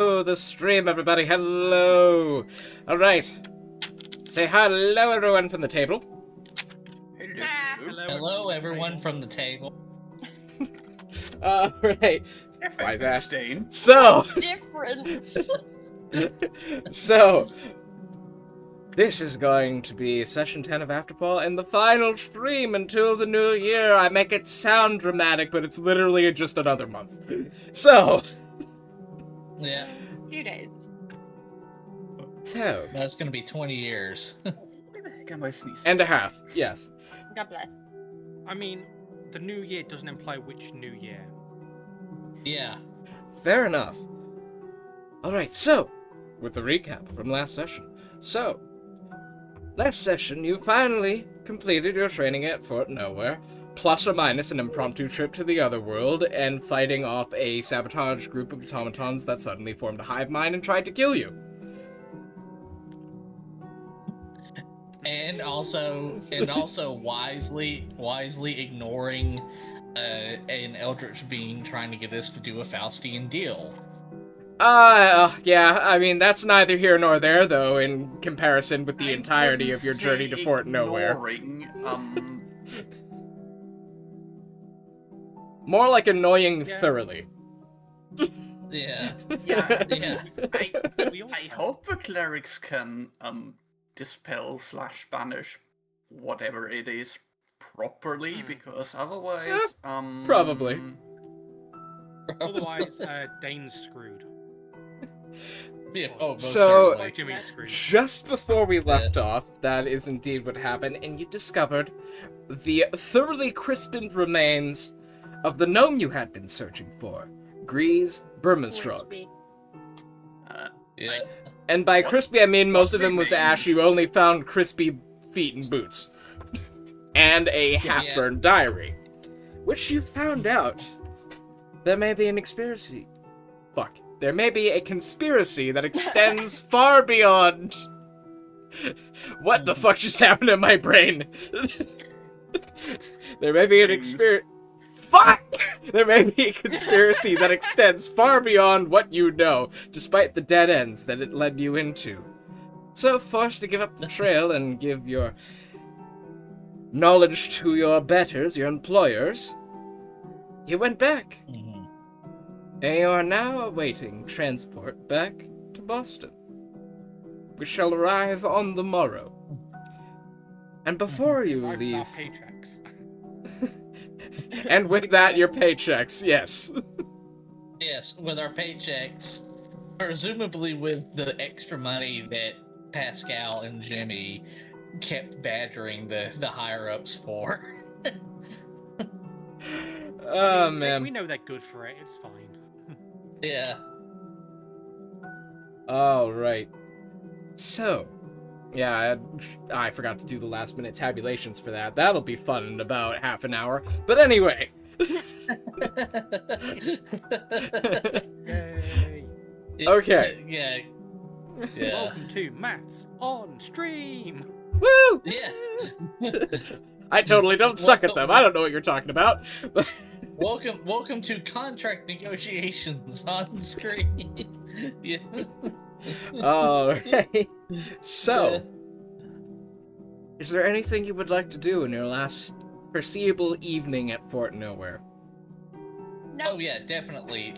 to the stream, everybody. Hello. All right. Say hello, everyone from the table. Hello, everyone from the table. All right. Wise ass. Stain. So. Different. So. This is going to be session 10 of Afterfall and the final stream until the new year. I make it sound dramatic, but it's literally just another month. So. Yeah. 2 days. So. No, it's gonna be 20 years. Where the heck am I sneezing? And a half, yes. God bless. I mean, the new year doesn't imply which new year. Yeah. Fair enough. Alright, so, with the recap from last session. So, last session, you finally completed your training at Fort Nowhere, plus or minus an impromptu trip to the other world, and fighting off a sabotage group of automatons that suddenly formed a hive mind and tried to kill you. And also wisely ignoring an eldritch being trying to get us to do a Faustian deal. Yeah, I mean, that's neither here nor there, though, in comparison with the entirety of your journey to Fort Nowhere. More like annoying thoroughly. Yeah. Yeah. Yeah. I hope the clerics can dispel / banish whatever it is properly, because otherwise Probably. Otherwise, Dane's screwed. Yeah. Oh, most So- certainly. Jimmy's screwed. Just before we left off, that is indeed what happened, and you discovered the thoroughly crispened remains of the gnome you had been searching for, Grease Burmenstrog. Crispy. Yeah. And by What- crispy, I mean most of what him was remains? ash. You only found crispy feet and boots. And a half-burned diary. Which you found out there may be an conspiracy. Fuck. There may be a conspiracy that extends far beyond... What the fuck just happened in my brain? There may be an Fuck! There may be a conspiracy that extends far beyond what you know, despite the dead ends that it led you into. So, forced to give up the trail and give your knowledge to your betters, your employers, you went back. Mhm. And you are now awaiting transport back to Boston. We shall arrive on the morrow. And before you Life leave... without paychecks. And with that, your paychecks, yes. Yes, with our paychecks, presumably with the extra money that Pascal and Jimmy kept badgering the higher-ups for. Oh, We man. know they're good for it. It's fine. Yeah. Alright. So, yeah, I forgot to do the last-minute tabulations for that. That'll be fun in about half an hour. But anyway. Yay! Okay. Yeah. Yeah. Welcome to Maths on Stream. Woo! Yeah. I totally don't suck at them. I don't know what you're talking about. Welcome to contract negotiations on screen. Yeah. Alright. So, is there anything you would like to do in your last foreseeable evening at Fort Nowhere? No. Oh yeah, definitely.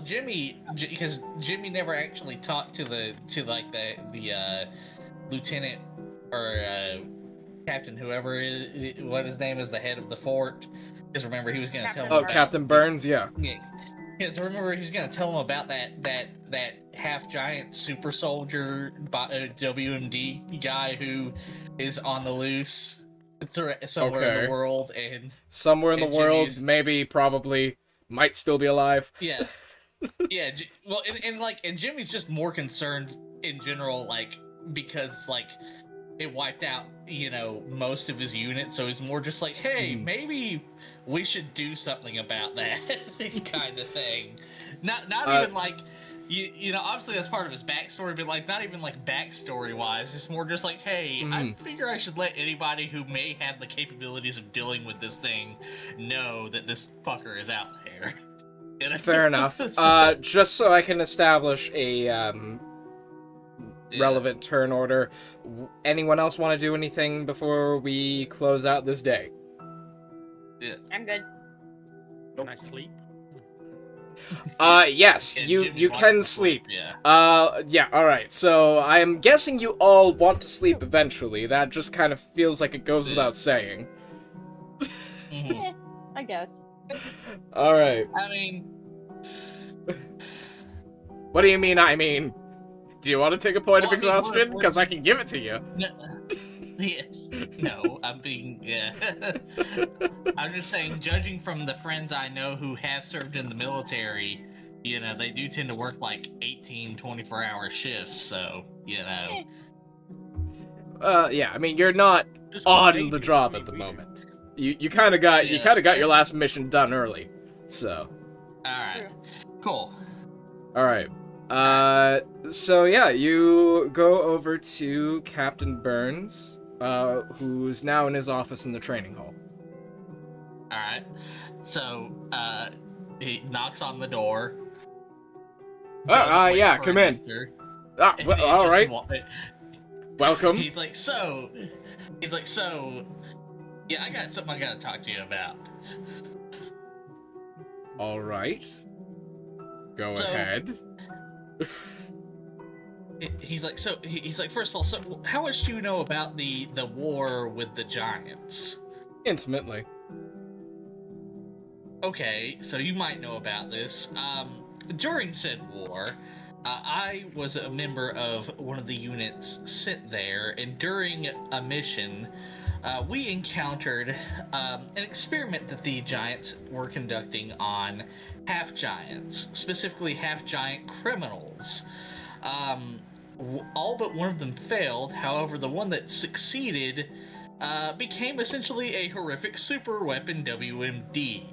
Jimmy, because Jimmy never actually talked to the lieutenant or captain, whoever is what his name is, the head of the fort. Because remember, he was going to tell him. Oh, about- Captain Burns, yeah. Yeah. Because remember, he was going to tell him about that half-giant super soldier WMD guy who is on the loose somewhere in Okay. the world, and Somewhere in the And world, Jimmy's- maybe, probably, might still be alive. yeah, yeah. Well, and Jimmy's just more concerned in general, like, because like it wiped out, most of his unit, so he's more just like, hey, maybe we should do something about that kind of thing. Not even like obviously that's part of his backstory, but like not even like backstory wise. It's more just like, hey, I figure I should let anybody who may have the capabilities of dealing with this thing know that this fucker is out there. You know? Fair enough. So- Just so I can establish a Yeah. relevant turn order, anyone else want to do anything before we close out this day? I'm good. Can I sleep? Yes, And you Jimmy wants can to sleep. Yeah. Yeah, alright, so I am guessing you all want to sleep eventually. That just kind of feels like it goes without saying. Mhm. I guess. Alright. I mean, What do you mean, I mean? Do you want to take a point of Well, I mean, exhaustion? we're- Because I can give it to you. yeah, no, I'm being, yeah. I'm just saying, judging from the friends I know who have served in the military, you know, they do tend to work like 18, 24-hour shifts, so, you know. Yeah, I mean, you're not Just what they on the do, job I at the mean, we do. moment. You kind of got Yeah. your last mission done early. So, Alright, cool. all right. So yeah, you go over to Captain Burns, who's now in his office in the training hall. Alright, so, he knocks on the door. Doesn't wait Yeah, for come an in. answer, Ah, and well, he all just right. Welcome. He's like, so, yeah, I got something I gotta talk to you about. All right. Go So- ahead. He's like, first of all, so how much do you know about the war with the giants? Intimately. Okay, so you might know about this. During said war, I was a member of one of the units sent there, and during a mission, we encountered an experiment that the giants were conducting on half-giants, specifically half-giant criminals. All but one of them failed. However, the one that succeeded became essentially a horrific super weapon WMD.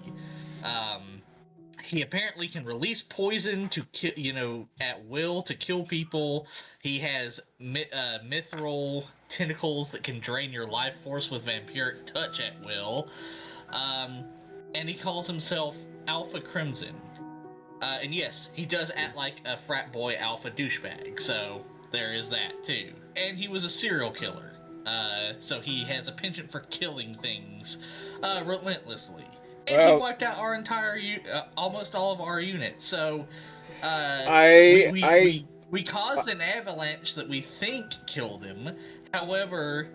He apparently can release poison to kill, at will to kill people. He has mithril tentacles that can drain your life force with vampiric touch at will. And he calls himself Alpha Crimson. And yes, he does act like a frat boy alpha douchebag, so there is that too. And he was a serial killer, so he has a penchant for killing things relentlessly. And Well- he wiped out our entire, almost all of our units. So, we caused an avalanche that we think killed him. However,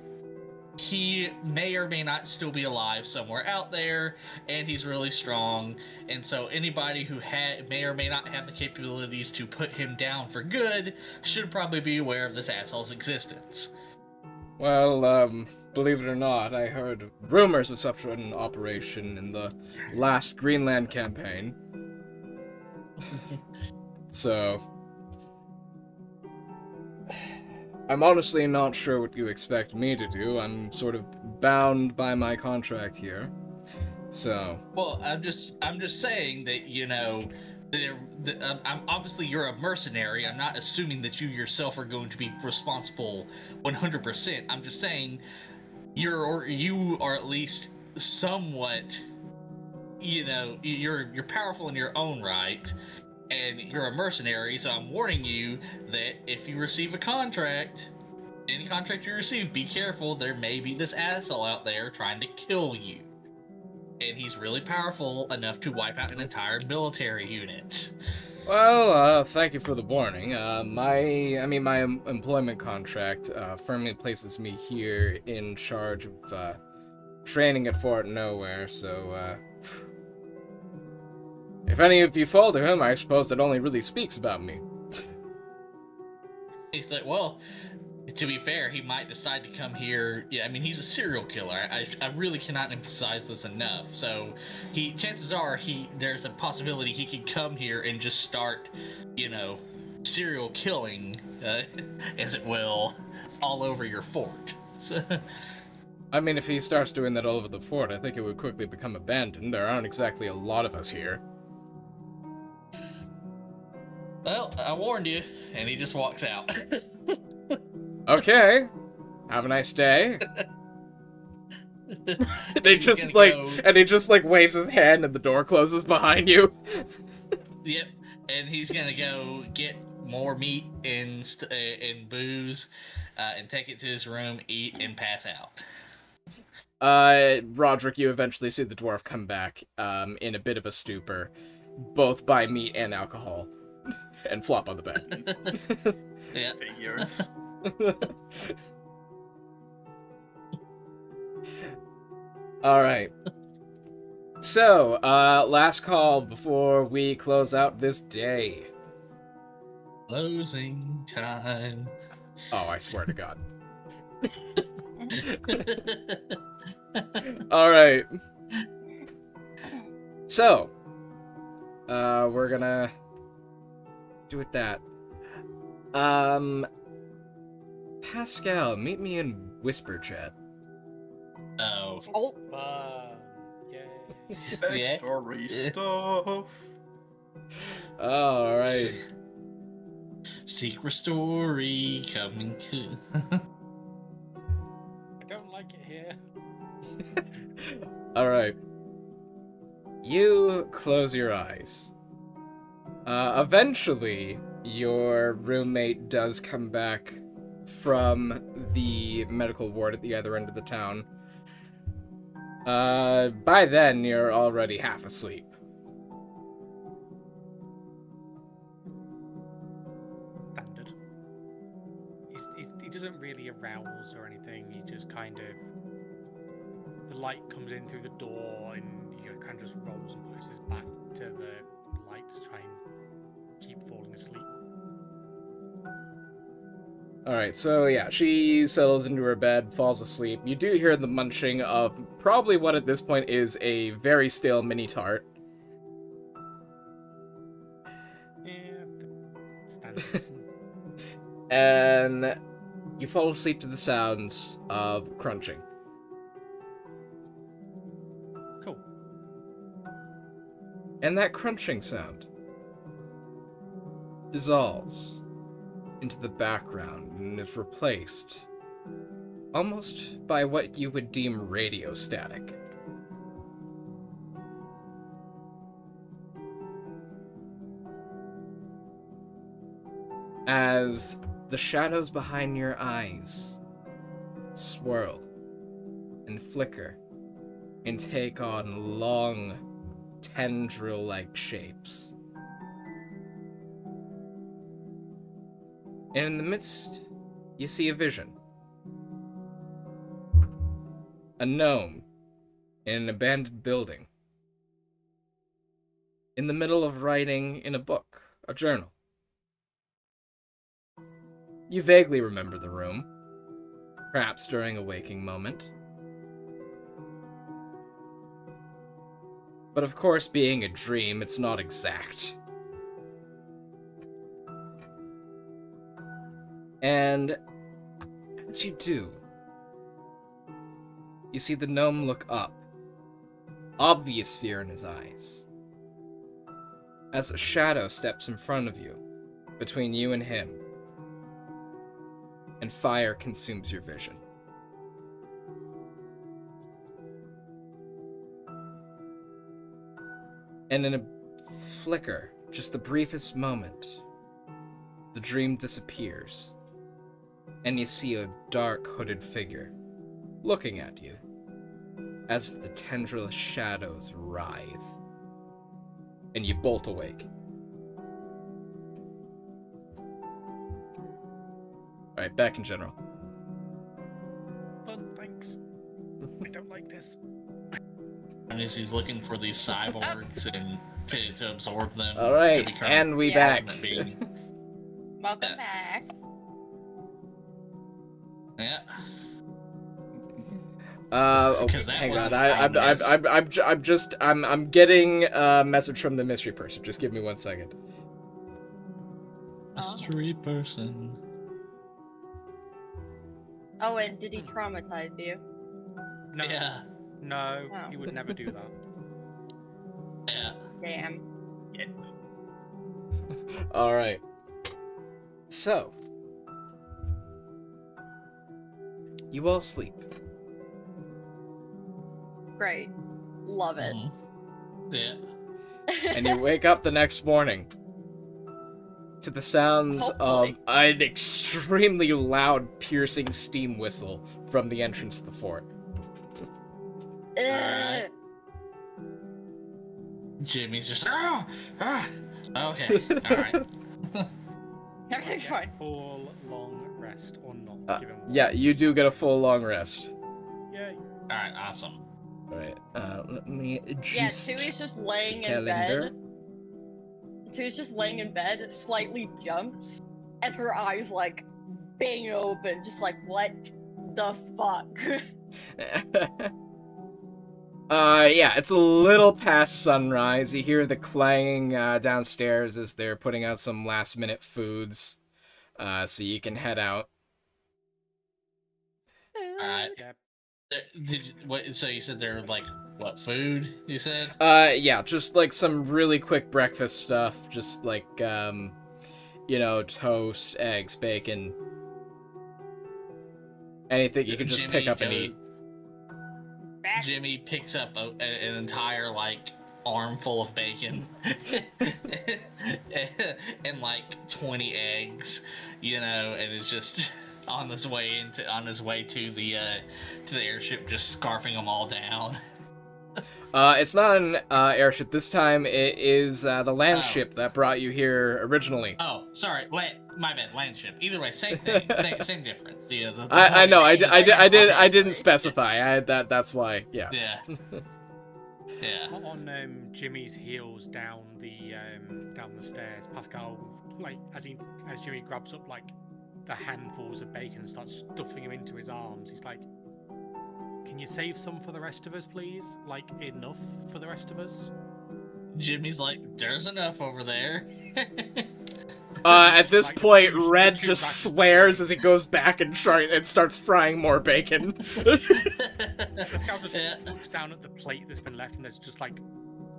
he may or may not still be alive somewhere out there, and he's really strong. And so anybody who may or may not have the capabilities to put him down for good should probably be aware of this asshole's existence. Well, believe it or not, I heard rumors of such an operation in the last Greenland campaign. So, I'm honestly not sure what you expect me to do. I'm sort of bound by my contract here. So, Well, I'm just saying that, I'm obviously you're a mercenary. I'm not assuming that you yourself are going to be responsible 100%. I'm just saying you are at least somewhat, you're powerful in your own right, and you're a mercenary. So I'm warning you that if you receive a contract, any contract you receive, be careful. There may be this asshole out there trying to kill you. And he's really powerful enough to wipe out an entire military unit. well, thank you for the warning. My employment contract firmly places me here in charge of training at Fort Nowhere, so if any of you fall to him, I suppose that only really speaks about me. He's like, well, to be fair, he might decide to come here. Yeah, I mean, he's a serial killer. I really cannot emphasize this enough. So, chances are there's a possibility he could come here and just start, serial killing, as it will, all over your fort. So, I mean, if he starts doing that all over the fort, I think it would quickly become abandoned. There aren't exactly a lot of us here. well, I warned you, and he just walks out. Okay. Have a nice day. And he He's just gonna go- waves his hand and the door closes behind you. Yep, and he's gonna go get more meat and booze, and take it to his room, eat, and pass out. Roderic, you eventually see the dwarf come back, in a bit of a stupor, both by meat and alcohol, and flop on the bed. Yeah. Figures. Alright. So, last call before we close out this day. Closing time. Oh, I swear to God. Alright. So, we're gonna do it that. Pascal, meet me in whisper chat. Oh. Yay. Backstory stuff. Alright. Secret story coming. I don't like it here. Alright. You close your eyes. Eventually, your roommate does come back from the medical ward at the other end of the town. By then, you're already half asleep. Standard. He doesn't really arouse or anything. He just kind of... The light comes in through the door and he kind of just rolls and puts his back to the light to try and keep falling asleep. Alright, so yeah, she settles into her bed, falls asleep. You do hear the munching of probably what at this point is a very stale mini tart. Yeah, standard. And you fall asleep to the sounds of crunching. Cool. And that crunching sound dissolves into the background and is replaced almost by what you would deem radio static. As the shadows behind your eyes swirl and flicker and take on long, tendril-like shapes. And in the midst, you see a vision. A gnome in an abandoned building. In the middle of writing in a book, a journal. You vaguely remember the room, perhaps during a waking moment. But of course, being a dream, it's not exact. And as you do, you see the gnome look up, obvious fear in his eyes, as a shadow steps in front of you, between you and him, and fire consumes your vision. And in a flicker, just the briefest moment, the dream disappears, and you see a dark hooded figure looking at you as the tendril shadows writhe, and you bolt awake. Alright, back in general. Fun, thanks. I don't like this. And as he's looking for these cyborgs and to absorb them. Alright, to become and we Yeah. back. ultimate being. Welcome Yeah. back. Yeah. Okay, that hang wasn't on. I'm getting a message from the mystery person. Just give me 1 second. Mystery person. Oh, and did he traumatize you? No, Yeah. no, Oh. he would never do that. Yeah. Damn. Alright. So, you all sleep. Great. Love it. Yeah. and you wake up the next morning to the sounds of Hopefully. an extremely loud, piercing steam whistle from the entrance to the fort. Alright. Jimmy's just okay, alright. Everything's fine. Full long rest or not? Given what- Yeah, you do get a full long rest. Yay. Alright, awesome. Alright, let me Yeah, adjust Tui's just laying the in calendar. bed. Tui's just laying in bed, slightly jumps, and her eyes like bang open, just like what the fuck? Yeah, it's a little past sunrise. You hear the clanging downstairs as they're putting out some last-minute foods, so you can head out. Alright. Yep. So you said they're like, what, food, you said? Yeah, just like some really quick breakfast stuff, just like, you know, toast, eggs, bacon, anything you can just pick up and eat. Jimmy picks up an entire, like, armful of bacon and like 20 eggs, you know, and is just on his way to the airship, just scarfing them all down. It's not an airship this time. It is the land Oh. ship that brought you here originally. Oh, sorry, my bad, land ship. Either way, same thing, same difference. Yeah, I know. I didn't obviously. specify. That's why. Yeah. Yeah. Yeah. On Jimmy's heels down the stairs, Pascal, like as Jimmy grabs up like the handfuls of bacon and starts stuffing them into his arms, he's like, "Can you save some for the rest of us, please? Like enough for the rest of us?" Jimmy's like, there's enough over there. At this Like, point, two Red bags. just swears as he goes back and starts frying more bacon. Pascal just Yeah. looks down at the plate that's been left, and there's just like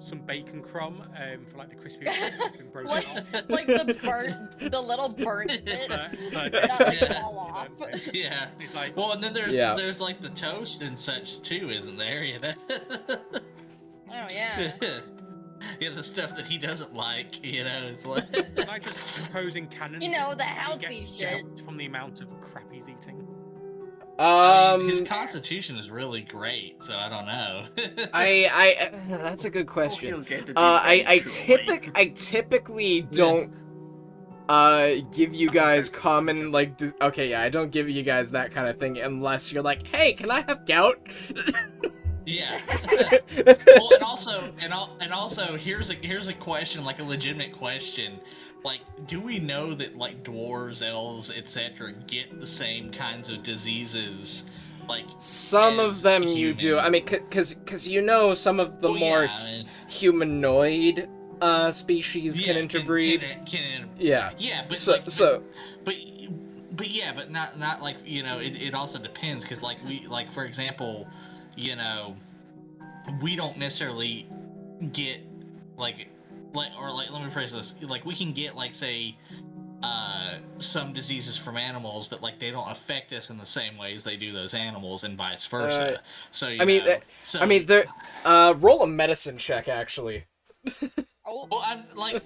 some bacon crumb for like the crispy bit that's been broken Like, off. like the little burnt bit But that like Yeah. fall off. Yeah. He's like, Well, and then there's Yeah. there's like the toast and such too, isn't there? You know. Oh yeah. Yeah, the stuff that he doesn't like, you know, it's like. can I just suppose in canon? You know, the he healthy gets shit. gout from the amount of crap he's eating. His constitution is really great, so I don't know. That's a good question. He'll get it I eventually. typically don't give you guys common like okay, yeah, I don't give you guys that kind of thing unless you're like, hey, can I have gout? Yeah. Well, and also, here's a question, like a legitimate question. Like, do we know that like dwarves, elves, etc. get the same kinds of diseases? Like Some as of them you do. humans? I mean, cause you know some of the Well, more yeah, I mean, humanoid species can interbreed. Yeah. Yeah, but but not like, you know, it also depends, because like for example, you know, we don't necessarily get like let me phrase this, like we can get like say some diseases from animals, but like they don't affect us in the same ways they do those animals, and vice versa. So you know, there. Roll a medicine check, actually. Oh, well, I'm like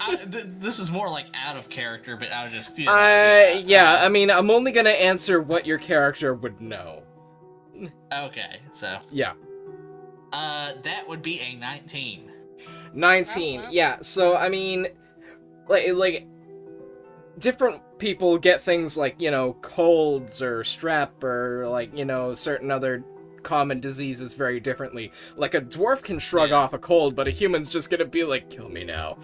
this is more like out of character, but I was just, you know, Yeah. I mean, I'm only gonna answer what your character would know. Okay, so Yeah. that would be a 19. 19. Uh-huh. Yeah. So I mean, like different people get things like, you know, colds or strep or like, you know, certain other common diseases very differently. Like a dwarf can shrug Yeah. off a cold, but a human's just gonna be like, kill me now.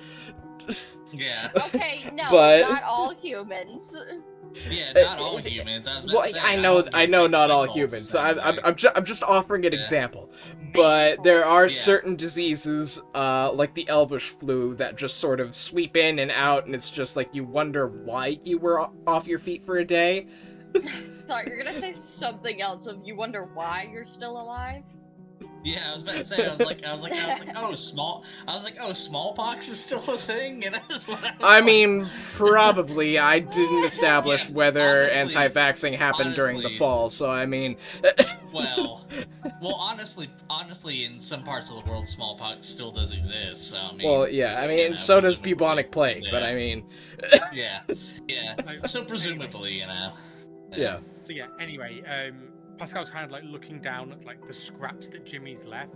Yeah. okay, no, But- not all humans. Yeah, not all humans. I was about Well, to say, I don't know think not all Michael's humans. the So same way. I'm just offering an Yeah. example. But there are Yeah. certain diseases, like the elvish flu, that just sort of sweep in and out, and it's just like you wonder why you were off your feet for a day. Sorry, you're gonna say something else if you wonder why you're still alive? Yeah, I was about to say. I was like, oh, smallpox is still a thing, and that's what I like, mean, probably. I didn't establish Yeah, whether honestly- anti-vaxxing happened during the honestly. fall, so I mean... well, Well, honestly, in some parts of the world, smallpox still does exist. So I mean, Well, yeah, I mean, you know, so does presumably, bubonic plague, but yeah. I mean, Yeah, yeah. So presumably, you know. yeah. So yeah. Anyway, Pascal's kind of like looking down at like the scraps that Jimmy's left,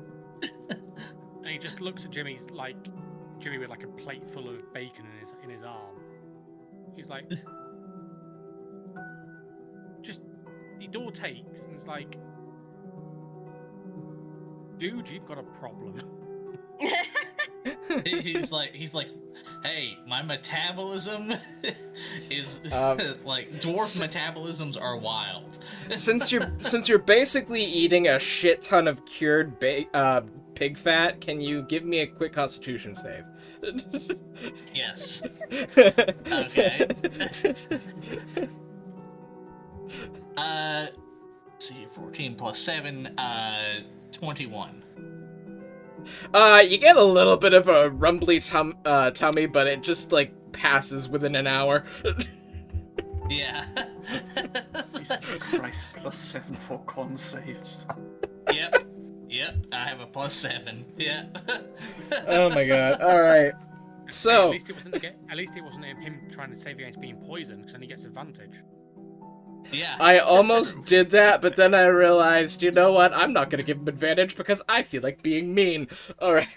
and he just looks at Jimmy with like a plate full of bacon in his arm. He's like, just the door takes, and it's like, dude, you've got a problem. He's like, hey, my metabolism is like dwarf metabolisms are wild. Since you're basically eating a shit ton of cured pig fat, can you give me a quick Constitution save? Yes. Okay. See, 14 plus 7, 21. You get a little bit of a rumbly tummy, but it just like passes within an hour. Yeah. Jesus Christ, +7 for con saves. Yep, I have a +7. Yeah. Oh my god. Alright. So At least it wasn't him trying to save against being poisoned, because then he gets advantage. Yeah. I almost did that, but then I realized, you know what? I'm not gonna give him advantage because I feel like being mean. Alright.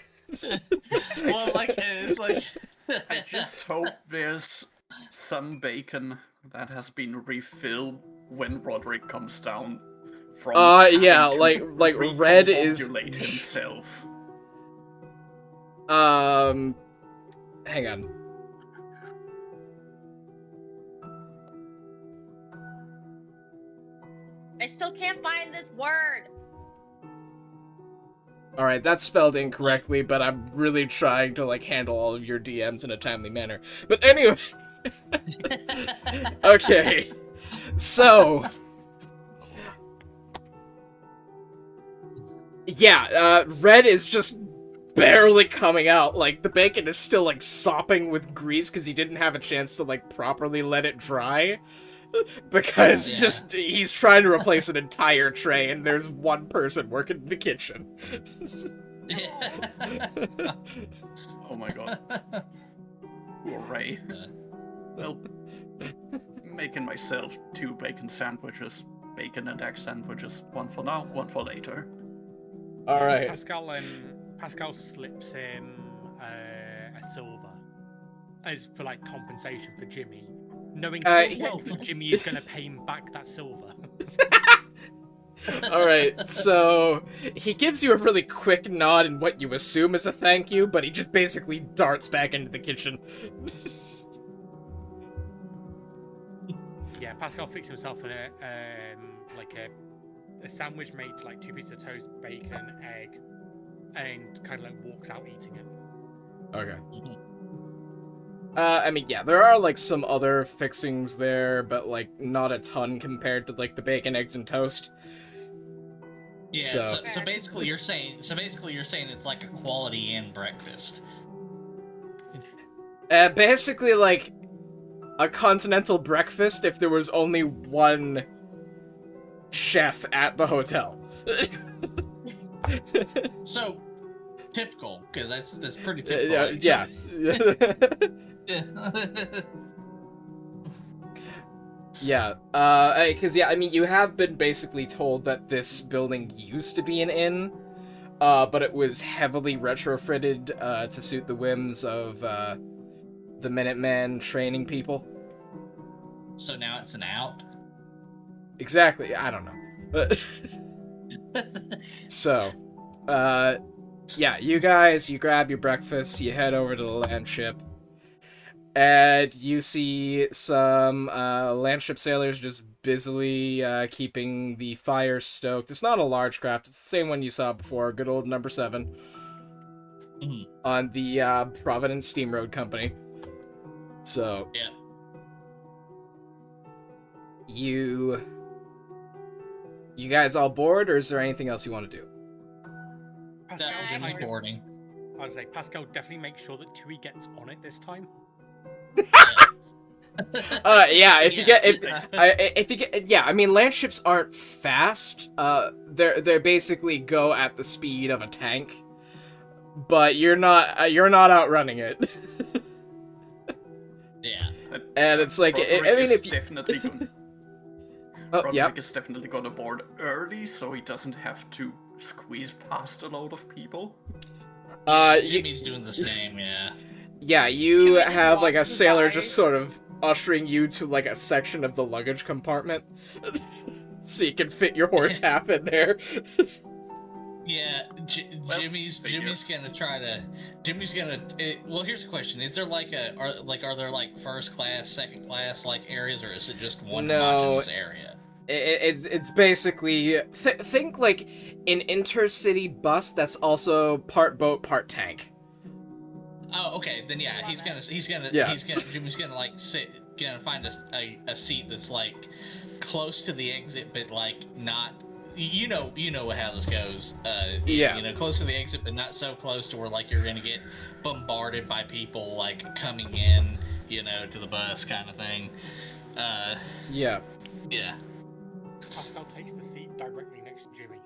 Well, like, it's like... I just hope there's some bacon that has been refilled when Roderic comes down from yeah, having to like Red is recombobulate himself. hang on. I still can't find this word. Alright, that's spelled incorrectly, but I'm really trying to, like, handle all of your DMs in a timely manner. But anyway... Okay. So... Yeah, Red is just barely coming out. Like, the bacon is still, like, sopping with grease because he didn't have a chance to, like, properly let it dry. Because he's trying to replace an entire tray and there's one person working in the kitchen. Oh my god. Hooray. Well, making myself 2 bacon sandwiches. Bacon and egg sandwiches. One for now, one for later. Alright. Pascal slips him a silver as for like compensation for Jimmy, knowing full well that Jimmy is going to pay him back that silver. Alright, so he gives you a really quick nod in what you assume is a thank you, but he just basically darts back into the kitchen. Yeah, Pascal fixed himself a sandwich made like 2 pieces of toast, bacon, egg, and kind of like walks out eating it. Okay. I mean, yeah, there are like some other fixings there, but like not a ton compared to like the bacon, eggs, and toast. Yeah. So basically, you're saying it's like a quality Inn breakfast. Basically, like a continental breakfast if there was only one chef at the hotel. So typical, because that's pretty typical. Yeah. Yeah, because, I mean, you have been basically told that this building used to be an inn, but it was heavily retrofitted to suit the whims of the Minuteman training people. So now it's an out? Exactly, I don't know. So, yeah, you guys, you grab your breakfast, you head over to the land ship, and you see some landship sailors just busily keeping the fire stoked. It's not a large craft, it's the same one you saw before, good old number 7, on the Providence Steam Road Company. So, yeah. You guys all bored, or is there anything else you want to do? Pascal, Jimmy's boarding. I would say Pascal definitely make sure that Tui gets on it this time. Yeah, if you Yeah. get if you get yeah, I mean land ships aren't fast. They basically go at the speed of a tank, but you're not outrunning it. Yeah. And it's like I mean if you definitely gonna, oh Roderic yeah, is definitely gonna board early, so he doesn't have to squeeze past a load of people. Jimmy's doing the same, yeah. yeah, Can you we just have like walk a sailor by? just sort of ushering you to like a section of the luggage compartment, so you can fit your horse half in there. Yeah, Well, Jimmy's figures. gonna try to. Well, here's a question: is there like are there like first class, second class like areas, or is it just one No. homogeneous area? It's basically think like an intercity bus that's also part boat, part tank. Oh, okay. Then yeah, Jimmy's gonna like find a seat that's like close to the exit, but like not. You know how this goes. Yeah. You know, close to the exit, but not so close to where like you're gonna get bombarded by people like coming in, you know, to the bus kind of thing. Yeah. Yeah. Pascal takes the seat directly next to Jimmy.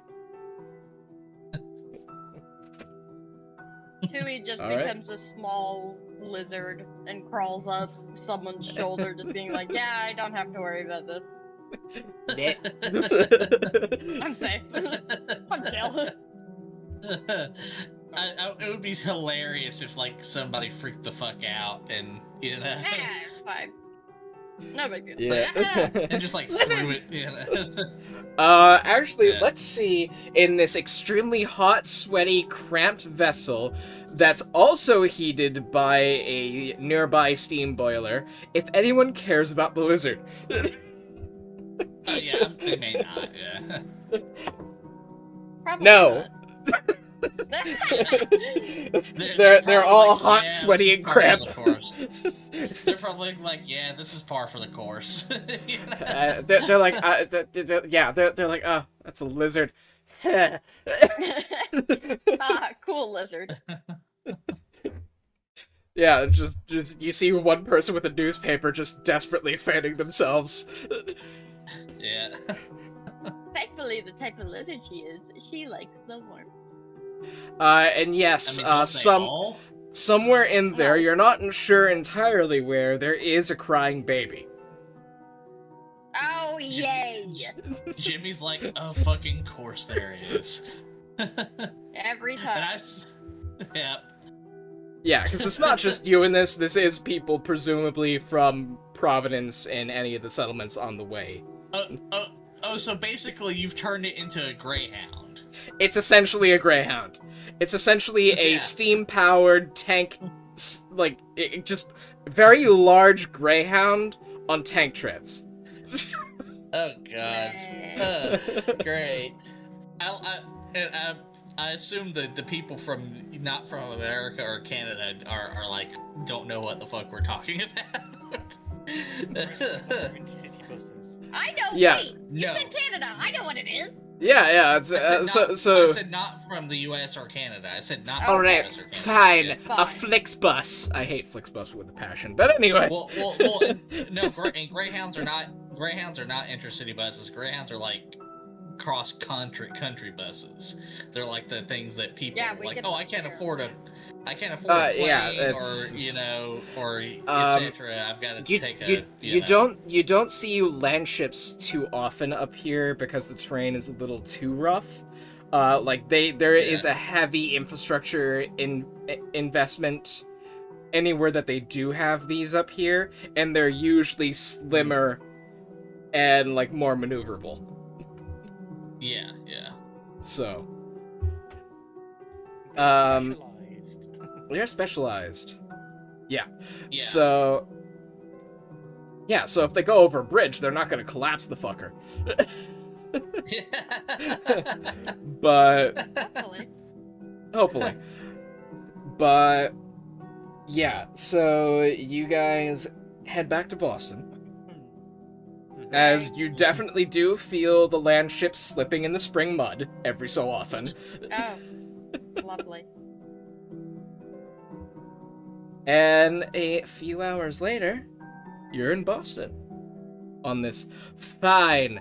Tui just All right. becomes a small lizard and crawls up someone's shoulder, just being like, "Yeah, I don't have to worry about this. I'm safe. I'm chill." It would be hilarious if like somebody freaked the fuck out and you know. Yeah, it's fine. No big deal. Yeah. And just like threw it, you know. Actually, Yeah. let's see, in this extremely hot, sweaty, cramped vessel that's also heated by a nearby steam boiler, if anyone cares about the lizard. Oh yeah, they may not. Yeah. Probably No. not. They're all probably like, hot, yeah, sweaty, this and is par for the cramped. course. They're probably like, yeah, this is par for the course. You know? They're like, they're like, oh, that's a lizard. Ah, cool lizard. Yeah, just you see one person with a newspaper just desperately fanning themselves. Yeah. Thankfully, the type of lizard she likes the warmth. And yes, I mean, don't they all? somewhere in there, No. you're not sure entirely where, there is a crying baby. Oh, yay! Jimmy's like, oh, fucking course there is. Every And time. yeah. Yeah, because it's not just you in this. This is people presumably from Providence and any of the settlements on the way. So basically you've turned it into a Greyhound. It's essentially a Greyhound. It's essentially a Yeah. steam-powered tank, like, just very large Greyhound on tank treads. Oh god. Great. I assume that the people not from America or Canada are like don't know what the fuck we're talking about. Orange city buses. I know. Yeah. Wait, you No. said Canada. I know what it is. Yeah, it's I so. said not from the U.S. or Canada. I said not. Oh, from All the right, US or Canada. fine. Yeah. A Fine. Flixbus. I hate Flixbus with a passion, but anyway. Well, no. And Greyhounds are not intercity buses. Greyhounds are like cross country buses. They're like the things that people Yeah, are we like. get Oh, them I can't here. afford a plane, Yeah, or you know, or Um, etc. I've got to You, take you, a. you don't see land ships too often up here because the terrain is a little too rough. There is a heavy infrastructure investment anywhere that they do have these up here, and they're usually slimmer and like more maneuverable. Yeah. So They're Um, specialized. they're specialized. Yeah. So if they go over a bridge, they're not going to collapse the fucker. But Hopefully. hopefully. But yeah, so you guys head back to Boston, as you definitely do feel the land ships slipping in the spring mud every so often. Oh, lovely. And a few hours later, you're in Boston on this fine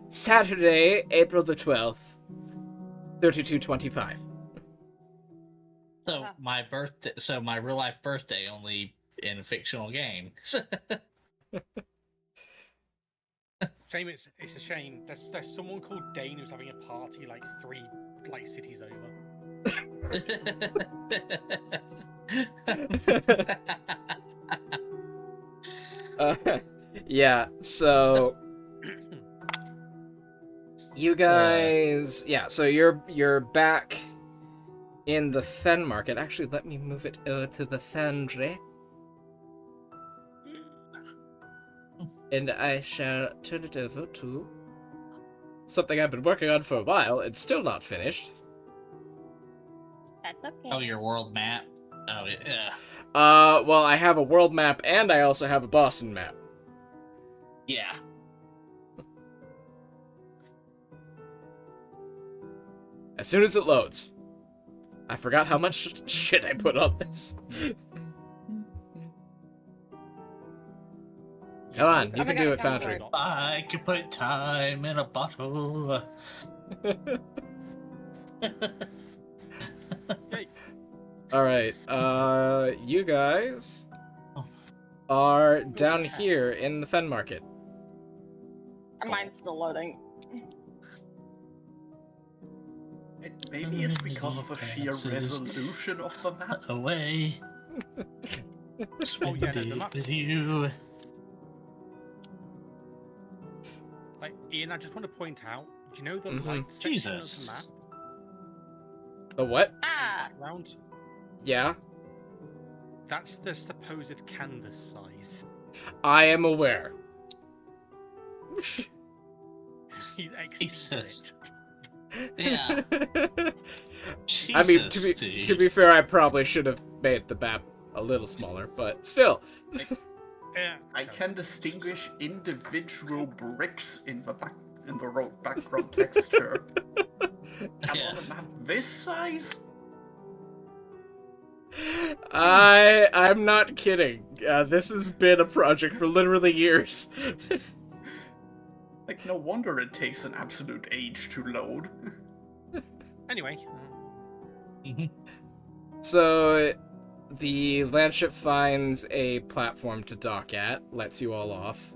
Saturday, April the 12th, 3225. So my birthday, so my real life birthday, only in a fictional game. Shame it's a shame. There's someone called Dane who's having a party like 3 cities over. Yeah, so you guys, yeah, so you're back in the Fen Market. Actually, let me move it to the Fenre. And I shall turn it over to something I've been working on for a while and still not finished. That's okay. Oh, your world map. Oh yeah. Well, I have a world map and I also have a Boston map. Yeah. As soon as it loads. I forgot how much shit I put on this. Come on, you can do it, Foundry. I could put time in a bottle. Alright, you guys are down here in the Fen Market. Mine's still loading. Maybe it's because of the sheer resolution of the map. Away. Oh yeah, no, the map's With you. like Ian. I just want to point out. Do you know the Mhm. like section Jesus. of the map The what? Ah! background? Yeah? That's the supposed canvas size. I am aware. He's exceeded Jesus. it. Yeah. I mean, Jesus, to be fair, I probably should have made the map a little smaller, but still. Yeah. I can distinguish individual bricks in the road background texture. And Yeah. on a map this size? I'm not kidding. This has been a project for literally years. Like, no wonder it takes an absolute age to load. Anyway. So, the landship finds a platform to dock at, lets you all off.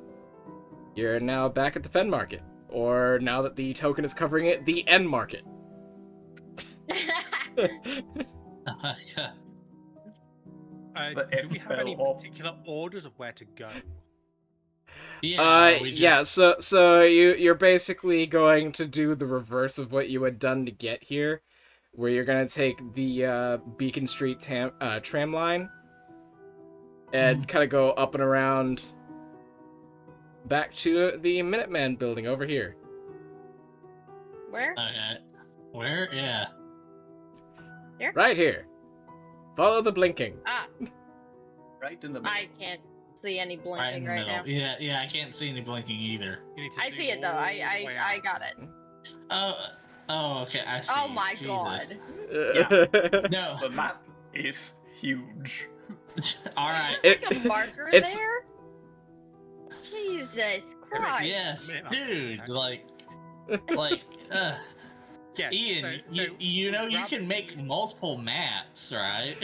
You're now back at the Fen Market, or now that the token is covering it, the N Market. Do we have any FLO. particular orders of where to go? Yeah. we Yeah. just- So you're basically going to do the reverse of what you had done to get here, where you're gonna take the Beacon Street tram line, and kind of go up and around back to the Minuteman building over here. Where? Okay. Where? Yeah. Right here. Follow the blinking. Ah, Right in the middle. I can't see any Right in blinking the right now. middle. Yeah. I can't see any blinking either. You need to I zoom see it though. all the way I out. got it. Oh. Okay. I see. Oh my Jesus. god. No. The map is huge. All right. It- Like a marker it's- there? Jesus Christ. Yes, Man, dude. okay. Like. Yeah, Ian, so you know you grab- can make multiple maps, right?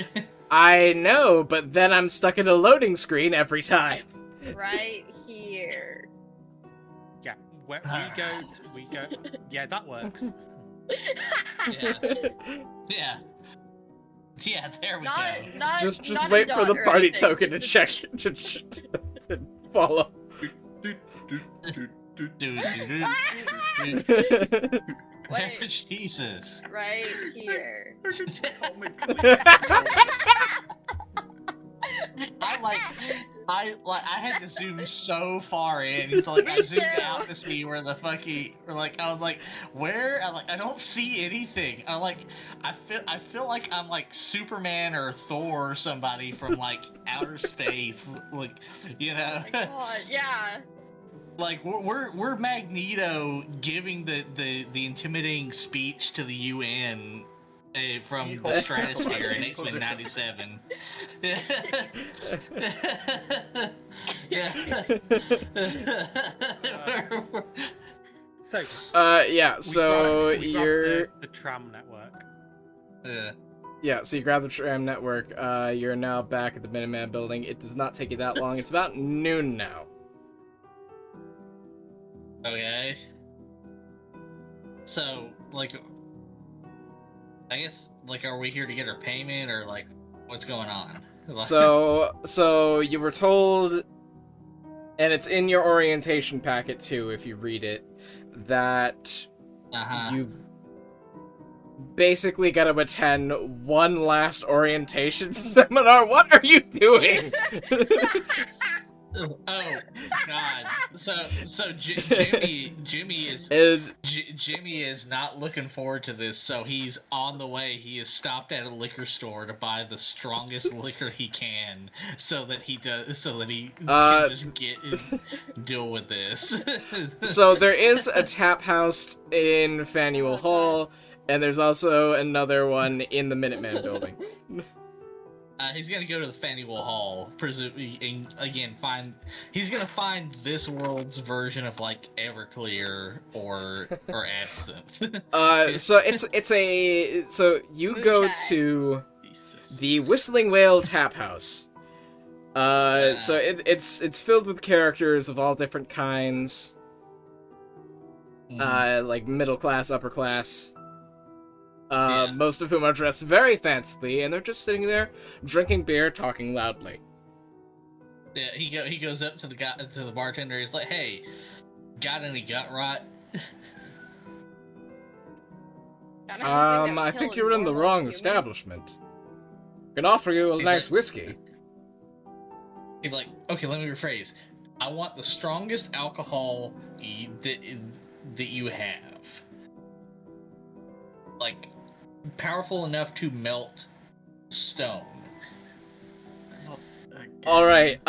I know, but then I'm stuck in a loading screen every time. Right here. Yeah, where we go. Yeah, that works. Yeah. Yeah. Yeah, there we go. Not Just not a wait for the dot or party anything, token to just check to follow. Wait. Jesus. right here. I had to zoom so far in. It's like I zoomed out to see where the fucking, or like I was like, where? I don't see anything. I feel like I'm like Superman or Thor or somebody from like outer space. Like, you know. Oh my god, yeah. Like we're Magneto giving the intimidating speech to the UN from the stratosphere in X-Men 97. So, yeah, so we grabbed you're... the tram network. Yeah, so you grab the tram network, you're now back at the Minuteman building. It does not take you that long. It's about noon now. Okay. So, like, I guess, like, are we here to get our payment, or, like, what's going on? So you were told, and it's in your orientation packet too, if you read it, that you basically gotta attend one last orientation seminar. What are you doing? Oh God! So Jimmy is not looking forward to this. So he's on the way. He is stopped at a liquor store to buy the strongest liquor he can, so that he can just deal with this. So there is a tap house in Faneuil Hall, and there's also another one in the Minuteman building. He's gonna go to the Faneuil Hall, presumably, and again he's gonna find this world's version of like Everclear or Absinthe. So you go to the Whistling Whale Tap House. So it's filled with characters of all different kinds, like middle class, upper class. Most of whom are dressed very fancily, and they're just sitting there, drinking beer, talking loudly. Yeah, he goes up to the bartender. He's like, "Hey, got any gut rot?" I think you're in the wrong establishment. I can offer you a nice whiskey. He's like, "Okay, let me rephrase. I want the strongest alcohol that you have, like." Powerful enough to melt stone. Alright,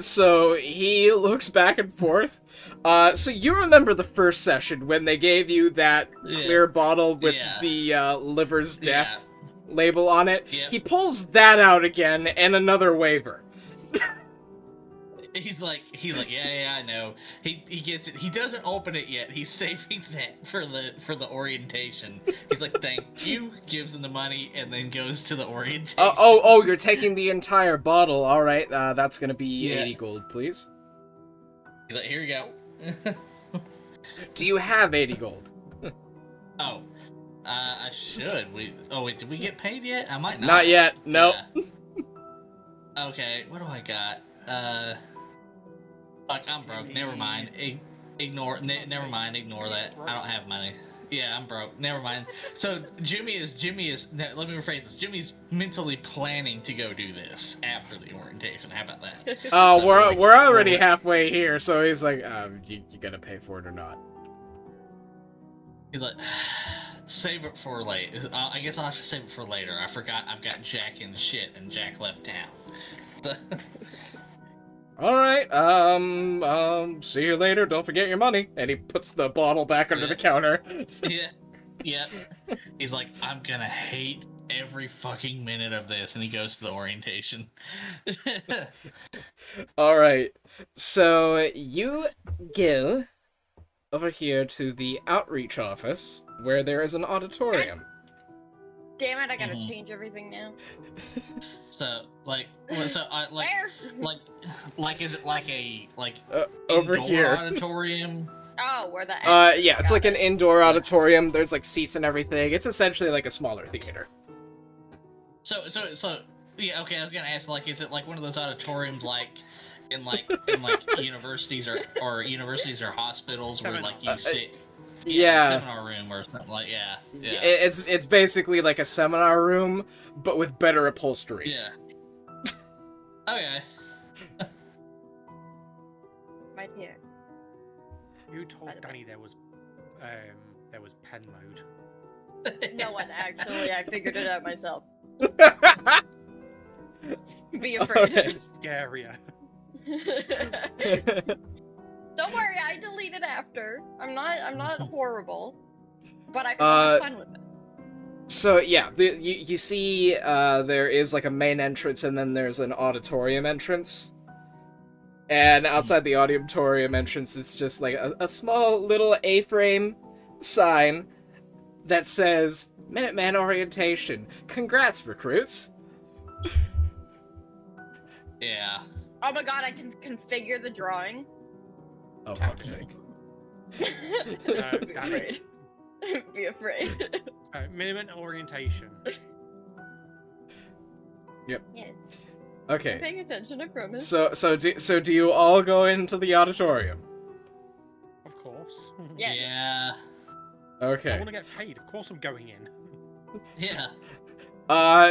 so he looks back and forth. So you remember the first session when they gave you that clear bottle with the liver's death label on it? Yeah. He pulls that out again and another waiver. He's like, yeah, I know. He gets it. He doesn't open it yet. He's saving that for the orientation. He's like, thank you, gives him the money, and then goes to the orientation. Oh, you're taking the entire bottle. All right, that's gonna be 80 gold, please. He's like, here you go. Do you have 80 gold? I should. Wait, did we get paid yet? I might not. Not yet. Nope. Yeah. Okay, what do I got? Fuck, I'm broke. Never mind. Never mind. Ignore that. I don't have money. Yeah, I'm broke. Never mind. So Jimmy is. Let me rephrase this. Jimmy's mentally planning to go do this after the orientation. How about that? Oh, so we're already halfway here. So he's like, you gonna pay for it or not? He's like, save it for later. I guess I'll have to save it for later. I forgot I've got Jack and shit, and Jack left town. Alright, see you later, don't forget your money. And he puts the bottle back under the counter. Yeah. He's like, I'm gonna hate every fucking minute of this, and he goes to the orientation. Alright, so you go over here to the outreach office, where there is an auditorium. Damn it, I gotta change everything now. So, like, is it like a, over indoor here auditorium? Oh, where the... yeah, it's like an indoor auditorium. There's, like, seats and everything. It's essentially like a smaller theater. So, yeah, okay, I was gonna ask, like, is it like one of those auditoriums, like, in universities or universities or hospitals where, like, you sit... Yeah, seminar room or something like It's basically like a seminar room, but with better upholstery. Yeah. Okay. Right here. Who told Danny there was pen mode? No one actually. I figured it out myself. Be afraid. It's scarier. Don't worry, I deleted after. I'm not horrible, but I fun with it. So yeah, you see there is like a main entrance and then there's an auditorium entrance. And outside the auditorium entrance is just like a small little A-frame sign that says Minuteman orientation. Congrats, recruits. Yeah. Oh my god, I can configure the drawing. Oh, fuck's sake. Be afraid. Be afraid. Minuteman orientation. Yes. Okay. Paying attention, I promise. So do you all go into the auditorium? Of course. Yes. Yeah. I Okay. want to get paid. Of course I'm going in. Yeah.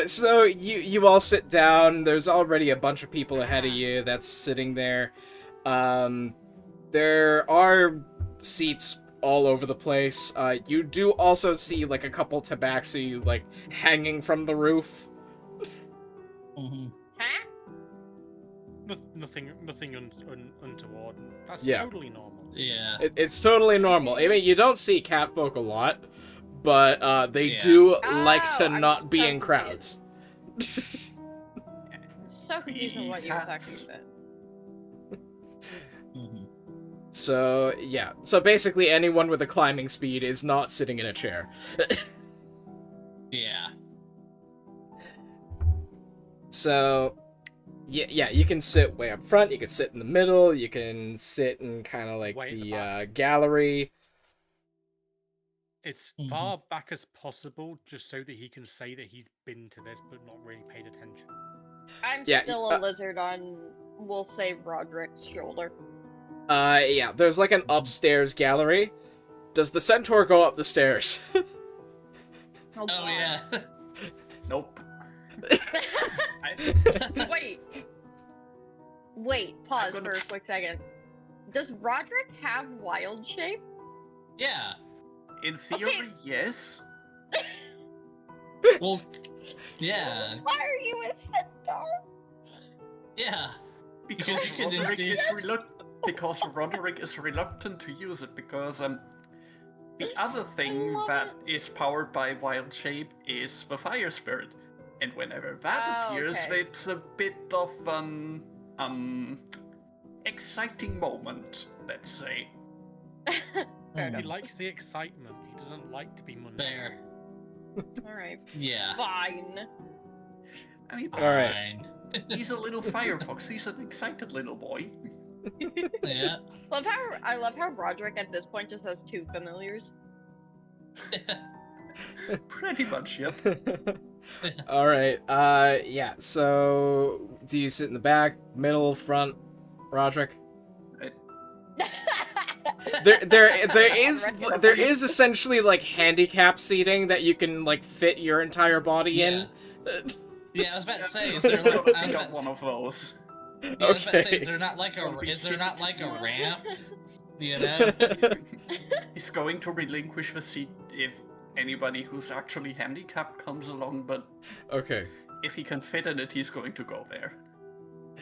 So you all sit down. There's already a bunch of people ahead of you that's sitting there. There are seats all over the place. You do also see like a couple tabaxi like hanging from the roof. Mm-hmm. Huh? Nothing untoward. That's Yeah. totally normal. Yeah. It's totally normal. I mean, you don't see catfolk a lot, but they Yeah. do like to I'm not be so in crowds. So confused on what you were Cats. talking about. Mm-hmm. So yeah. So basically, anyone with a climbing speed is not sitting in a chair. Yeah. So, yeah, you can sit way up front, you can sit in the middle, you can sit in kind of like Way at the the gallery. It's Mhm. far back as possible, just so that he can say that he's been to this but not really paid attention. I'm Yeah, still a lizard on, we'll say, Roderic's shoulder. Yeah, there's like an upstairs gallery. Does the centaur go up the stairs? Oh God. yeah. Nope. Wait, pause gonna- for a quick second. Does Roderic have wild shape? Yeah. In theory, yes. Well. Yeah. Why are you a centaur? Yeah. Because Because you can Roderic is infuse- because Roderic is reluctant to use it because the other thing love that is powered by wild shape is the fire spirit. And whenever that Oh, appears, okay. it's a bit of an exciting moment, let's say. Fair He enough. likes the excitement. He doesn't like to be mundane. There. Alright. Yeah. Fine. I mean, All right. Fine. he's a little firefox. He's an excited little boy. Yeah. I love how Roderic at this point just has two familiars. Pretty much, yep. All right. Yeah. So, do you sit in the back, middle, front, Roderick? There is essentially like handicap seating that you can like fit your entire body in. Yeah, I was about to say, is there I'm like, gonna I was pick about up to one of those. Yeah, I was about to say, Okay. is there not like Don't be a ramp? You know? He's going to relinquish the seat if anybody who's actually handicapped comes along, but Okay. if he can fit in it, he's going to go there.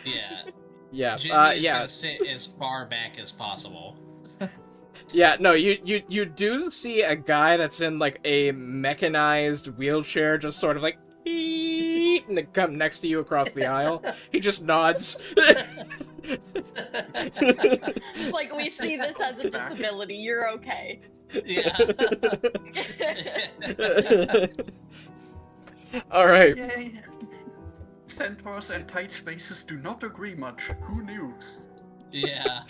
Yeah. Yeah. Jimmy is Yeah. gonna sit as far back as possible. Yeah. No. You do see a guy that's in like a mechanized wheelchair, just sort of like. And come next to you across the aisle. He just nods. Like, we see this as a disability, you're okay. Yeah. All right. Yay! Centaurs and tight spaces do not agree much. Who knew? Yeah.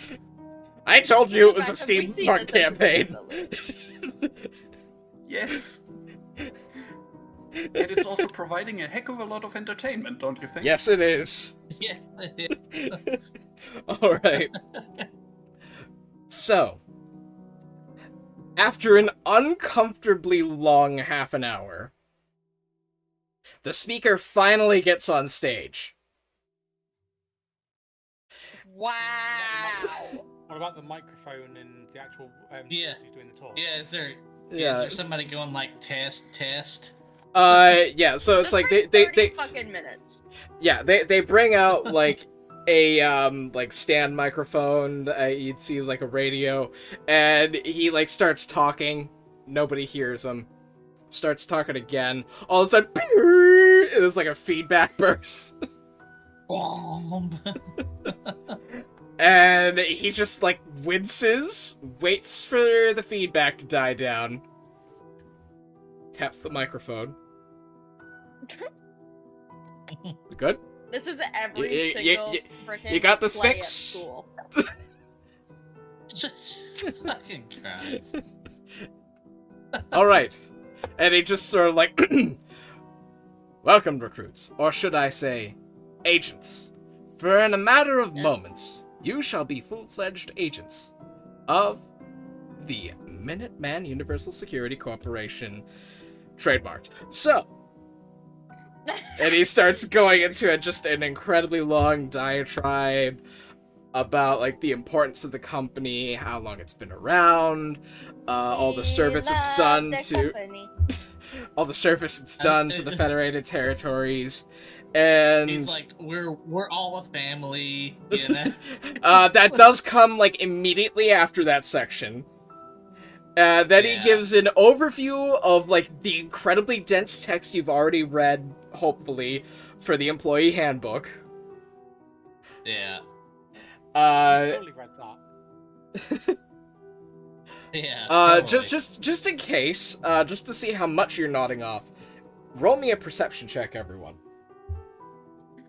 I told you it was a The fact that we see steampunk this as a campaign. disability. Yes. And it's also providing a heck of a lot of entertainment, don't you think? Yes, it is. Yeah. All right. So, after an uncomfortably long half an hour, the speaker finally gets on stage. Wow. What about the microphone and the actual Yeah. who's doing the talk? Yeah, is there Yeah. is there somebody going like test? Yeah. So it's like they 30 fucking minutes. yeah they bring out like a like stand microphone. You'd see like a radio, and he like starts talking. Nobody hears him. starts talking again. All of a sudden, there's like a feedback burst. Bomb. And he just, like, winces, waits for the feedback to die down, taps the microphone. Good? This is every single frickin' you got this play at fixed? school. Just fucking Christ. Alright. And he just sort of like, welcome, recruits, or should I say, agents. For in a matter of moments, you shall be full-fledged agents of the Minuteman Universal Security Corporation, trademarked. So, and he starts going into just an incredibly long diatribe about, like, the importance of the company, how long it's been around, all the service it's done to... all the service it's done to the Federated Territories, and... He's like, we're all a family, you know? That does come, like, immediately after that section. Then he gives an overview of, like, the incredibly dense text you've already read, hopefully, for the employee handbook. Yeah. I totally read that. Yeah. Totally. Just in case, just to see how much you're nodding off, roll me a perception check, everyone.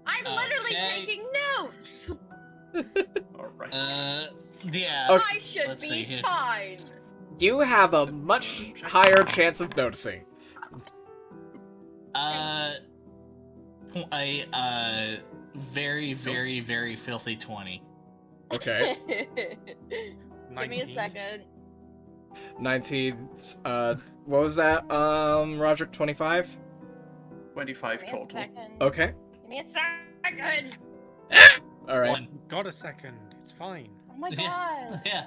I'm literally taking notes! Alright. Yeah. Okay. I should Let's see be here. fine. You have a much higher chance of noticing. A very, very, very filthy 20. Okay. Give me a second. 19, what was that, Roderic, 25? 25 Give me a total. second. Okay. Give me a second. Alright. One. Got a second. It's fine. Oh my Yeah. god. Yeah.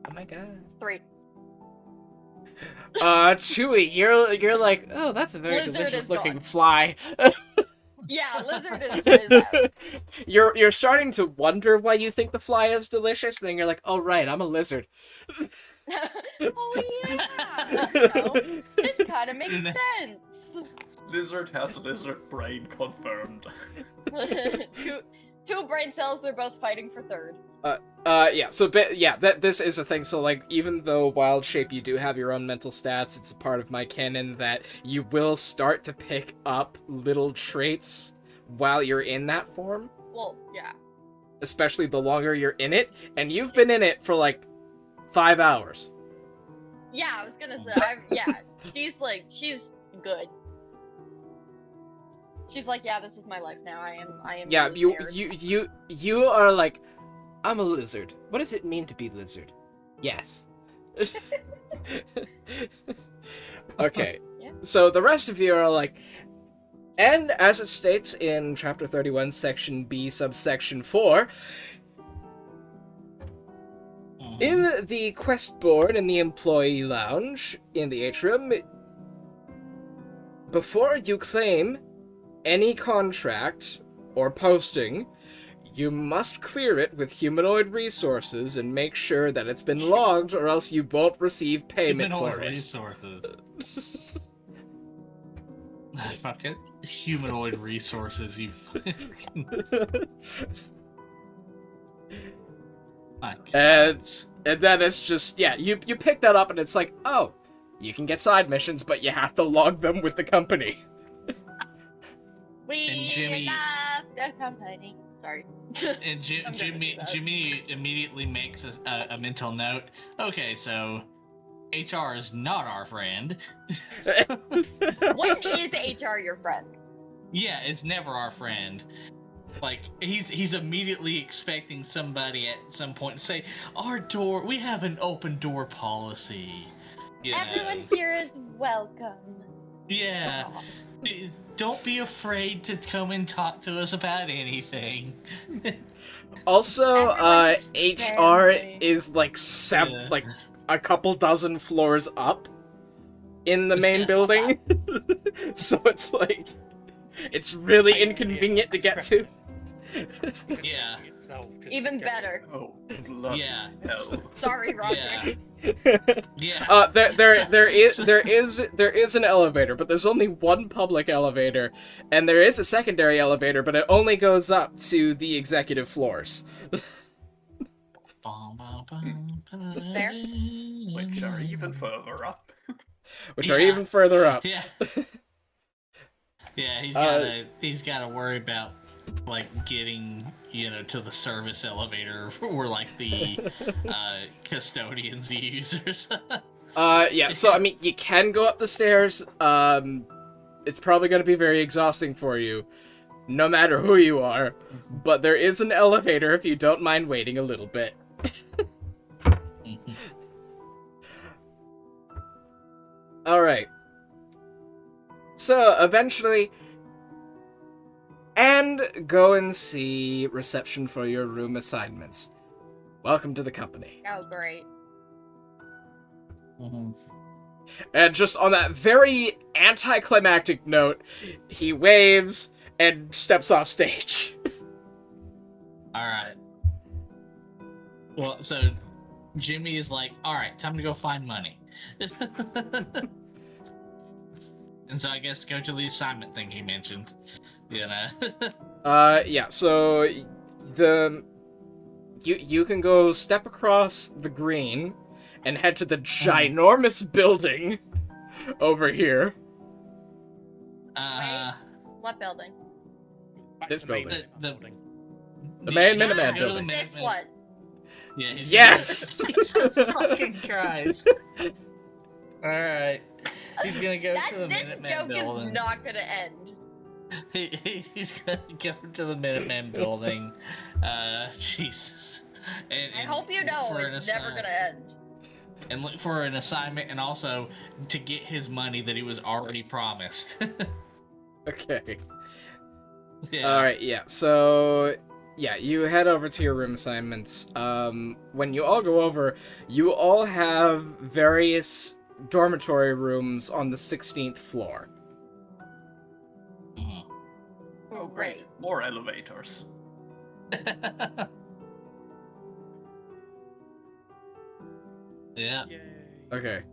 Oh my god. 3. Tui, you're like, oh, that's a very Lizard delicious is looking gone. fly. Yeah, lizard is out. You're starting to wonder why you think the fly is delicious, and then you're like, oh right, I'm a lizard. Oh yeah. You know, this kind of makes sense. Lizard has a lizard brain confirmed. two brain cells. They're both fighting for third. Yeah, so, this is a thing, so, like, even though Wild Shape, you do have your own mental stats, it's a part of my canon that you will start to pick up little traits while you're in that form, Well, yeah. especially the longer you're in it, and you've been in it for, like, 5 hours. Yeah, I was gonna say, she's good. She's like, yeah, this is my life now. I am. Yeah, really scared. you are like, I'm a lizard. What does it mean to be lizard? Yes. Okay. Yeah. So the rest of you are like, and as it states in Chapter 31, Section B, subsection 4, in the quest board in the employee lounge in the atrium, before you claim any contract or posting, you must clear it with humanoid resources and make sure that it's been logged, or else you won't receive payment Humanoid for it. resources. Fucking humanoid resources, you My And God. then it's just, yeah, you pick that up and it's like, oh, you can get side missions, but you have to log them with the company. We Jimmy- love the company. Sorry. And I'm gonna do that. Jimmy immediately makes a mental note. Okay, so HR is not our friend. When is HR your friend? Yeah, it's never our friend. Like he's immediately expecting somebody at some point to say, we have an open door policy. You know? Everyone here is welcome. Yeah. Aw. Don't be afraid to come and talk to us about anything. Also, Everyone's HR family. is like Yeah. like a couple dozen floors up in the main Yeah. building. So it's like, it's really Basically, inconvenient to get to. Yeah. It's himself. Just Even to get better. Oh, bloody Yeah. hell. Sorry, Roger. Yeah. there is an elevator, but there's only one public elevator, and there is a secondary elevator, but it only goes up to the executive floors, There? Which are even further up. which are Yeah. even further up. Yeah. Yeah, he's gotta worry about like getting, to the service elevator where like the custodians use or something. Yeah, so I mean, you can go up the stairs. It's probably going to be very exhausting for you, no matter who you are, but there is an elevator if you don't mind waiting a little bit. Alright. So, eventually... And go and see reception for your room assignments. Welcome to the company. Oh, great. And just on that very anticlimactic note, he waves and steps off stage. Alright. Well, so Jimmy is like, alright, time to go find money. And so I guess go to the assignment thing he mentioned. Yeah, so you can go step across the green and head to the ginormous building over here. What building? This building. The main yeah, Minuteman go to the building. This Minuteman. one. Yeah, he's Yes! gonna go- Jesus fucking Christ. Alright. He's gonna go to the This Minuteman joke building. is not gonna end. He's gonna go to the Minuteman building. Jesus. And I hope you know for an it's never gonna end. And look for an assignment, and also to get his money that he was already promised. Okay. Yeah. Alright, yeah, so... Yeah, you head over to your room assignments. When you all go over, you all have various dormitory rooms on the 16th floor. Mhm. Oh, great. More elevators. Yeah. Yay. Okay.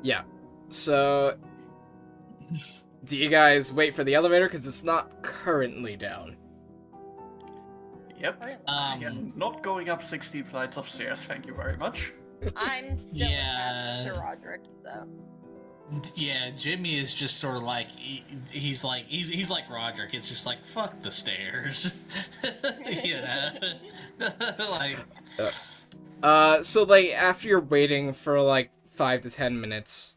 Yeah. So... Do you guys wait for the elevator? Because it's not currently down. Yep. Um, And not going up 16 flights of stairs, thank you very much. I'm still Yeah. Mr. Roderic, so. Yeah, Jimmy is just sort of like he's like Roderic. It's just like fuck the stairs, like. So like after you're waiting for like 5 to 10 minutes,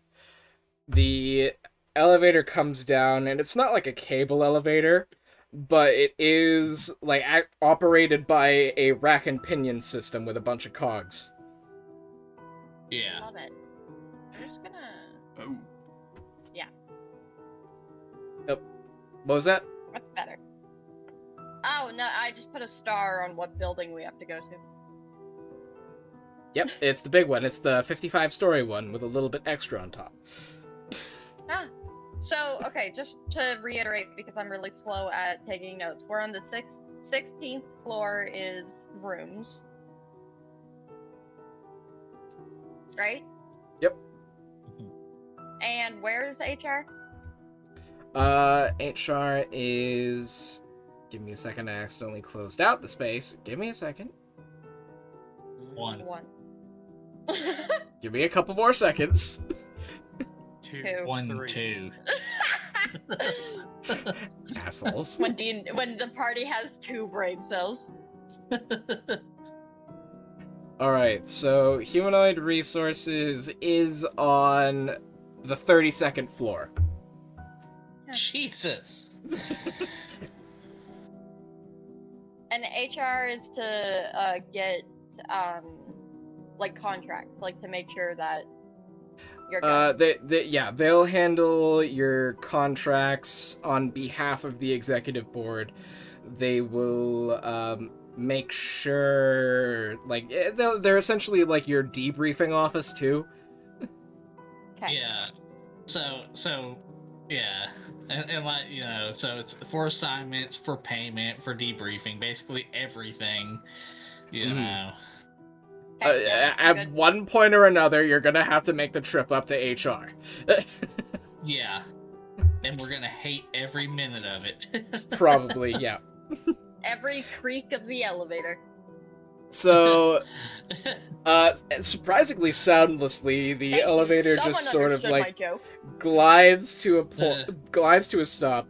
the elevator comes down, and it's not like a cable elevator, but it is like operated by a rack and pinion system with a bunch of cogs. Yeah. Love it. I'm just gonna. Oh. What was that? What's better? Oh, no, I just put a star on what building we have to go to. Yep, it's the big one. It's the 55-story one with a little bit extra on top. Ah. So, okay, just to reiterate, because I'm really slow at taking notes, we're on the 16th floor is rooms. Right? Yep. And where is HR? HR is... Give me a second, I accidentally closed out the space. Give me a second. One. Give me a couple more seconds. Two. 1, 3. 2. Assholes. when the party has 2 brain cells. Alright, so humanoid resources is on the 32nd floor. Jesus. And HR is to get like contracts, like to make sure that you're good. They'll handle your contracts on behalf of the executive board. They will make sure, like, they're essentially like your debriefing office too. Okay. Yeah. So yeah. and like, you know, so it's for assignments, for payment, for debriefing, basically everything, you know. Okay, yeah, At good. one point or another, you're gonna have to make the trip up to HR. Yeah. And we're gonna hate every minute of it. Probably, yeah. Every creak of the elevator. So, surprisingly soundlessly, the Thank you. elevator Someone just sort of understood my like joke. glides to a stop.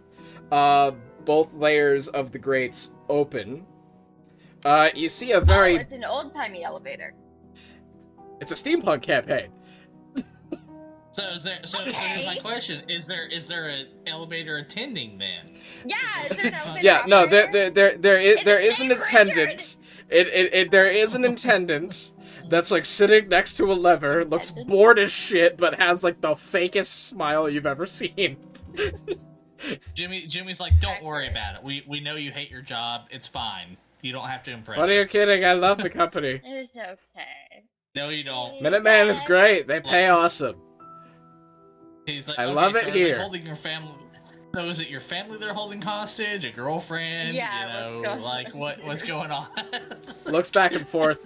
Both layers of the grates open. You see a very... Oh, it's an old-timey elevator. It's a steampunk campaign. So is there? So here's my question: Is there an elevator attending then? Yeah, it's an elevator. Yeah, no, operator. there is an It's a attendant. There is an attendant that's like sitting next to a lever, looks bored as shit, but has like the fakest smile you've ever seen. Jimmy's like, don't worry about it. We know you hate your job. It's fine. You don't have to impress What are you us." kidding? I love the company. It's okay. No, you don't. Minuteman is great. They pay awesome. He's like, I okay, love it so are they here. holding your family. So is it your family they're holding hostage? A girlfriend? Yeah, You what's know, going like what's going on? Looks back and forth.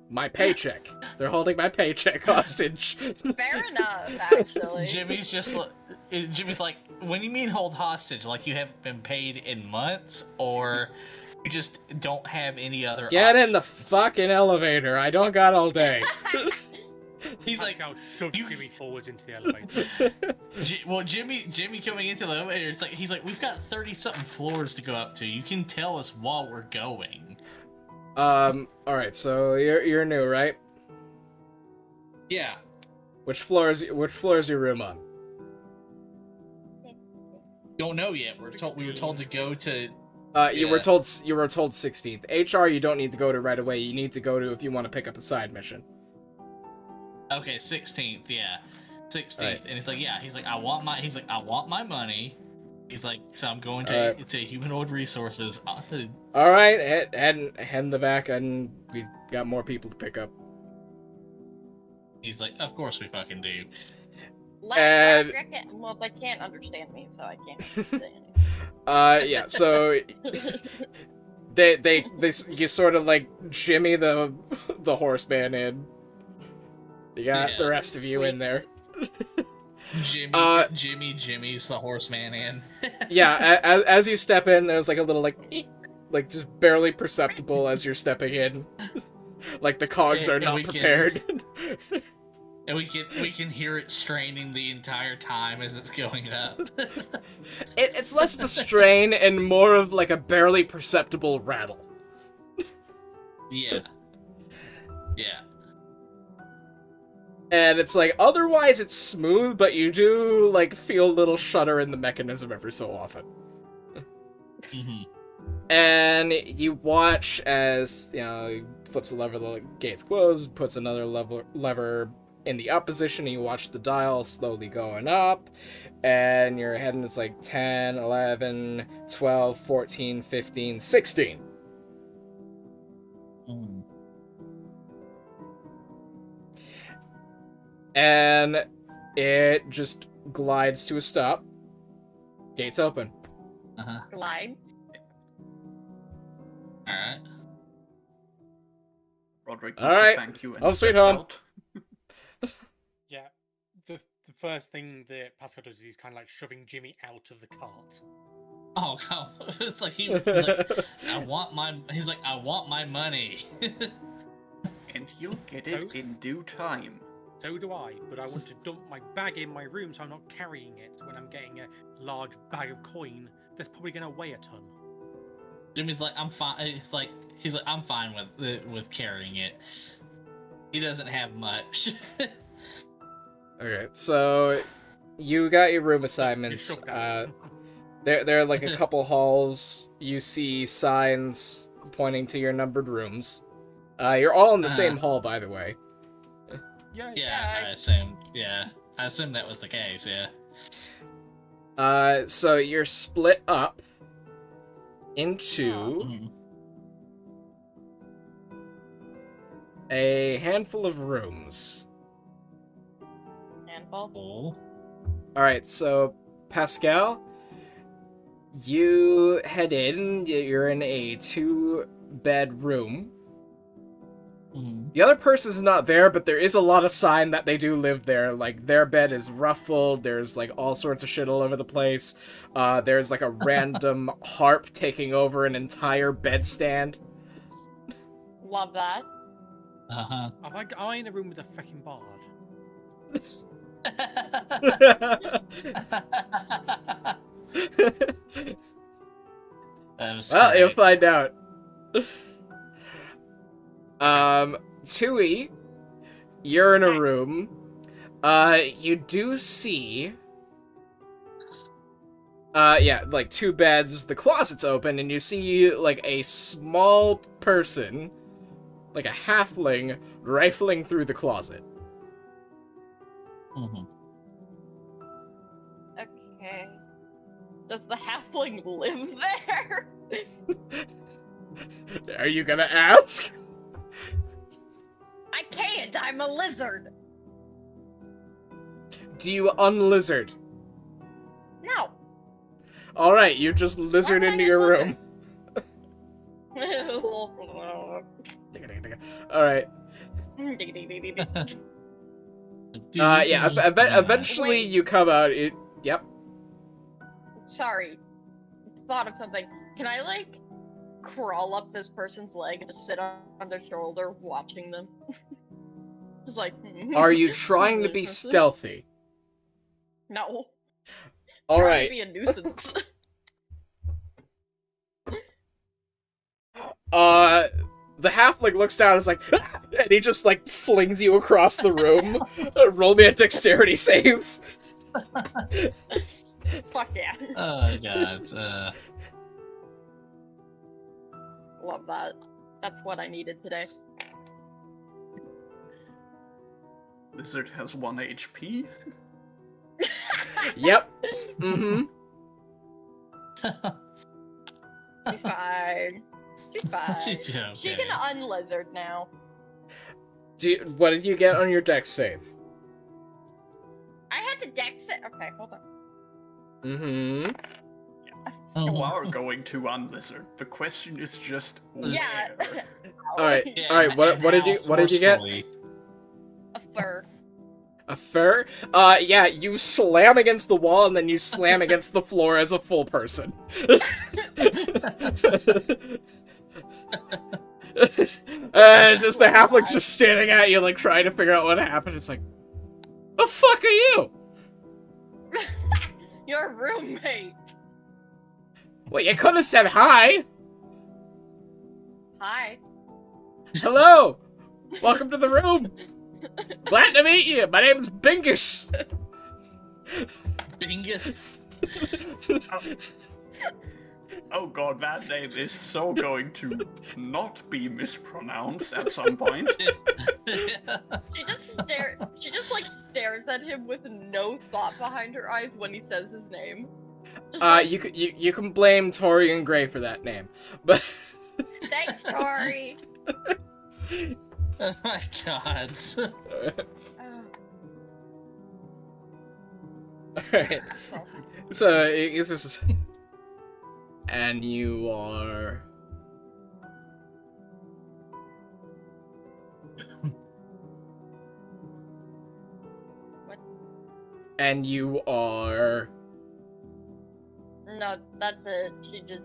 My paycheck. They're holding my paycheck hostage. Fair enough, actually. Jimmy's just Jimmy's like, when you mean hold hostage, like you haven't been paid in months, or you just don't have any other Get in the options? fucking elevator. I don't got all day. He's like, Pascal shoved you- Jimmy forwards into the elevator. Jimmy coming into the elevator, it's like he's like, we've got 30-something floors to go up to. You can tell us while we're going. All right. So you're new, right? Yeah. Which floor is your room on? Don't know yet. We were told to go to. You were Yeah. told 16th. HR you don't need to go to right away. You need to go to if you want to pick up a side mission. Okay, 16th. Yeah, 16th. Right. And he's like, yeah. He's like, I want my money. He's like, so I'm going to Alright. it's a humanoid resources. All right, head in the back, and we got more people to pick up. He's like, of course we fucking do. And- Well, they can't understand me, so I can't understand. Yeah. So you sort of like Jimmy the horseman in. You got Yeah. the rest of you in there. Jimmy's the horseman in. Yeah. As you step in, there's like a little like just barely perceptible as you're stepping in. Like the cogs are And not we can- prepared. And we can hear it straining the entire time as it's going up. It's less of a strain and more of like a barely perceptible rattle. Yeah. Yeah. And it's like, otherwise it's smooth, but you do like feel a little shudder in the mechanism every so often. Mm-hmm. And you watch as, you know, he flips the lever, the gates close, puts another lever in the up position, and you watch the dial slowly going up, and you're heading, it's like 10, 11, 12, 14, 15, 16. Mm. And it just glides to a stop. Gates open. Uh-huh. Glide. Alright. Roderic, All right. thank you. And Home sweet steps home. out. Yeah, the first thing that Pascal does is he's kind of like shoving Jimmy out of the cart. Oh, no. It's like he's like, I want my money. And you'll get it Oh. in due time. So do I, but I want to dump my bag in my room so I'm not carrying it when I'm getting a large bag of coin that's probably going to weigh a ton. Jimmy's like, I'm fine. He's like, I'm fine with carrying it. He doesn't have much. Okay, so you got your room assignments. You're shoved out. There are like a couple halls. You see signs pointing to your numbered rooms. You're all in the same hall, by the way. Yeah, I assume that was the case. Yeah. So you're split up into Mhm. a handful of rooms. Handful. Cool. All right, so Pascal, You head in. You're in a 2-bed room. The other person's not there, but there is a lot of sign that they do live there. Like, their bed is ruffled, there's, like, all sorts of shit all over the place. There's, like, a random harp taking over an entire bedstand. Love that. Uh-huh. Am I in a room with a fucking bard? Well, you'll find out. Tui, you're in a room. You do see... yeah, like 2 beds, the closet's open, and you see, like, a small person, like a halfling, rifling through the closet. Okay. Does the halfling live there? Are you gonna ask? I can't. I'm a lizard. Do you unlizard? No. Alright, you just lizard Why would into I your lizard? room. Alright. Yeah, eventually Wait. you come out. Yep. Sorry. Thought of something. Can I, like, crawl up this person's leg and just sit on their shoulder watching them? Just like... Are you trying to be stealthy? No. Alright. Trying to be a nuisance. The halfling looks down and is like, "Ah!" And he just, like, flings you across the room. Roll me a dexterity save. Fuck yeah. Oh god. Love that. That's what I needed today. Lizard has 1 HP. Yep. Mm-hmm. She's fine. She's fine. She's okay. She can unlizard now. What did you get on your dex save? I had to dex it. Okay, hold on. Mm-hmm. Oh, You are going to unlizard. The question is just Yeah. where. Alright. yeah, Alright, what did you get? forcefully. A fur. A fur? Yeah, you slam against the wall and then you slam against the floor as a full person. Just the halfling's just standing at you, like, trying to figure out what happened. It's like, the fuck are you? Your roommate. Well, you could have said hi. Hi. Hello. Welcome to the room. Glad to meet you. My name's Bingus. Bingus. Oh god, that name is so going to not be mispronounced at some point. She just like stares at him with no thought behind her eyes when he says his name. Just like, You can blame Tori and Gray for that name, but thanks, Tori. Oh my god. alright. So it's just, and you are. What? And you are. No, that's it. She just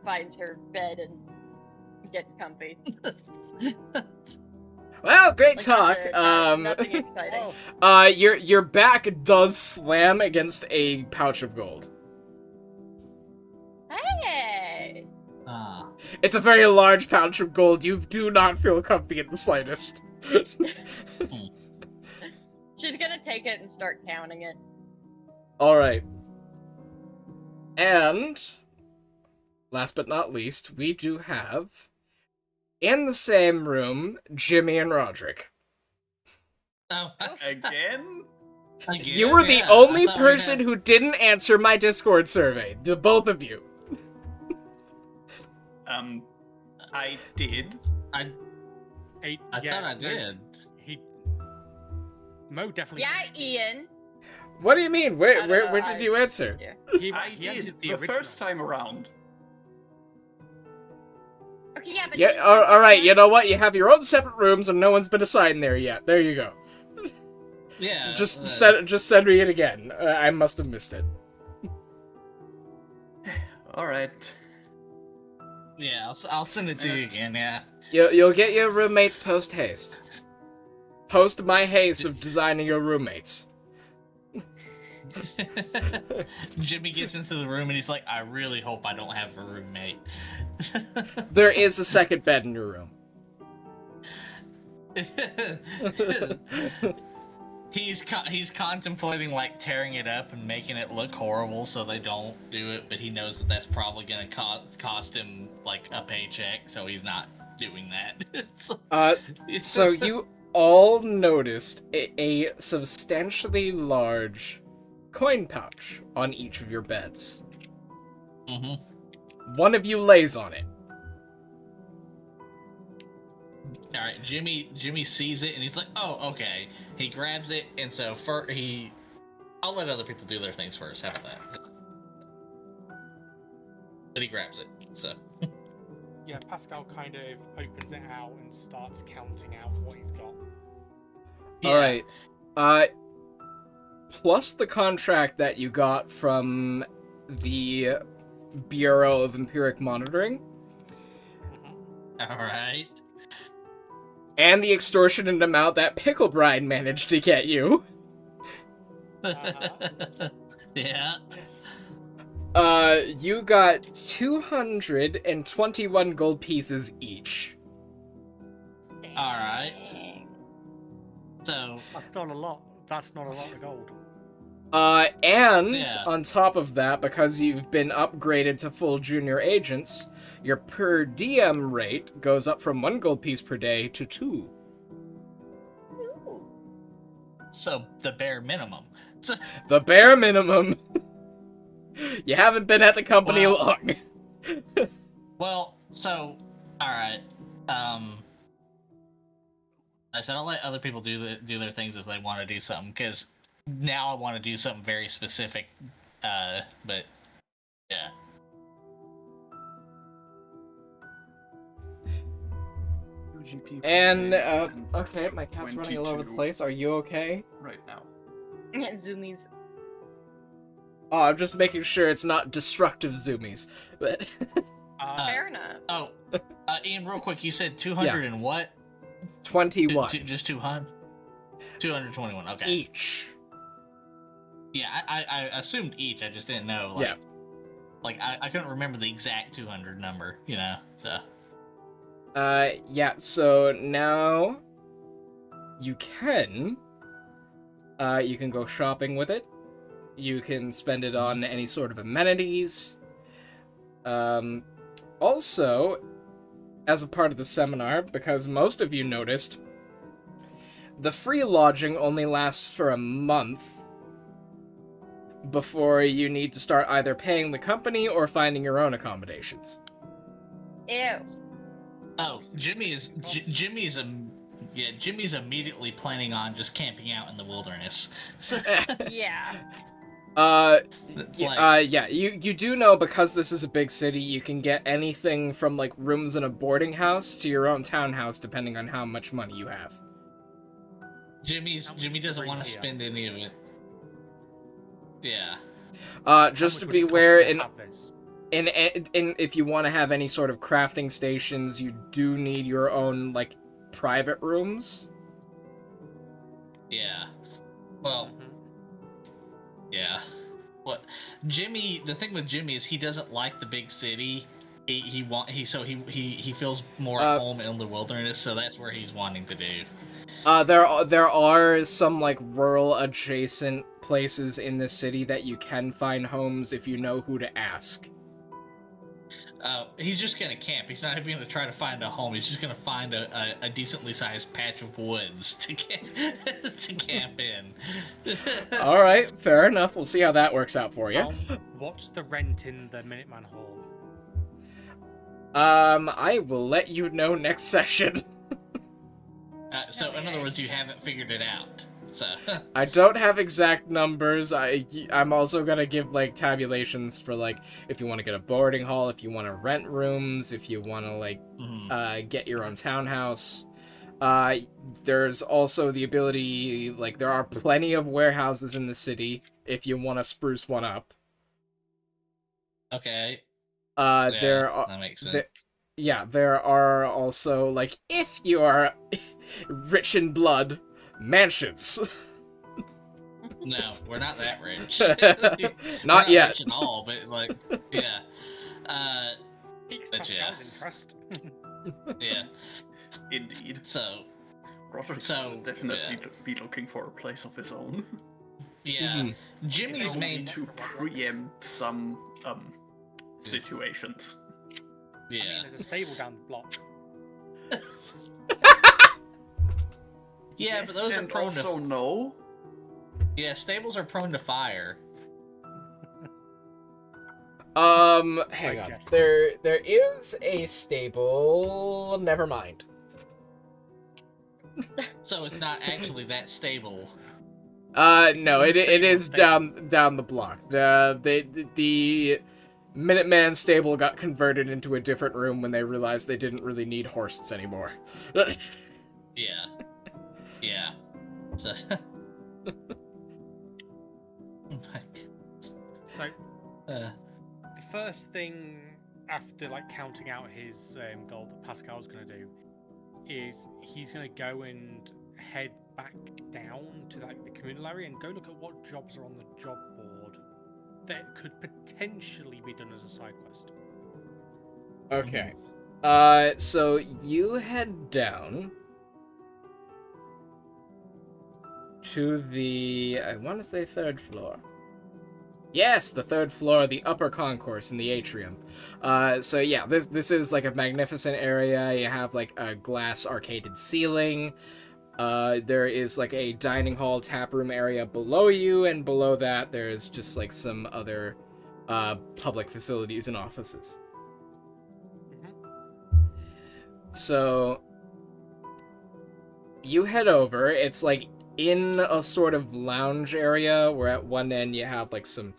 finds her bed and gets comfy. Well, great Like, talk. nothing exciting. Your back does slam against a pouch of gold. Hey! Ah. It's a very large pouch of gold. You do not feel comfy in the slightest. She's gonna take it and start counting it. Alright. And, last but not least, we do have, in the same room, Jimmy and Roderic. Oh, Again? again? You were the Yeah, only I thought we person had- who didn't answer my Discord survey. The both of you. I did. I Yeah, thought I no, did. Mo definitely. Yeah, did. Ian. What do you mean? I Where don't where know, where did you answer? Yeah. I did the first time around. Okay, yeah, but Yeah. All right. You know what? You have your own separate rooms, and no one's been assigned there yet. There you go. Yeah. Just send me it again. I must have missed it. All right. Yeah, I'll send it to you again. Yeah. You'll get your roommates post haste. Post my haste of designing your roommates. Jimmy gets into the room and he's like, I really hope I don't have a roommate. There is a second bed in your room. He's contemplating like tearing it up and making it look horrible so they don't do it, but he knows that that's probably gonna cost him like a paycheck, so he's not doing that. So you all noticed a substantially large coin pouch on each of your beds. Mm-hmm. One of you lays on it. All right, Jimmy sees it and he's like, "Oh, okay." He grabs it, and so I'll let other people do their things first. How about that? But he grabs it, so. Yeah, Pascal kind of opens it out and starts counting out what he's got. Yeah. All right. Plus the contract that you got from the Bureau of Empiric Monitoring. All right. And the extortionate amount that Pickle Bride managed to get you. Yeah. You got 221 gold pieces each. All right. So That's not a lot. That's not a lot of gold. And Yeah. on top of that, because you've been upgraded to full junior agents, your per diem rate goes up from 1 gold piece per day to 2. Ooh. So the bare minimum. So, The bare minimum. You haven't been at the company Wow. long. well, so all right. I said I'll let other people do their things if they want to do something, because now I want to do something very specific. But yeah. And, okay, my cat's running all over the 22 place. Are you okay? Right now. Yeah, zoomies. Oh, I'm just making sure it's not destructive zoomies. But Fair enough. Oh, Ian, real quick, you said 200 and what? 21 Just 200? 221, okay. each. Yeah, I assumed each, I just didn't know. Like, Yeah. Like, I couldn't remember the exact 200 number, you know, so. Yeah, so now you can go shopping with it. You can spend it on any sort of amenities. Also, as a part of the seminar, because most of you noticed, the free lodging only lasts for a month before you need to start either paying the company or finding your own accommodations. Ew. Oh, Jimmy's immediately planning on just camping out in the wilderness. So, Yeah. Yeah, you do know, because this is a big city, you can get anything from, like, rooms in a boarding house to your own townhouse, depending on how much money you have. Jimmy doesn't want to spend any of it. Yeah. Just to How much would be it cost aware, to have this? in if you want to have any sort of crafting stations, you do need your own, like, private rooms. Yeah. Well, yeah. What the thing with Jimmy is he doesn't like the big city. He feels more at home in the wilderness, so that's where he's wanting to do. There are some, like, rural adjacent places in this city that you can find homes if you know who to ask. He's just gonna camp. He's not even gonna try to find a home. He's just gonna find a decently sized patch of woods to camp in. All right, fair enough. We'll see how that works out for you. What's the rent in the Minuteman Hall? I will let you know next session. So in other words, you haven't figured it out. So I don't have exact numbers. I'm also gonna give like tabulations for like if you want to get a boarding hall, if you want to rent rooms, if you want to like get your own townhouse. There's also the ability, like there are plenty of warehouses in the city if you want to spruce one up. okay, There are that makes sense. there are also like if you are rich in blood, mansions. No, we're not that rich. Not we're yet. rich at all, but like, yeah. Piques But yeah. Pascal's interest. Yeah. Indeed. So Roderic So, will definitely yeah. be looking for a place of his own. yeah, Jimmy's Only main. to preempt some situations. I mean, Yeah. there's a stable down the block. Yeah, Yes, but those are and prone also to. no. Yeah, stables are prone to fire. Hang on. Digest. There is a stable. Never mind. So it's not actually that stable. No, it Stable, is stable. down the block. The Minuteman stable got converted into a different room when they realized they didn't really need horses anymore. Yeah. Yeah. So. Oh my So God. the first thing after like counting out his gold that Pascal's going to do is he's going to go and head back down to like the communal area and go look at what jobs are on the job board that could potentially be done as a side quest. Okay. So you head down to the, I want to say third floor. Yes, the third floor, the upper concourse in the atrium. So yeah, this is like a magnificent area. You have like a glass arcaded ceiling. There is like a dining hall tap room area below you, and below that there's just like some other public facilities and offices. So you head over. It's like in a sort of lounge area where at one end you have like some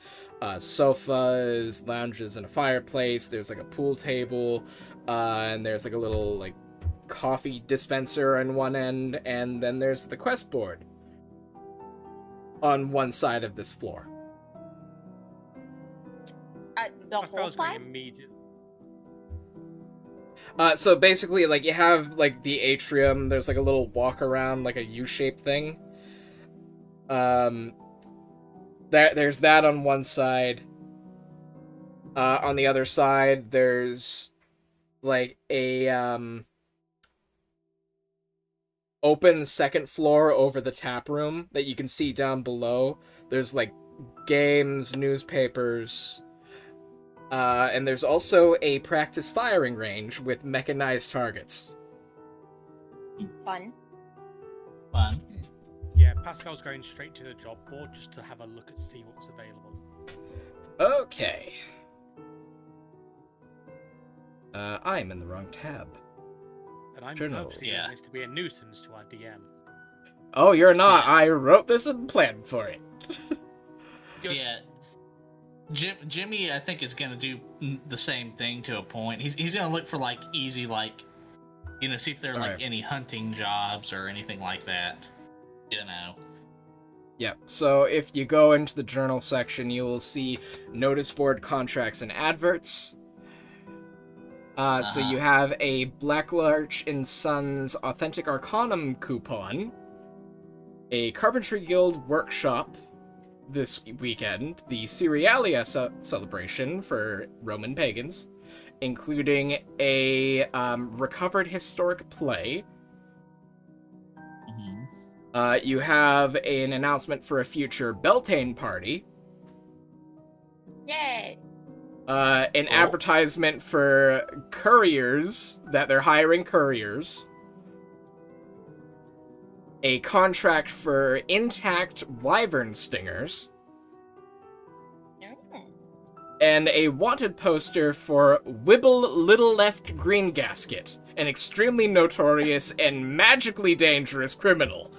sofas, lounges, and a fireplace. There's like a pool table, and there's like a little like coffee dispenser on one end, and then there's the quest board on one side of this floor. The whole Pascal's going side? immediately. So basically, like, you have, like, the atrium, there's, like, a little walk around, like, a U-shaped thing. There's that on one side. On the other side, there's, like, a, open second floor over the tap room that you can see down below. There's, like, games, newspapers... and there's also a practice firing range with mechanized targets. Fun. Fun. Yeah, Pascal's going straight to the job board just to have a look and see what's available. Okay. I'm in the wrong tab. And I'm Journal. purposely Yeah. doing this to be a nuisance to our DM. Oh, you're not. Yeah. I wrote this and planned for it. Good. Yeah. Jimmy, I think, is gonna do the same thing to a point. He's gonna look for like easy, like, you know, see if there are like Alright. any hunting jobs or anything like that. You know. Yep, so if you go into the journal section, you will see notice board contracts and adverts. So you have a Blacklarch and Sons Authentic Arcanum coupon, a Carpentry Guild workshop this weekend, the Cerealia celebration for Roman pagans, including a recovered historic play. You have an announcement for a future Beltane party. Yay! An advertisement for couriers, that they're hiring couriers. A contract for intact wyvern stingers. Mm. And a wanted poster for Wibble Little Left Green Gasket, an extremely notorious and magically dangerous criminal.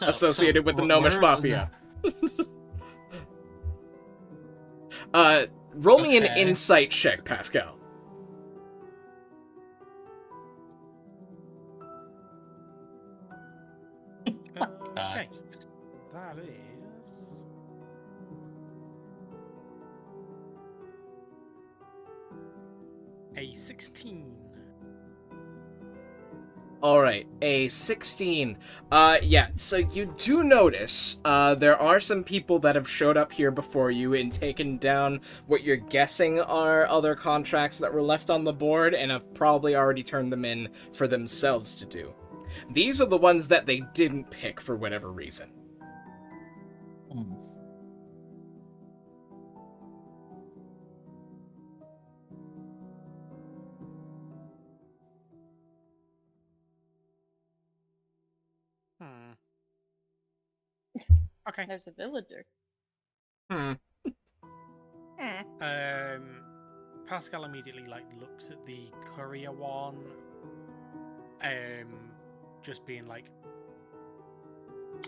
associated with the Gnomish Mafia. Roll me an Okay. insight check, Pascal. Okay. That is a 16. Alright, a 16. Yeah, so you do notice, there are some people that have showed up here before you and taken down what you're guessing are other contracts that were left on the board and have probably already turned them in for themselves to do. These are the ones that they didn't pick for whatever reason. Okay. There's a villager. Hmm. Pascal immediately looks at the courier one, just being like,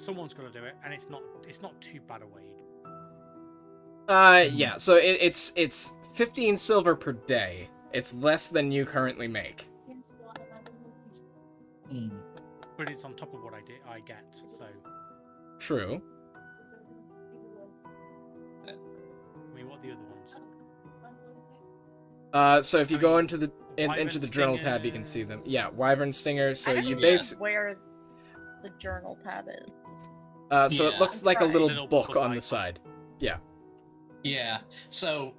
someone's got to do it, and it's not too bad a wage. Yeah, so it's 15 silver per day. It's less than you currently make. But it's on top of what I get, so. True. I mean, what are the other ones? So if you go into the Wyvern into the journal tab, you can see them. Yeah, Wyvern Stingers. So I don't you know basically, where the journal tab is. so it Yeah. looks like a little Little book book on the icon. side. Yeah. Yeah. So,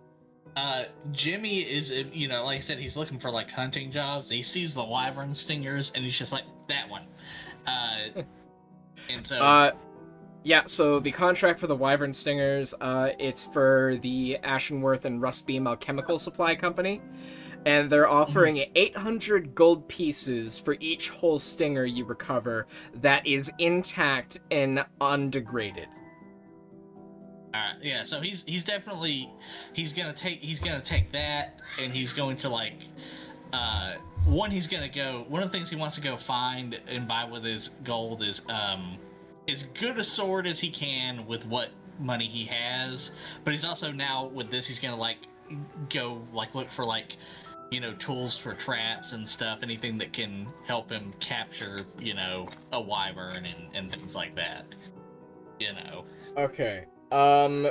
Jimmy is, like I said, he's looking for like hunting jobs. He sees the wyvern stingers, and he's just like, that one. And so, Yeah, so the contract for the Wyvern Stingers, it's for the Ashenworth and Rustbeam Alchemical Supply Company, and they're offering 800 gold pieces for each whole stinger you recover that is intact and undegraded. yeah. So he's definitely gonna take that, and he's going to like, one of the things he wants to go find and buy with his gold is as good a sword as he can with what money he has, but he's also now with this he's gonna like go like look for like tools for traps and stuff, anything that can help him capture a wyvern and things like that. Okay.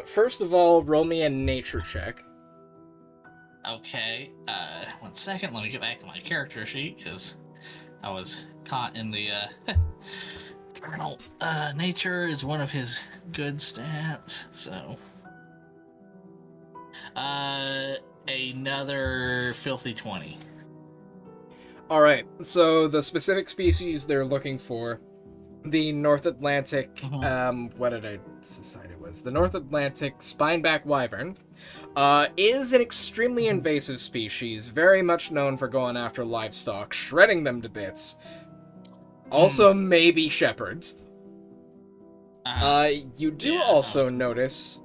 First of all, roll me a nature check. Okay. 1 second, let me get back to my character sheet because I was caught in the journal. Nature is one of his good stats, so another filthy 20. Alright, so the specific species they're looking for, the North Atlantic, what did I decide it was? The North Atlantic spineback wyvern, is an extremely invasive species, very much known for going after livestock, shredding them to bits. Also, maybe shepherds. You do Yeah, also awesome. notice,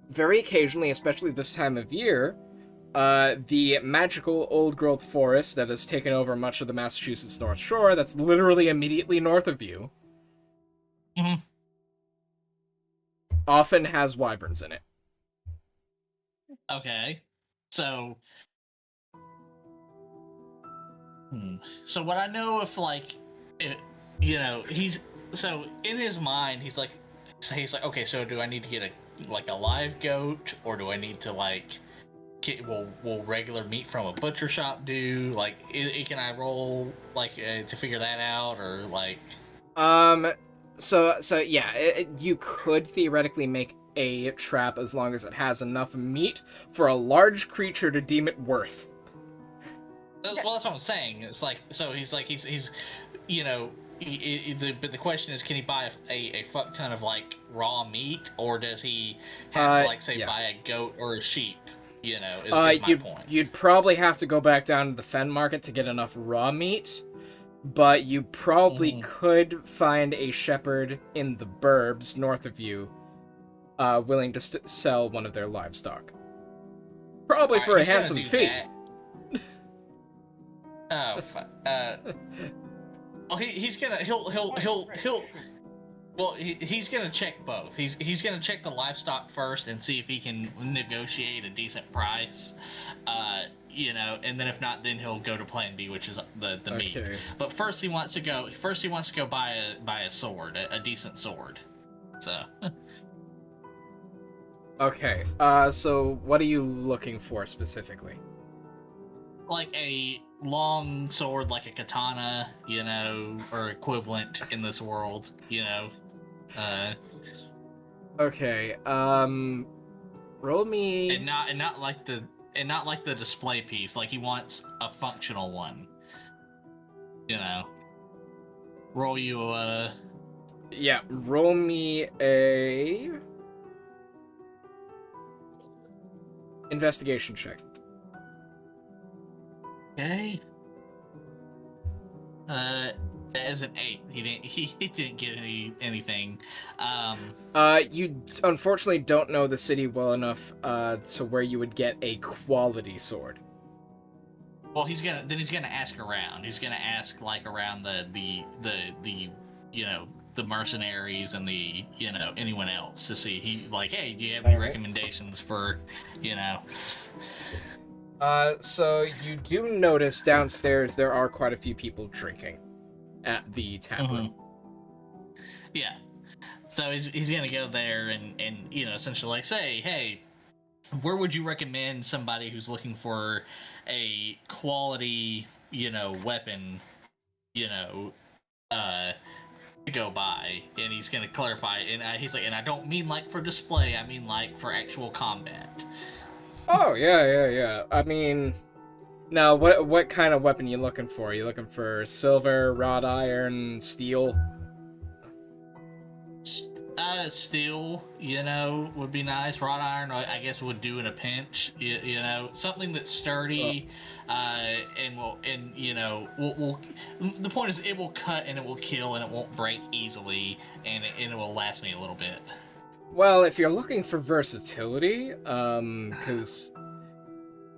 very occasionally, especially this time of year, the magical old-growth forest that has taken over much of the Massachusetts North Shore, that's literally immediately north of you, often has wyverns in it. Okay. So so what I know if like he's so in his mind he's like okay, so do I need to get a live goat, or do I need to like will regular meat from a butcher shop do? Like can I roll like to figure that out, or like So yeah, you could theoretically make a trap as long as it has enough meat for a large creature to deem it worth. well, that's what I'm saying. It's like, so he's but the question is, can he buy a fuck ton of like raw meat, or does he have to like say buy a goat or a sheep? Is my point. You'd probably have to go back down to the fen market to get enough raw meat, but you probably could find a shepherd in the burbs north of you, willing to sell one of their livestock. Probably for a handsome fee. Oh, Oh, he's gonna he's gonna check both. He's gonna check the livestock first and see if he can negotiate a decent price. And then if not, then he'll go to Plan B, which is the meat. Okay. But first he wants to go buy a sword, a decent sword. So. Okay. So what are you looking for specifically? Like a long sword, like a katana, or equivalent in this world, Okay. Roll me. and not like the display piece. Like he wants a functional one. Roll you a. Yeah. Roll me a investigation check. Okay. That is an 8. He didn't get anything. You unfortunately don't know the city well enough to where you would get a quality sword. Well, he's gonna ask around. He's gonna ask like around the mercenaries and the anyone else to see. Hey, do you have any recommendations for So you do notice downstairs there are quite a few people drinking at the tap room. Yeah. So he's gonna go there and essentially say, hey, where would you recommend somebody who's looking for a quality weapon to go buy? And he's gonna clarify, and he's like, and I don't mean like for display, I mean like for actual combat. Oh, yeah. I mean, now, what kind of weapon are you looking for? Are you looking for silver, wrought iron, steel? Steel, would be nice. Wrought iron, I guess, would do in a pinch. Something that's sturdy, will. The point is, it will cut and it will kill and it won't break easily, and it will last me a little bit. Well, if you're looking for versatility, because,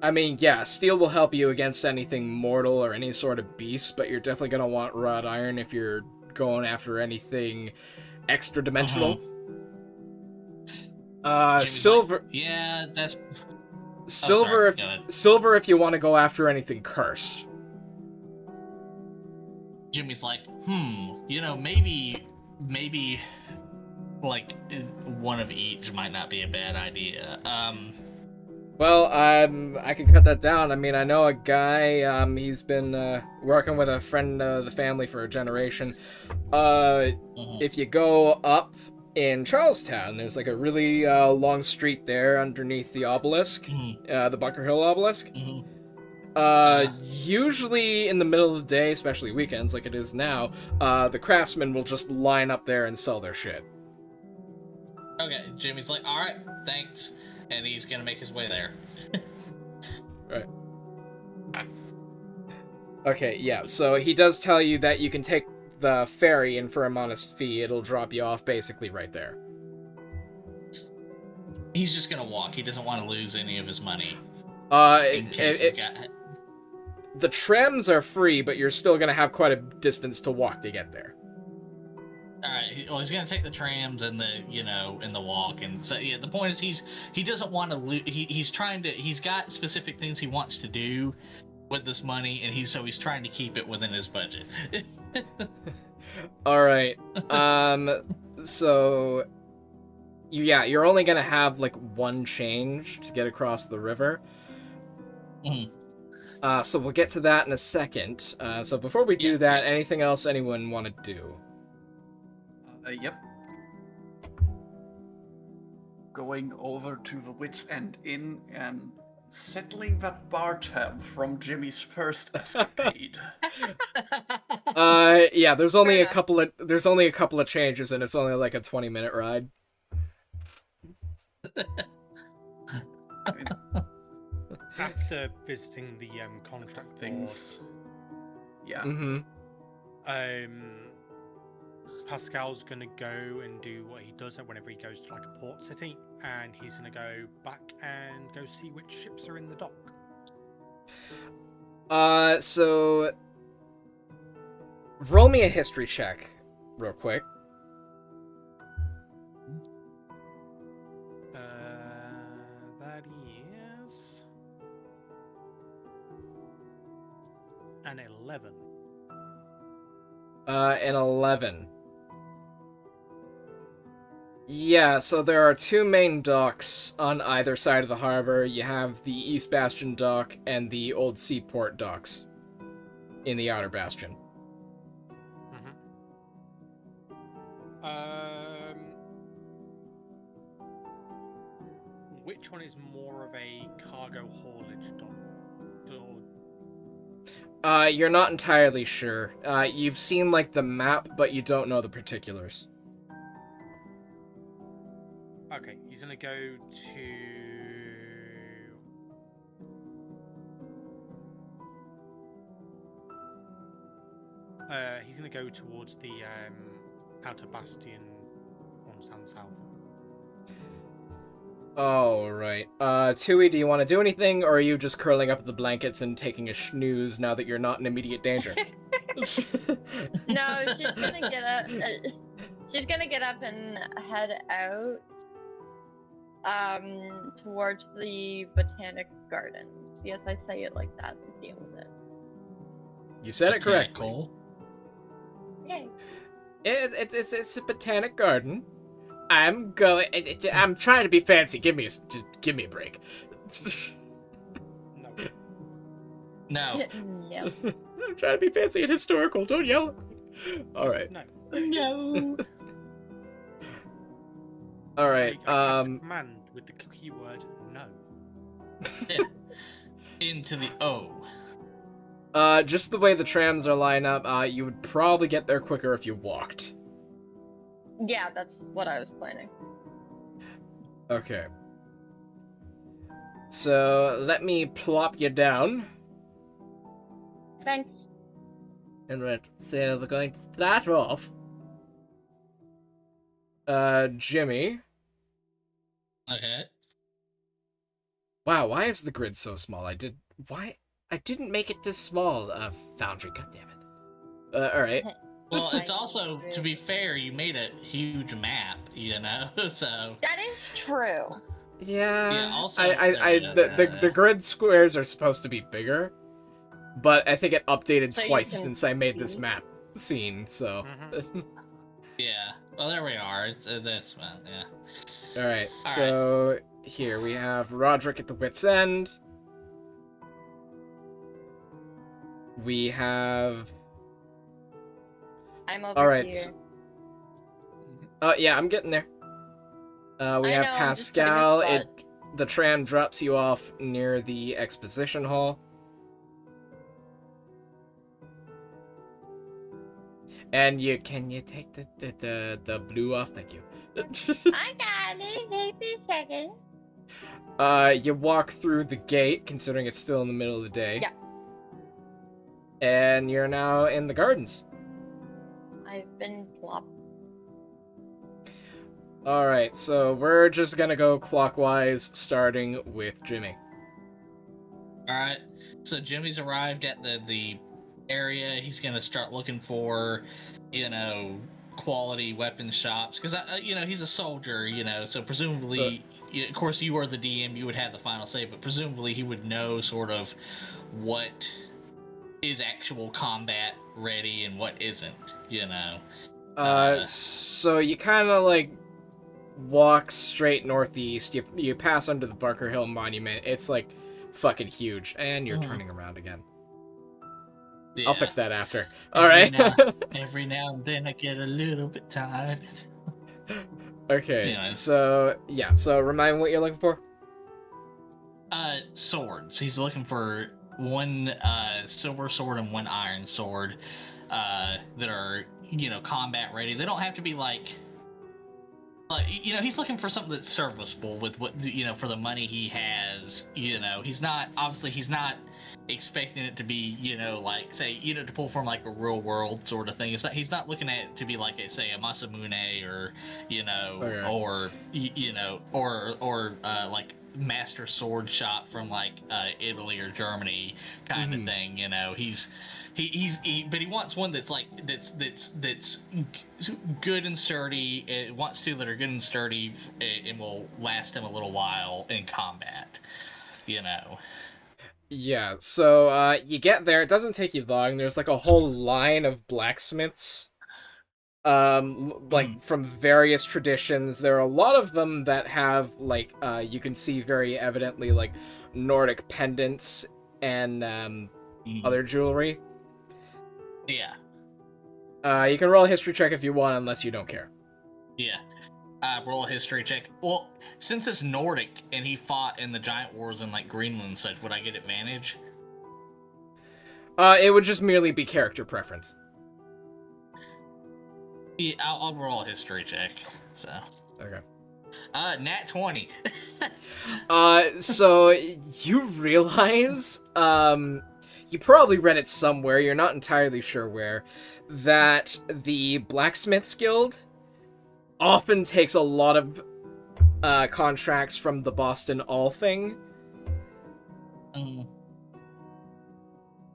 I mean, yeah, steel will help you against anything mortal or any sort of beast, but you're definitely going to want wrought iron if you're going after anything extra-dimensional. Silver... yeah, that's... Silver, silver if you want to go after anything cursed. Jimmy's like, maybe... like one of each might not be a bad idea. Well, I can cut that down. I mean, I know a guy, he's been working with a friend of the family for a generation. If you go up in Charlestown, there's like a really long street there underneath the obelisk, the Bunker Hill obelisk. Usually in the middle of the day, especially weekends like it is now, the craftsmen will just line up there and sell their shit. Okay, Jimmy's like, all right, thanks, and he's gonna make his way there. Right. Okay, yeah, so he does tell you that you can take the ferry, and for a modest fee, it'll drop you off basically right there. He's just gonna walk. He doesn't want to lose any of his money. The trams are free, but you're still gonna have quite a distance to walk to get there. Alright, well, he's gonna take the trams and the walk, and so yeah. The point is, he doesn't want to lose. He's got specific things he wants to do with this money, and he's trying to keep it within his budget. All right. So you're only gonna have like one change to get across the river. So we'll get to that in a second. So before we do that, anything else anyone want to do? Yep. Going over to the Wits End Inn and settling that bar tab from Jimmy's first escapade. Yeah, there's only a couple of changes, and it's only like a 20-minute ride. After visiting the contract Things. Yeah. Pascal's gonna go and do what he does whenever he goes to like a port city, and he's gonna go back and go see which ships are in the dock. So roll me a history check, real quick. That is an 11. An 11. Yeah, so there are two main docks on either side of the harbor. You have the East Bastion dock and the Old Seaport docks in the Outer Bastion. Which one is more of a cargo haulage dock? You're not entirely sure. You've seen, like, the map, but you don't know the particulars. Okay, he's gonna go to... he's gonna go towards the Outer Bastion ones down south. Oh, right. Tui, do you want to do anything, or are you just curling up in the blankets and taking a snooze now that you're not in immediate danger? No, she's gonna get up. She's gonna get up and head out towards the Botanic Gardens. Yes, I say it like that to deal with it. You said it correctly. Cool. Yay. It's a botanic garden. I'm trying to be fancy. Give me a break. No. No. No. I'm trying to be fancy and historical. Don't yell at me. All right. No. No. All right. I cast a command with the keyword no. Into the O. Just the way the trams are lined up, you would probably get there quicker if you walked. Yeah, that's what I was planning. Okay. So, let me plop you down. Thanks. And right, so we're going to start off. Jimmy. Okay. Wow, why is the grid so small? I didn't make it this small, Foundry, goddammit. Alright. Well, it's also, to be fair, you made a huge map, you know, so... That is true. Yeah. Yeah, also... The grid squares are supposed to be bigger, but I think it updated So you twice can since I made this see. map scene, so... Yeah. Well, there we are. It's this one, yeah. Alright, so here we have Roderic at the wit's end. We have... I'm over Alright. here. Yeah, I'm getting there. We I have know, I'm just putting Pascal. your spot. The tram drops you off near the exposition hall. And can you take the blue off? Thank you. I got it. Take me a second. You walk through the gate, considering it's still in the middle of the day. Yeah. And you're now in the gardens. I've been plopped. Alright, so we're just gonna go clockwise, starting with Jimmy. Alright, so Jimmy's arrived at the area. He's gonna start looking for, you know, quality weapon shops. Because, you know, he's a soldier, you know, so presumably... of course, you are the DM, you would have the final say, but presumably he would know sort of what is actual combat ready and what isn't, you know. So you kind of like walk straight northeast. You pass under the Barker Hill Monument. It's like fucking huge, and you're turning around again. Yeah. I'll fix that after. All right. Every now and then I get a little bit tired. Okay. Yeah. So yeah. So remind me what you're looking for. Swords. He's looking for one silver sword and one iron sword that are, you know, combat ready. They don't have to be like, you know, he's looking for something that's serviceable with what, you know, for the money he has. You know, he's not expecting it to be, you know, like, say, you know, to pull from like a real world sort of thing. He's not looking at it to be like, say, a Masamune or, you know, Okay. or you know, or like master sword shop from like Italy or Germany kind of thing. You know, but he wants one that's like that's good and sturdy. It wants two that are good and sturdy and will last him a little while in combat. You know. Yeah, so you get there, it doesn't take you long. There's like a whole line of blacksmiths, like from various traditions. There are a lot of them that have like you can see very evidently like Nordic pendants and other jewelry. Yeah. You can roll a history check if you want, unless you don't care. Yeah. Roll a history check. Well, since it's Nordic and he fought in the giant wars in like Greenland and such, would I get advantage? It would just merely be character preference. Yeah, I'll roll a history check. So. Okay. Nat 20. So you realize, you probably read it somewhere, you're not entirely sure where, that the Blacksmiths Guild often takes a lot of contracts from the Boston All thing.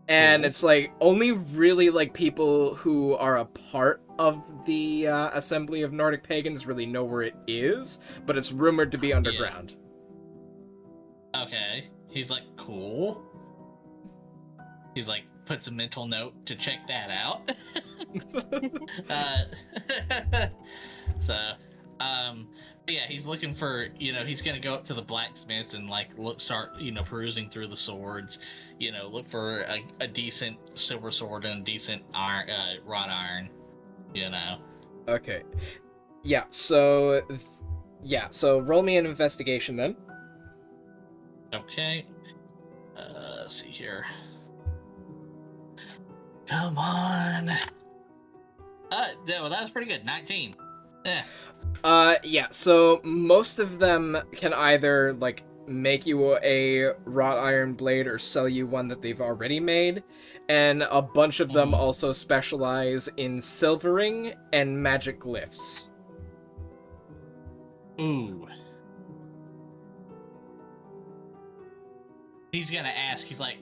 And it's like only really like people who are a part of the Assembly of Nordic Pagans really know where it is, but it's rumored to be underground. Yeah. Okay. He's like, cool. He's like, puts a mental note to check that out. But yeah, he's looking for, he's gonna go up to the blacksmiths and like start perusing through the swords, look for a decent silver sword and a decent iron, wrought iron, Okay. Yeah, so roll me an investigation then. Okay. Let's see here. Come on. Well, that was pretty good. 19. Yeah. So most of them can either, like, make you a wrought iron blade or sell you one that they've already made, and a bunch of them also specialize in silvering and magic glyphs. Ooh. He's gonna ask, he's like,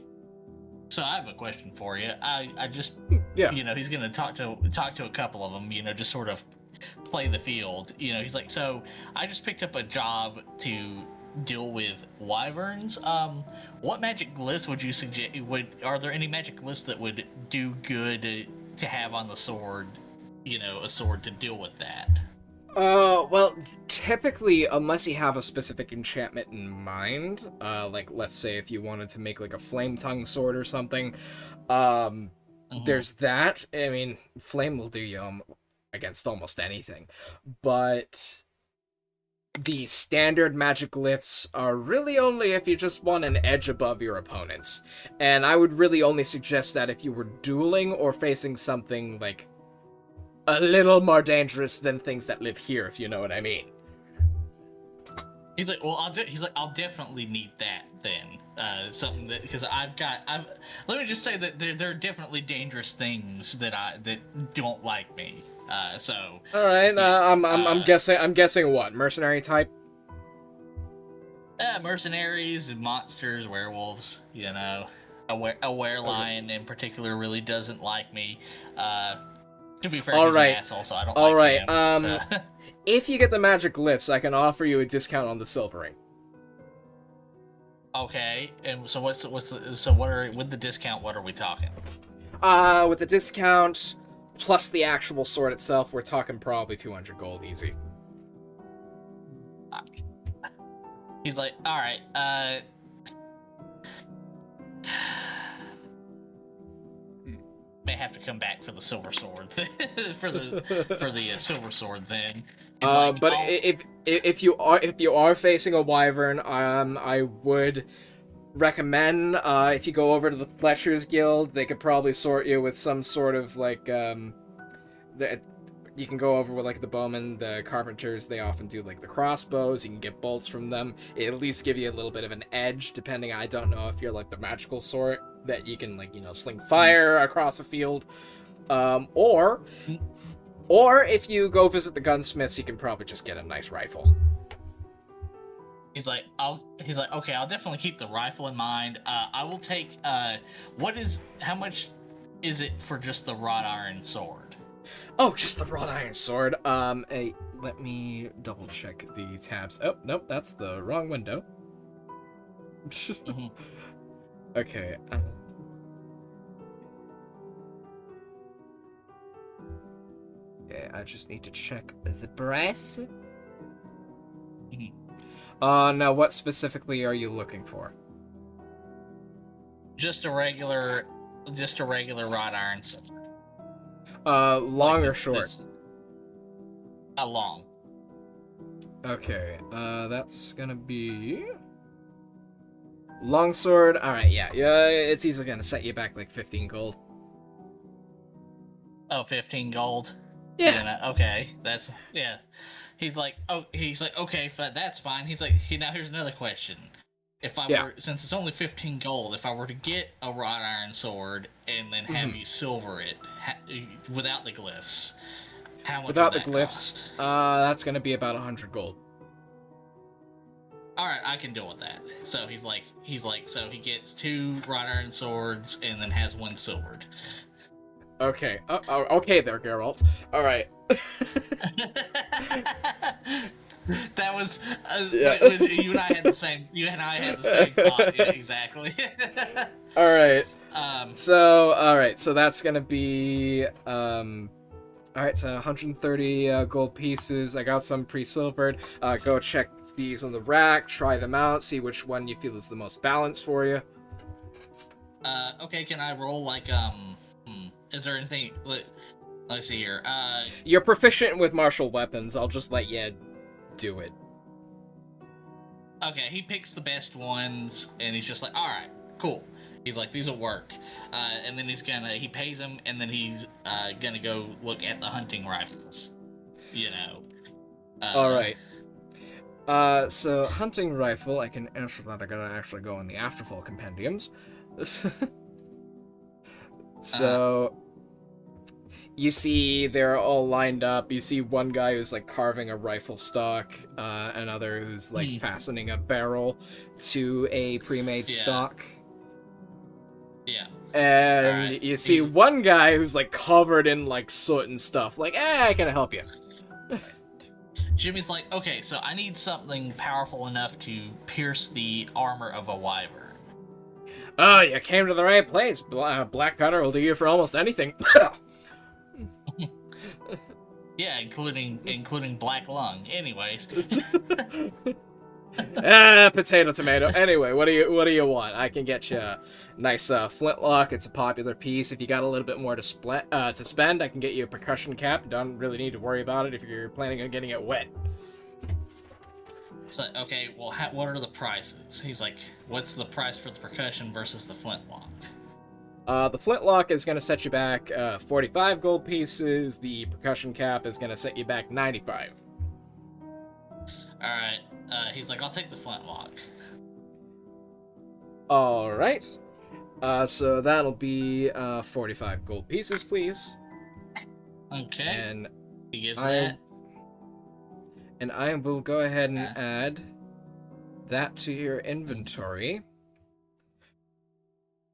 so I have a question for you. I just, he's gonna talk to a couple of them, just sort of play the field. He's like, so I just picked up a job to deal with wyverns. What magic glyphs would you suggest? Are there any magic glyphs that would do good to have on the sword? A sword to deal with that. Well, typically, unless you have a specific enchantment in mind, like, let's say if you wanted to make, like, a flame tongue sword or something, there's that. I mean, flame will do you against almost anything. But the standard magic glyphs are really only if you just want an edge above your opponents. And I would really only suggest that if you were dueling or facing something, like, a little more dangerous than things that live here, if you know what I mean. He's like, well, I'll definitely need that then. Something that, because let me just say that there are definitely dangerous things that don't like me. So. All right. I'm guessing what, mercenary type. Mercenaries and monsters, werewolves. A werelion in particular really doesn't like me. To be fair, he's an asshole, so I don't like him. So. If you get the magic glyphs, I can offer you a discount on the silvering. Okay, and so with the discount, what are we talking? With the discount plus the actual sword itself, we're talking probably 200 gold easy. He's like, all right, may have to come back for the silver sword for the silver sword then. Like, but if you are facing a wyvern, I would recommend if you go over to the Fletcher's Guild, they could probably sort you with some sort of like you can go over with like the bowmen, the carpenters. They often do like the crossbows. You can get bolts from them. It'll at least give you a little bit of an edge, depending. I don't know if you're like the magical sort that you can like sling fire across a field, or if you go visit the gunsmiths, you can probably just get a nice rifle. He's like, okay, I'll definitely keep the rifle in mind. I will take, how much is it for just the wrought iron sword? Oh, just the wrought iron sword. Hey, let me double check the tabs. Oh, nope, that's the wrong window. Mm-hmm. Okay. Okay, I just need to check the price. Now what specifically are you looking for? Just a regular wrought iron sword. Long or short? Long. Okay, that's gonna be... Longsword, alright, yeah, it's easily gonna set you back like 15 gold. Oh, 15 gold? Yeah. Okay, that's, yeah. He's like, okay, that's fine. He's like, now here's another question. If I were, since it's only 15 gold, if I were to get a wrought iron sword and then have you silver it, without the glyphs, how much without would the that glyphs, cost? That's gonna be about 100 gold. Alright, I can deal with that. So he's like, so he gets 2 wrought iron swords and then has 1 silvered. Okay, okay there, Geralt. Alright. That was Yeah. you and I had the same. You and I had the same thought. Yeah, exactly. All right. So So that's gonna be all right. So 130 gold pieces. I got some pre-silvered. Go check these on the rack. Try them out. See which one you feel is the most balanced for you. Okay. Can I roll like Is there anything? Let's see here. You're proficient with martial weapons. I'll just let you do it. Okay, he picks the best ones, and he's just like, all right, cool. He's like, these will work. And then he pays him, and then he's gonna go look at the hunting rifles. All right. So hunting rifle, I can answer that. I gotta actually go in the Afterfall compendiums. So. You see they're all lined up. You see one guy who's like carving a rifle stock, another who's like fastening a barrel to a pre-made stock. Yeah. And you see one guy who's like covered in like soot and stuff. Like, I can help you. Jimmy's like, okay, so I need something powerful enough to pierce the armor of a wyvern. Oh, you came to the right place. Black powder will do you for almost anything. Yeah, including black lung. Anyways. Potato tomato. Anyway, what do you want? I can get you a nice flintlock. It's a popular piece. If you got a little bit more to spend, I can get you a percussion cap. Don't really need to worry about it if you're planning on getting it wet. So, okay, well, what are the prices? He's like, what's the price for the percussion versus the flintlock? The flintlock is going to set you back 45 gold pieces. The percussion cap is going to set you back 95. Alright, he's like, I'll take the flintlock. Alright. So that'll be 45 gold pieces, please. Okay. And he gives that. And I will go ahead and add that to your inventory.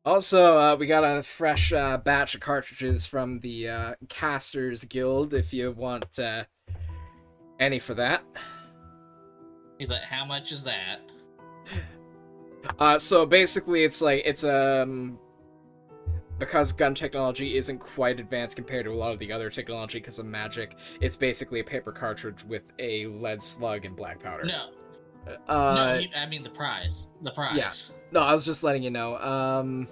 Also, we got a fresh batch of cartridges from the Casters Guild, if you want any for that. He's like, how much is that? So basically, it's because gun technology isn't quite advanced compared to a lot of the other technology because of magic, it's basically a paper cartridge with a lead slug and black powder. No. I mean the prize. The prize. Yeah. No, I was just letting you know.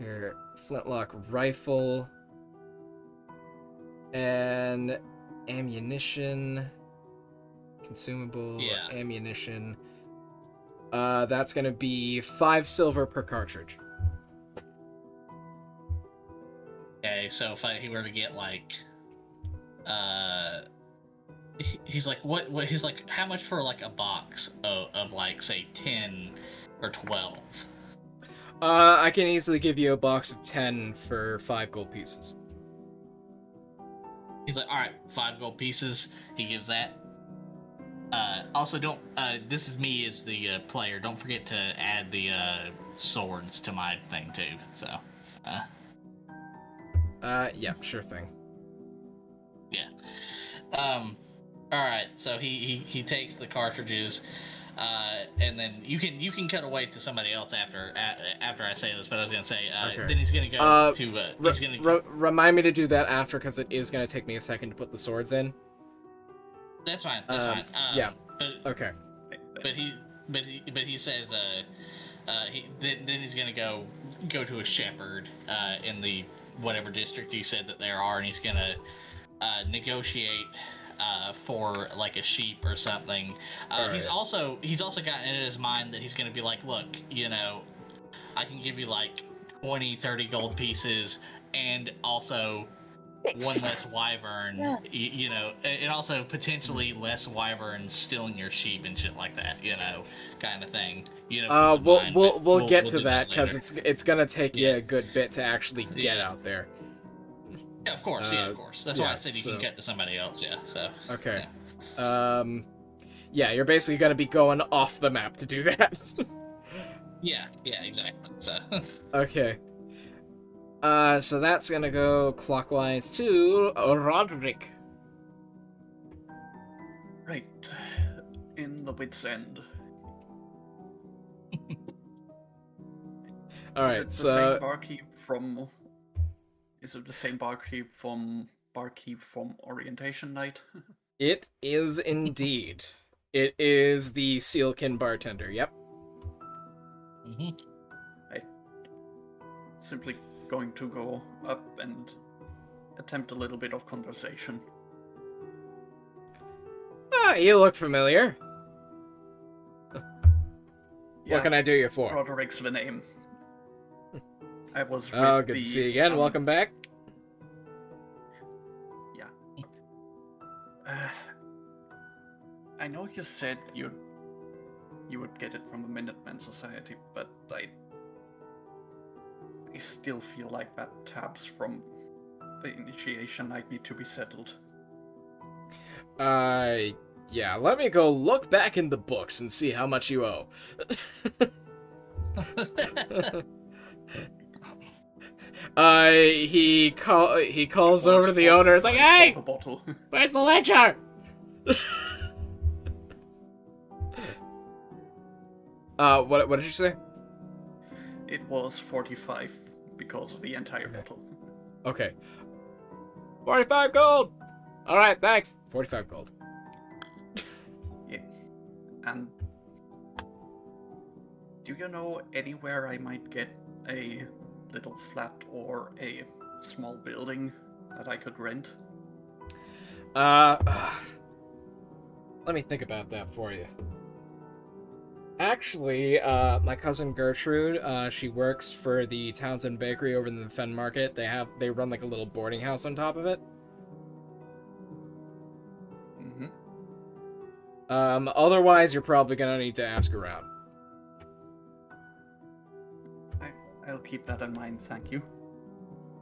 Here, flintlock rifle and ammunition, consumable ammunition. That's gonna be 5 silver per cartridge. Okay, so if he were to get like, he's like, what? He's like, how much for like a box of like, say, 10 or 12? I can easily give you a box of 10 for 5 gold pieces. He's like, all right, 5 gold pieces. He gives that. Also, don't. This is me as the player. Don't forget to add the swords to my thing too. So. Yeah, sure thing. Yeah. All right. So he takes the cartridges, and then you can cut away to somebody else after I say this. But I was gonna say, Okay. then he's gonna go to. He's gonna. Remind me to do that after, because it is gonna take me a second to put the swords in. That's fine. That's fine. Yeah. But, Okay. But he says then he's gonna go to a shepherd in the whatever district you said that there are, and he's gonna negotiate for like a sheep or something. He's also gotten it in his mind that he's gonna be like, look, I can give you like 20-30 gold pieces, and also one less wyvern, and also potentially less wyverns stealing your sheep and shit like that, kind of thing. We'll get to do that, because later. it's gonna take you a good bit to actually get out there. Yeah, of course. Of course. That's why I said you can cut to somebody else. Yeah. So. Okay. Yeah. Yeah, you're basically gonna be going off the map to do that. Yeah. Exactly. So. Okay. So that's gonna go clockwise to Roderic. Right. In the wit's end. Alright, Is it the same barkeep from Orientation Night? It is indeed. It is the Sealkin bartender, yep. Mm-hmm. Simply going to go up and attempt a little bit of conversation. Ah, you look familiar. Yeah, What can I do you for? Roderic's the name. I was with Oh, good to see you again. Welcome back. Yeah. I know you said you would get it from the Minuteman Society, but I still feel like that tabs from the initiation might need to be settled. Yeah, let me go look back in the books and see how much you owe. He calls over to the owner. It's like, hey, where's the ledger? What did you say? It was 45 because of the entire bottle. Okay. 45 gold! Alright, thanks. 45 gold. Yeah. And do you know anywhere I might get a little flat or a small building that I could rent? Let me think about that for you. Actually, my cousin Gertrude, she works for the Townsend Bakery over in the Fen Market. They run like a little boarding house on top of it. Mm-hmm. Otherwise, you're probably gonna need to ask around. I'll keep that in mind, thank you.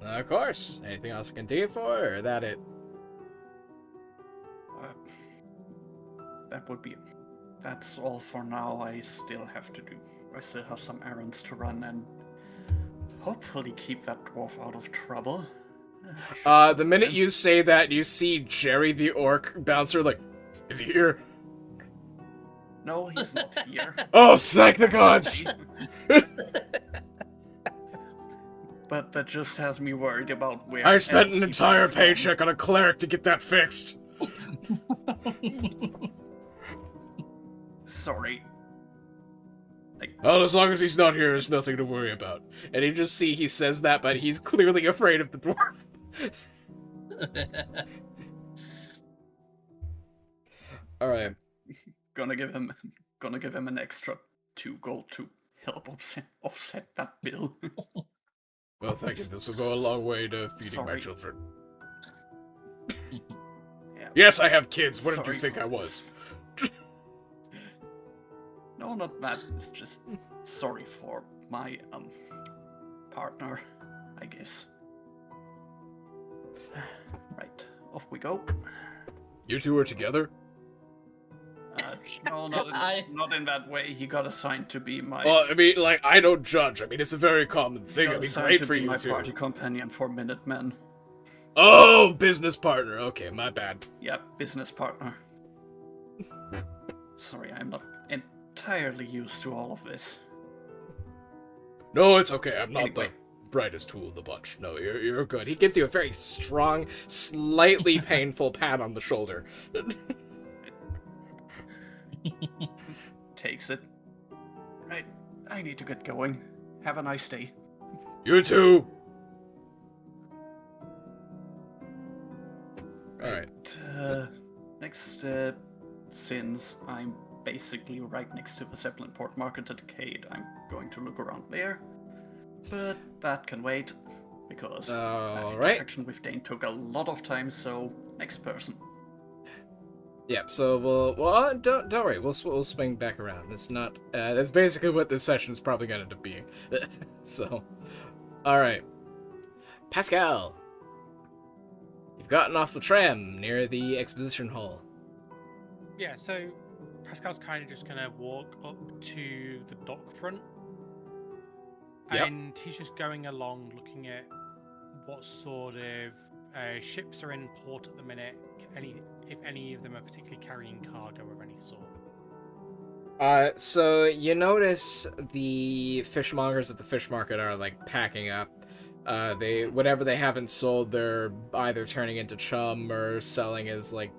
Of course. Anything else I can do you for, or is that it? That would be it. That's all for now. I still have to do. I still have some errands to run and hopefully keep that dwarf out of trouble. The minute you say that, you see Jerry the orc bouncer like, is he here? No, he's not here. Oh, thank the gods! But that just has me worried about where I spent else an he entire came from. paycheck on a cleric to get that fixed. Sorry. Well, as long as he's not here, there's nothing to worry about. And you just see he says that, but he's clearly afraid of the dwarf. Alright. Gonna give him an extra 2 gold to help offset that bill. Well, thank you. This will go a long way to feeding my Sorry. children. Yeah. Yes, I have kids. What did you Sorry. think I was? No, not that. It's just sorry for my partner, I guess. Right, off we go. You two are together? No, not in that way. He got assigned to be my. Well, I mean, like, I don't judge. I mean, it's a very common thing. got I mean, assigned great to for be you my too. party companion for Minutemen. Oh, business partner. Okay, my bad. Yep, business partner. Sorry, I'm not entirely used to all of this. No, it's okay. I'm not Anyway. the brightest tool in the bunch. No, you're good. He gives you a very strong, slightly painful pat on the shoulder. Takes it. Right, I need to get going. Have a nice day. You too. All right. Next, since I'm basically right next to the Zeppelin Port Market Arcade, I'm going to look around there. But that can wait, because that All right. interaction with Dane took a lot of time, so next person. Yep. So well, don't worry. We'll swing back around. It's not. That's basically what this session is probably going to end up being. So, all right, Pascal. You've gotten off the tram near the exposition hall. Yeah, so Pascal's kind of just going to walk up to the dock front. Yep. And he's just going along looking at what sort of ships are in port at the minute, if any of them are particularly carrying cargo of any sort. So you notice the fishmongers at the fish market are like packing up. Whatever they haven't sold, they're either turning into chum or selling as like,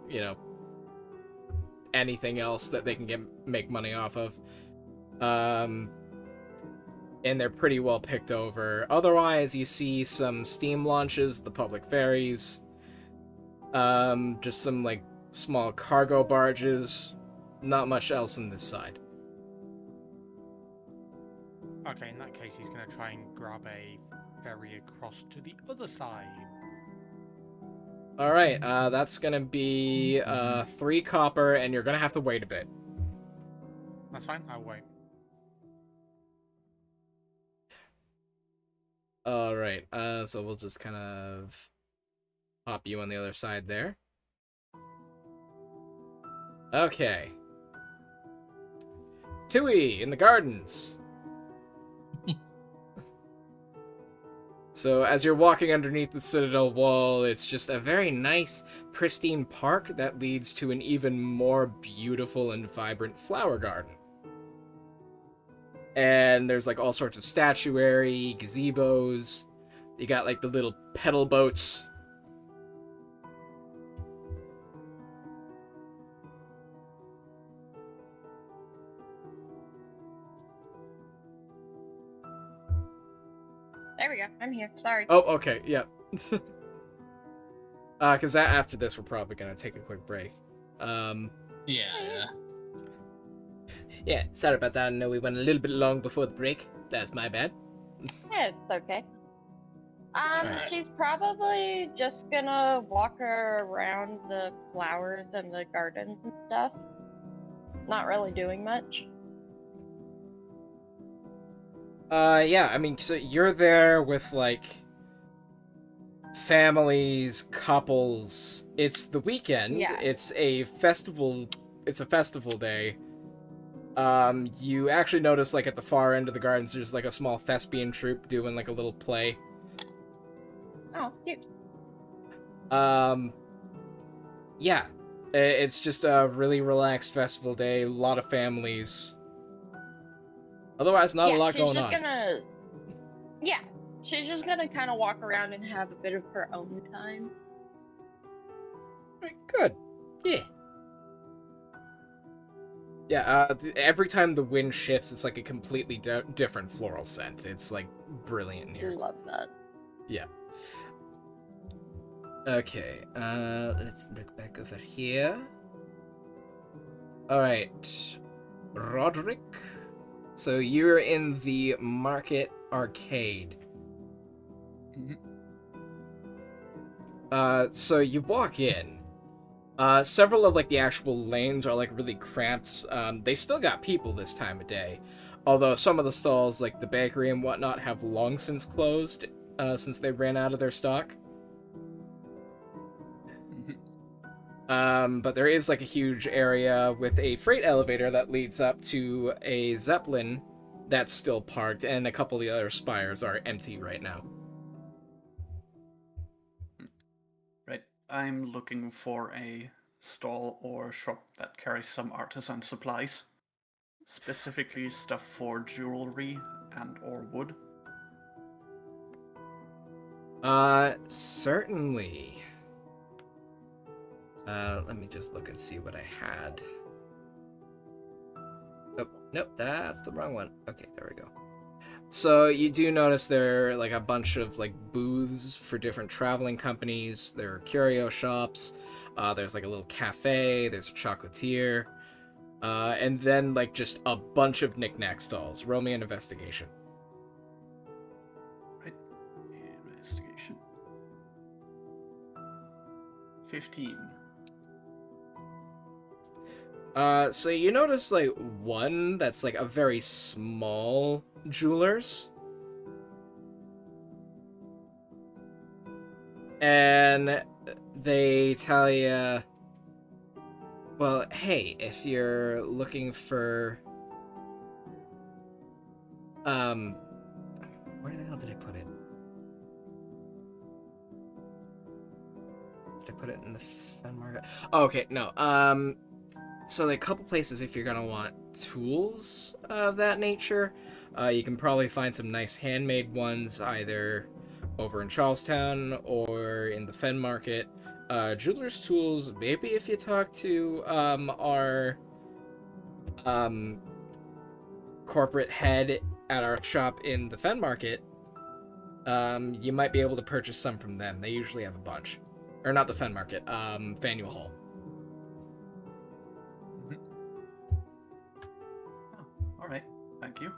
anything else that they can make money off of. And they're pretty well picked over. Otherwise, you see some steam launches, the public ferries, just some like small cargo barges. Not much else on this side. Okay, in that case, he's going to try and grab a ferry across to the other side. Alright, that's gonna be 3 copper, and you're gonna have to wait a bit. That's fine, I'll wait. Alright, so we'll just kind of pop you on the other side there. Okay. Tui, in the gardens. So as you're walking underneath the Citadel wall, it's just a very nice, pristine park that leads to an even more beautiful and vibrant flower garden. And there's like all sorts of statuary, gazebos. You got like the little pedal boats. There we go. I'm here. Sorry. Oh, okay, yeah. Because after this, we're probably gonna take a quick break. Yeah. Yeah, sorry about that. I know we went a little bit long before the break. That's my bad. Yeah, it's okay. alright. She's probably just gonna walk her around the flowers and the gardens and stuff. Not really doing much. Yeah, I mean, so you're there with, like, families, couples. It's the weekend. Yeah. It's a festival day. You actually notice, like, at the far end of the gardens, there's, like, a small thespian troupe doing, like, a little play. Oh, cute. Yeah. It's just a really relaxed festival day, a lot of families. Otherwise, not a lot going on. Yeah, she's just gonna kind of walk around and have a bit of her own time. Right, good. Yeah. Yeah, every time the wind shifts, it's like a completely different floral scent. It's, like, brilliant in here. Love that. Yeah. Okay, let's look back over here. Alright. Roderic? So you're in the Market Arcade. So you walk in. Several of, like, the actual lanes are, like, really cramped. They still got people this time of day. Although some of the stalls, like the bakery and whatnot, have long since closed, since they ran out of their stock. But there is like a huge area with a freight elevator that leads up to a Zeppelin that's still parked, and a couple of the other spires are empty right now. Right. I'm looking for a stall or shop that carries some artisan supplies. Specifically stuff for jewelry and or wood. Certainly. Let me just look and see what I had. Oh, nope, that's the wrong one. Okay, there we go. So you do notice there are like a bunch of like booths for different traveling companies. There are curio shops. There's like a little cafe. There's a chocolatier. And then like just a bunch of knick-knack stalls. Roll me an investigation. Right. Investigation. 15. So you notice like one that's like a very small jeweler's. And they tell you, well, hey, if you're looking for, where the hell did I put it? Did I put it in the Fen market? Oh, okay, no, so there are a couple places if you're gonna want tools of that nature. You can probably find some nice handmade ones either over in Charlestown or in the Fen Market. Jeweler's tools, maybe if you talk to our corporate head at our shop in the Fen Market, you might be able to purchase some from them. They usually have a bunch. Or not the Fen Market, Faneuil Hall. Alright, thank you.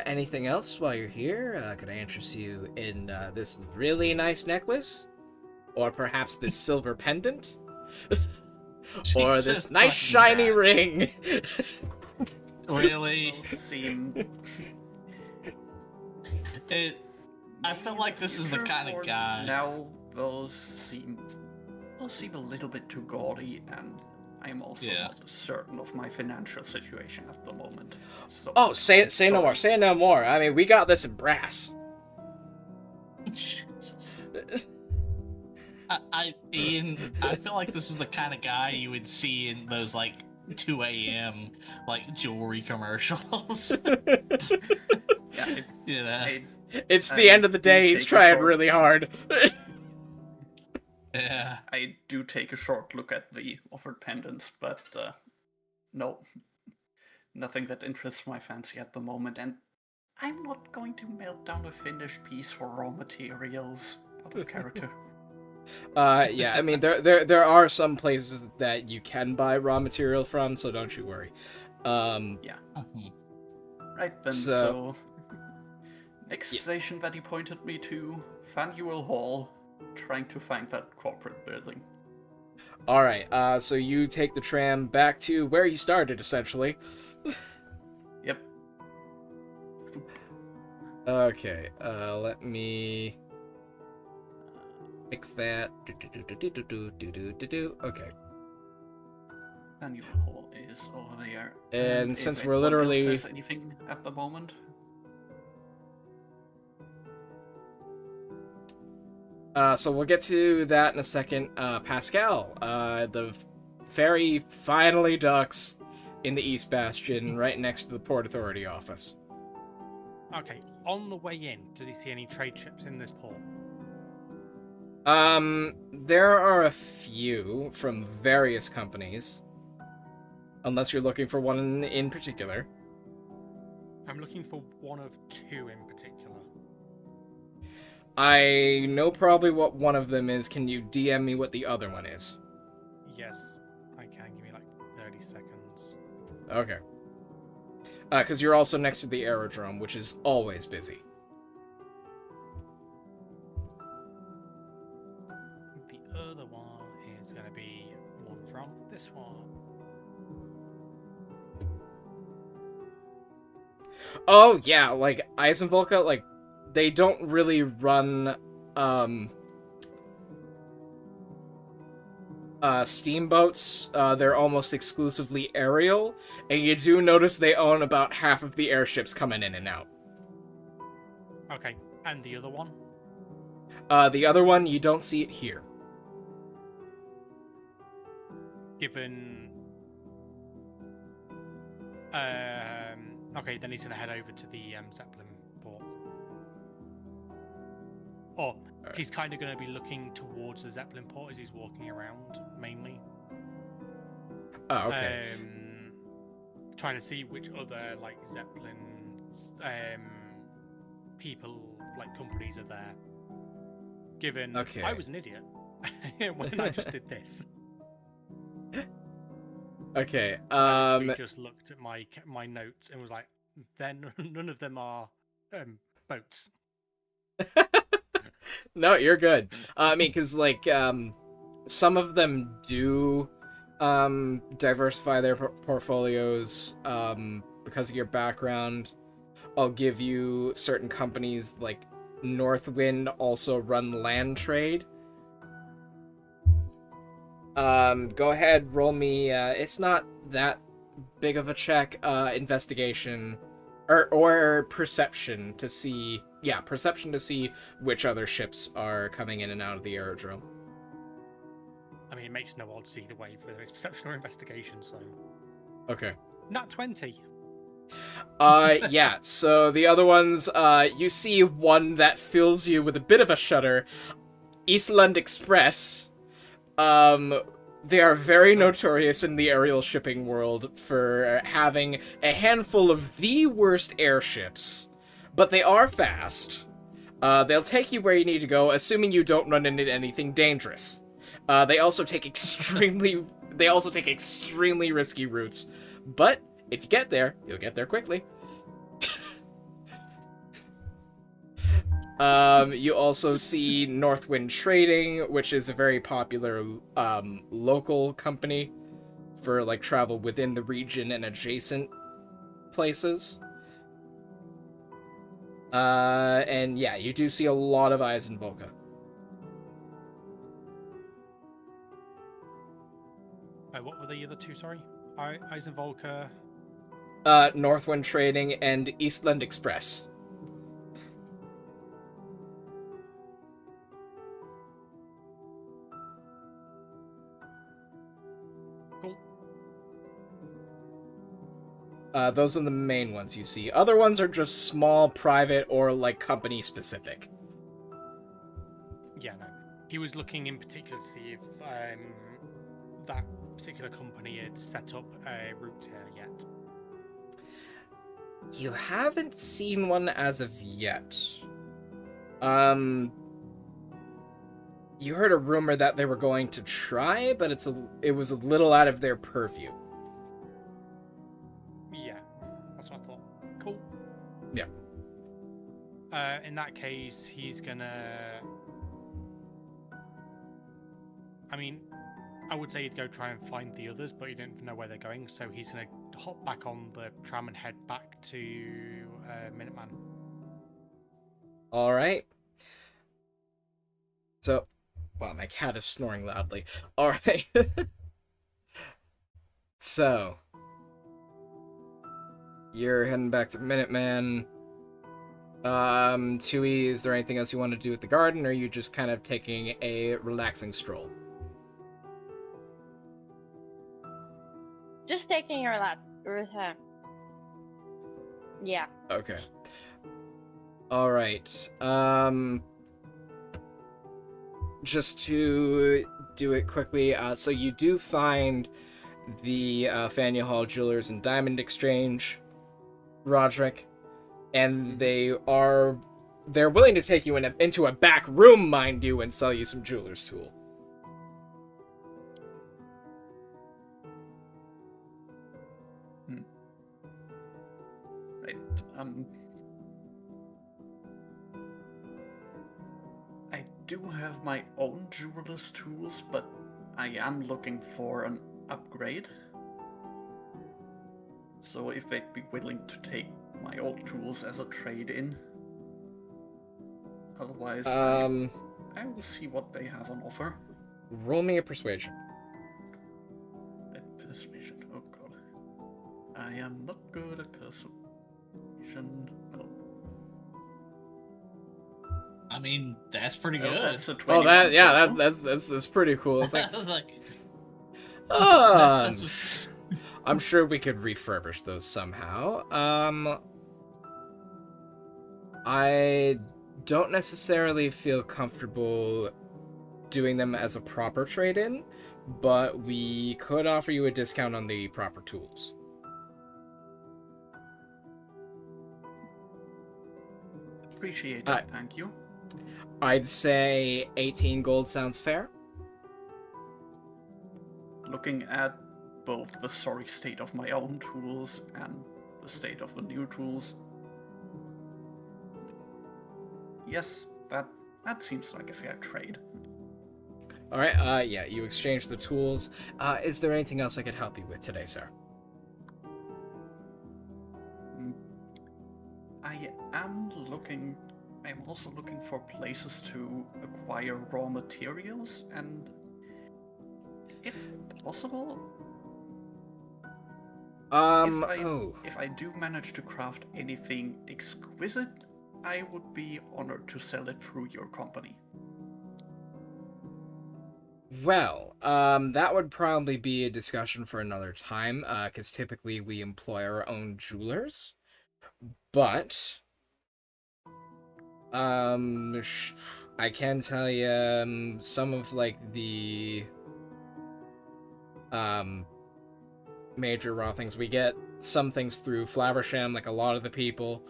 Anything else while you're here? Could I interest you in this really nice necklace? Or perhaps this silver pendant? Or this Jesus nice fucking shiny God. ring? Really? I feel like this is the kind of guy. Now those seem a little bit too gaudy, and I'm also not certain of my financial situation at the moment. So, Oh, say no more. Say no more. I mean, we got this in brass. Ian, I feel like this is the kind of guy you would see in those like 2 a.m. like jewelry commercials. Yeah, It's the end of the day. He's trying really hard. Yeah. I do take a short look at the offered pendants, but no, nothing that interests my fancy at the moment, and I'm not going to melt down a finished piece for raw materials out of character. Yeah, I mean, there are some places that you can buy raw material from, so don't you worry. Yeah. Right then, so next station that he pointed me to, Faneuil Hall, trying to find that corporate building. Alright, so you take the tram back to where you started, essentially. Yep. Okay, let me fix that. Okay. Faneuil Hall is over there. And since if we're anyone else literally... has anything at the moment? So we'll get to that in a second. Pascal, the ferry finally docks in the East Bastion, right next to the Port Authority office. Okay, on the way in, did he see any trade ships in this port? There are a few from various companies. Unless you're looking for one in particular. I'm looking for one of two in particular. I know probably what one of them is. Can you DM me what the other one is? Yes, I can. Give me like 30 seconds. Okay. Because you're also next to the aerodrome, which is always busy. The other one is going to be one from this one. Oh, yeah, like, Eisenvolka, like, they don't really run, steamboats. They're almost exclusively aerial, and you do notice they own about half of the airships coming in and out. Okay, and the other one? The other one, you don't see it here. Given... okay, then he's going to head over to the Zeppelin port. Or he's kind of going to be looking towards the Zeppelin port as he's walking around, mainly. Oh, okay. Trying to see which other, like, Zeppelin people, like, companies are there. Given Okay. I was an idiot when I just did this. Okay, He just looked at my notes and was like, "Then none of them are boats." No, you're good. I mean, because, like, some of them do diversify their portfolios because of your background. I'll give you certain companies, like Northwind, also run land trade. Go ahead, roll me, it's not that big of a check, investigation, or perception to see, perception to see which other ships are coming in and out of the aerodrome. I mean, it makes no odds either way, whether it's perception or investigation, so... Okay. Nat 20. Yeah, so the other ones, you see one that fills you with a bit of a shudder. Eastland Express. They are very notorious in the aerial shipping world for having a handful of the worst airships, but they are fast. They'll take you where you need to go, assuming you don't run into anything dangerous. They also take extremely risky routes, but if you get there, you'll get there quickly. You also see Northwind Trading, which is a very popular local company for, like, travel within the region and adjacent places. And yeah, you do see a lot of eyes in Volca. What were the other two, sorry? Eisenvolker. Northwind Trading and Eastland Express. Cool. Those are the main ones you see. Other ones are just small, private, or, like, company specific. Yeah, no. He was looking in particular to see if that particular company had set up a route here yet. You haven't seen one as of yet. You heard a rumor that they were going to try, but it was a little out of their purview. Yeah, that's what I thought. Cool. Yeah. In that case, he's gonna... I mean, I would say he'd go try and find the others, but he didn't know where they're going, so he's gonna hop back on the tram and head back to Minuteman. Alright. So, wow, my cat is snoring loudly. Alright. So, you're heading back to Minuteman. Tui, is there anything else you want to do at the garden, or are you just kind of taking a relaxing stroll? Just taking a last. Yeah. Okay. Alright. Just to do it quickly, so you do find the Faneuil Hall Jewelers and Diamond Exchange, Roderic, and they're willing to take you into a back room, mind you, and sell you some jeweler's tool. Right. I do have my own jeweler's tools, but I am looking for an upgrade. So if they'd be willing to take my old tools as a trade-in. Otherwise, I will see what they have on offer. Roll me a persuasion. Persuasion. Oh god. I am not good at persuasion. No. I mean, that's pretty Oh, good. that's a Oh, 21 total. that's pretty cool. It's like, I was like, oh, that's- I'm sure we could refurbish those somehow. I don't necessarily feel comfortable doing them as a proper trade-in, but we could offer you a discount on the proper tools. Appreciate it, thank you. I'd say 18 gold sounds fair. Looking at both the sorry state of my own tools and the state of the new tools. Yes, that seems like a fair trade. Alright, yeah, you exchange the tools. Is there anything else I could help you with today, sir? I'm also looking for places to acquire raw materials, and if possible, if I do manage to craft anything exquisite, I would be honored to sell it through your company. Well, that would probably be a discussion for another time, because typically we employ our own jewelers. But, I can tell you, some of, like, the, major raw things. We get some things through Flaversham, like a lot of the people.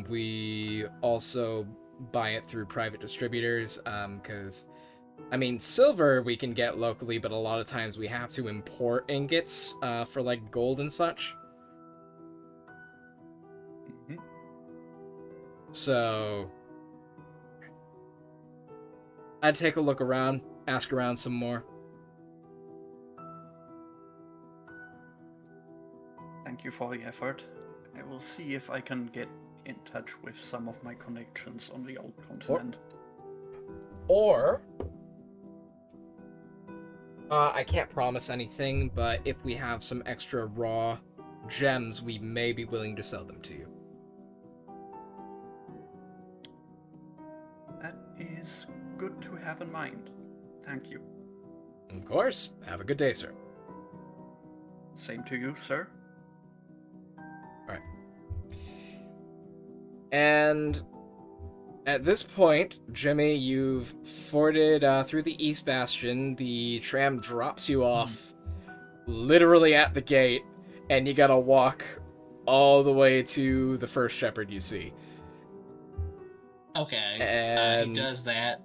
We also buy it through private distributors, because... I mean, silver we can get locally, but a lot of times we have to import ingots for, like, gold and such. Mm-hmm. So... I'd take a look around, ask around some more. Thank you for the effort. I will see if I can get in touch with some of my connections on the old continent. Or... I can't promise anything, but if we have some extra raw gems, we may be willing to sell them to you. That is good to have in mind. Thank you. Of course. Have a good day, sir. Same to you, sir. Alright. And... at this point, Jimmy, you've forded through the East Bastion. The tram drops you off literally at the gate, and you gotta walk all the way to the first shepherd you see. okay, And- he does that.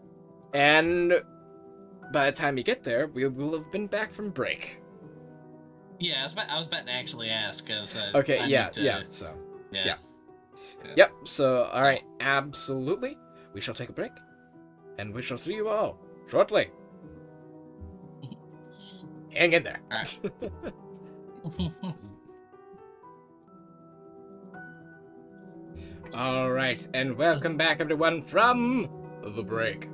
And by the time you get there, we will have been back from break. Yeah, I was about to actually ask, because Okay, I yeah, need to, yeah, so... yeah. Yep, so, alright, absolutely. We shall take a break, and we shall see you all shortly. Hang in there. Alright, and welcome back, everyone, from the break.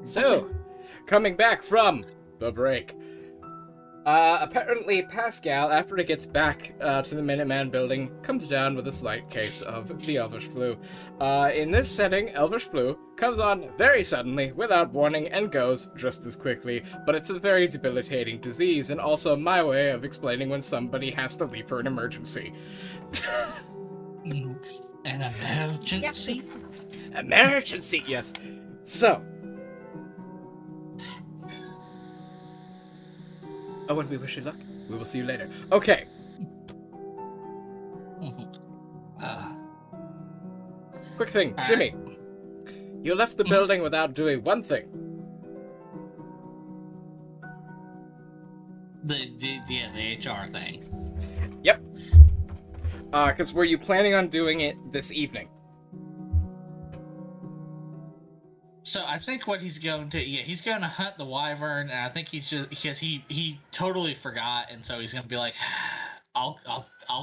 So, coming back from the break. Apparently Pascal, after he gets back to the Minuteman building, comes down with a slight case of the Elvish flu. In this setting, Elvish flu comes on very suddenly, without warning, and goes just as quickly, but it's a very debilitating disease, and also my way of explaining when somebody has to leave for an emergency. An emergency? Emergency, yes. So... oh, and we wish you luck. We will see you later. Okay. Quick thing, Alright. Jimmy. You left the building without doing one thing. The HR thing. Yep. Because were you planning on doing it this evening? So I think what he's going to, he's going to hunt the wyvern, and I think he's just because he totally forgot, and so he's going to be like, I'll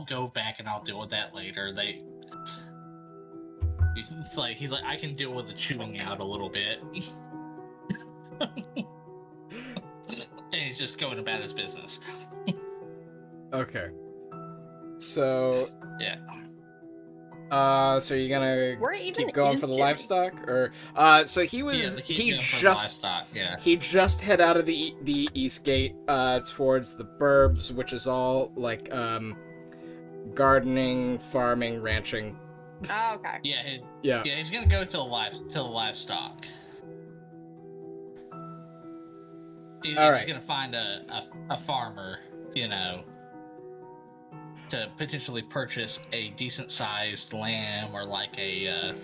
go back and I'll deal with that later. He's like I can deal with the chewing out a little bit. he's just going about his business. Okay. So, Yeah. so you're gonna Where even keep going is for the Jimmy? livestock, or so he was Yeah, they keep he going for just livestock, yeah. he just head out of the east gate towards the burbs, which is all like gardening, farming, ranching. Oh, okay. Yeah, he's gonna go to the livestock. He's Alright. gonna find a farmer, you know, to potentially purchase a decent sized lamb or like a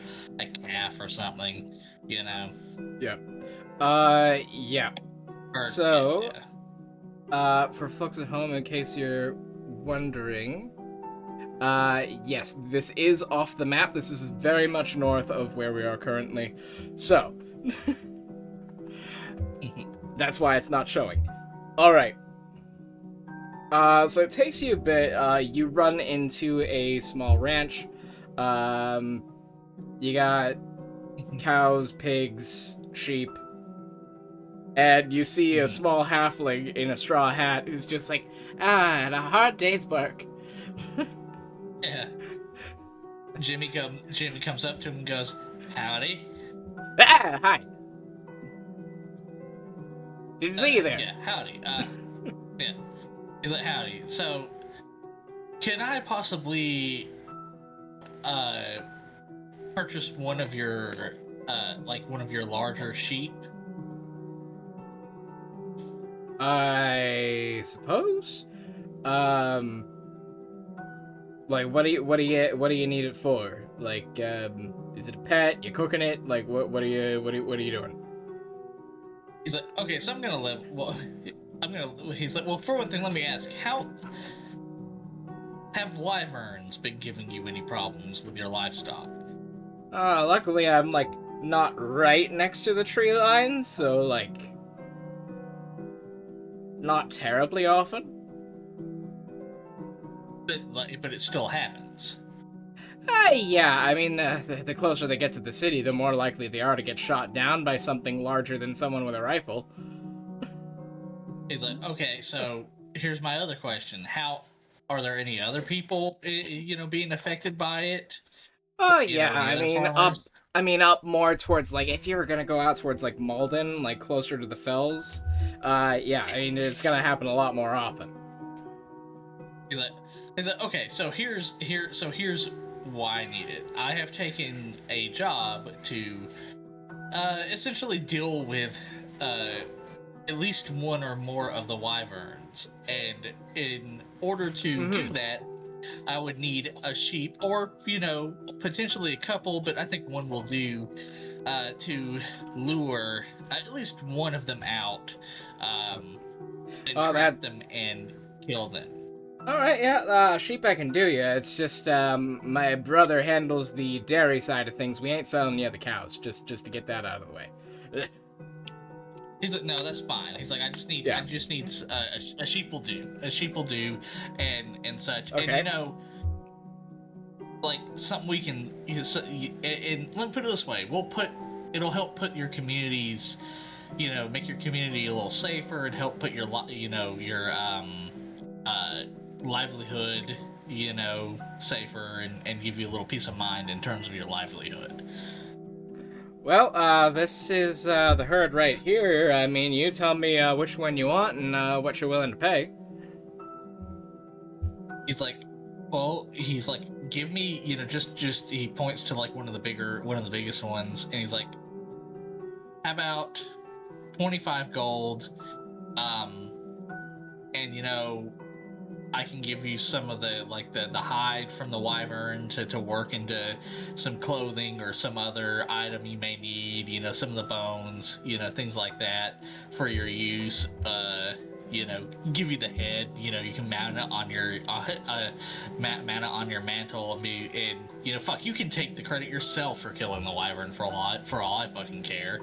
calf or something, you know. Yeah. Yeah. Or, So, yeah. for folks at home, in case you're wondering, yes, this is off the map. This is very much north of where we are currently. So, that's why it's not showing. Alright. So it takes you a bit. You run into a small ranch. You got cows, pigs, sheep. And you see a small halfling in a straw hat who's just like, and a hard day's work. Yeah. Jimmy comes up to him and goes, "Howdy." Ah, hi. Didn't see you there. Yeah, howdy. Yeah. He's like, "Howdy. So, can I possibly purchase one of your larger sheep?" I suppose. Like, what do you need it for? Like, is it a pet? You cooking it? Like, what are you doing? He's like, "Okay, so I'm gonna live. Well, He's like, "Well, for one thing, let me ask, how have wyverns been giving you any problems with your livestock?" Luckily I'm like not right next to the tree line, so like not terribly often. But it still happens. Yeah, I mean, the closer they get to the city, the more likely they are to get shot down by something larger than someone with a rifle. He's like, "Okay, so here's my other question. How are there any other people, being affected by it?" Oh You know, yeah, any I other mean farmers? up more towards like if you were gonna go out towards like Malden, like closer to the fells. Yeah, I mean it's gonna happen a lot more often. He's like, "Okay, so here's why I need it. I have taken a job to essentially deal with at least one or more of the wyverns, and in order to do that, I would need a sheep, or potentially a couple, but I think one will do, to lure at least one of them out, and trap them and kill them." All right, yeah, sheep I can do ya. It's just my brother handles the dairy side of things. We ain't selling you the cows, just to get that out of the way. He's like, "No, that's fine." He's like, I just need a sheep will do. A sheep will do, and such. Okay. And like something we can. And let me put it this way: it'll help put your communities, make your community a little safer, and help put your livelihood, safer, and give you a little peace of mind in terms of your livelihood. Well, this is the herd right here. I mean, you tell me which one you want and what you're willing to pay. He's like, "Give me, just." He points to like one of the biggest ones, and he's like, "How about 25 gold? And I can give you some of the hide from the wyvern to work into some clothing or some other item you may need, some of the bones, things like that for your use. Give you the head, you can mount it on your mantle and fuck, you can take the credit yourself for killing the wyvern for all I fucking care."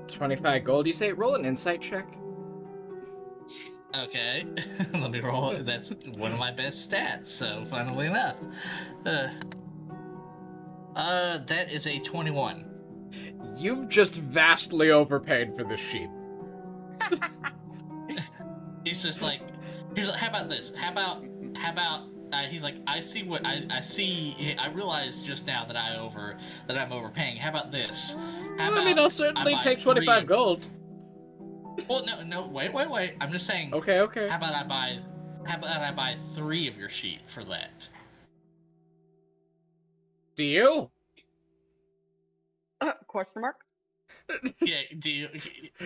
25 gold, you say? Roll an insight check. Okay, let me roll it. That's one of my best stats, so funnily enough. That is a 21. You've just vastly overpaid for this sheep. He's just like, how about this? How about, he's like, I realized just now that I'm overpaying. How about this? How I mean, I'll certainly take 25 gold. Well, no, wait. I'm just saying. Okay. How about I buy 3 of your sheep for that? Deal? Question mark? Yeah,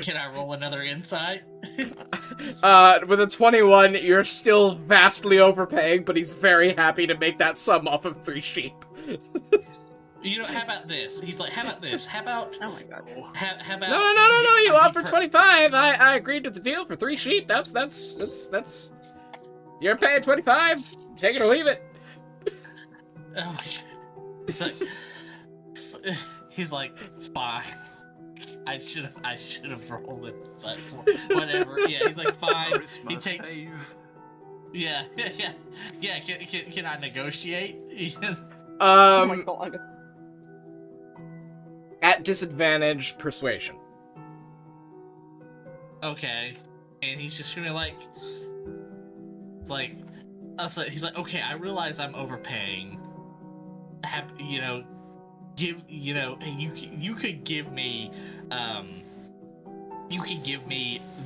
can I roll another insight? With a 21, you're still vastly overpaying, but he's very happy to make that sum off of 3 sheep. You know, how about this? He's like, how about this? How about... Oh my god. How about... No, you offered 25. I agreed to the deal for 3 sheep. That's... You're paying 25. Take it or leave it. Oh my god. He's like, fine. I should have rolled it. Like, whatever. Yeah, he's like, fine. He takes. Yeah. Can I negotiate? Oh my god. At disadvantage, persuasion. Okay, and he's just gonna he's like, okay, I realize I'm overpaying. You could give me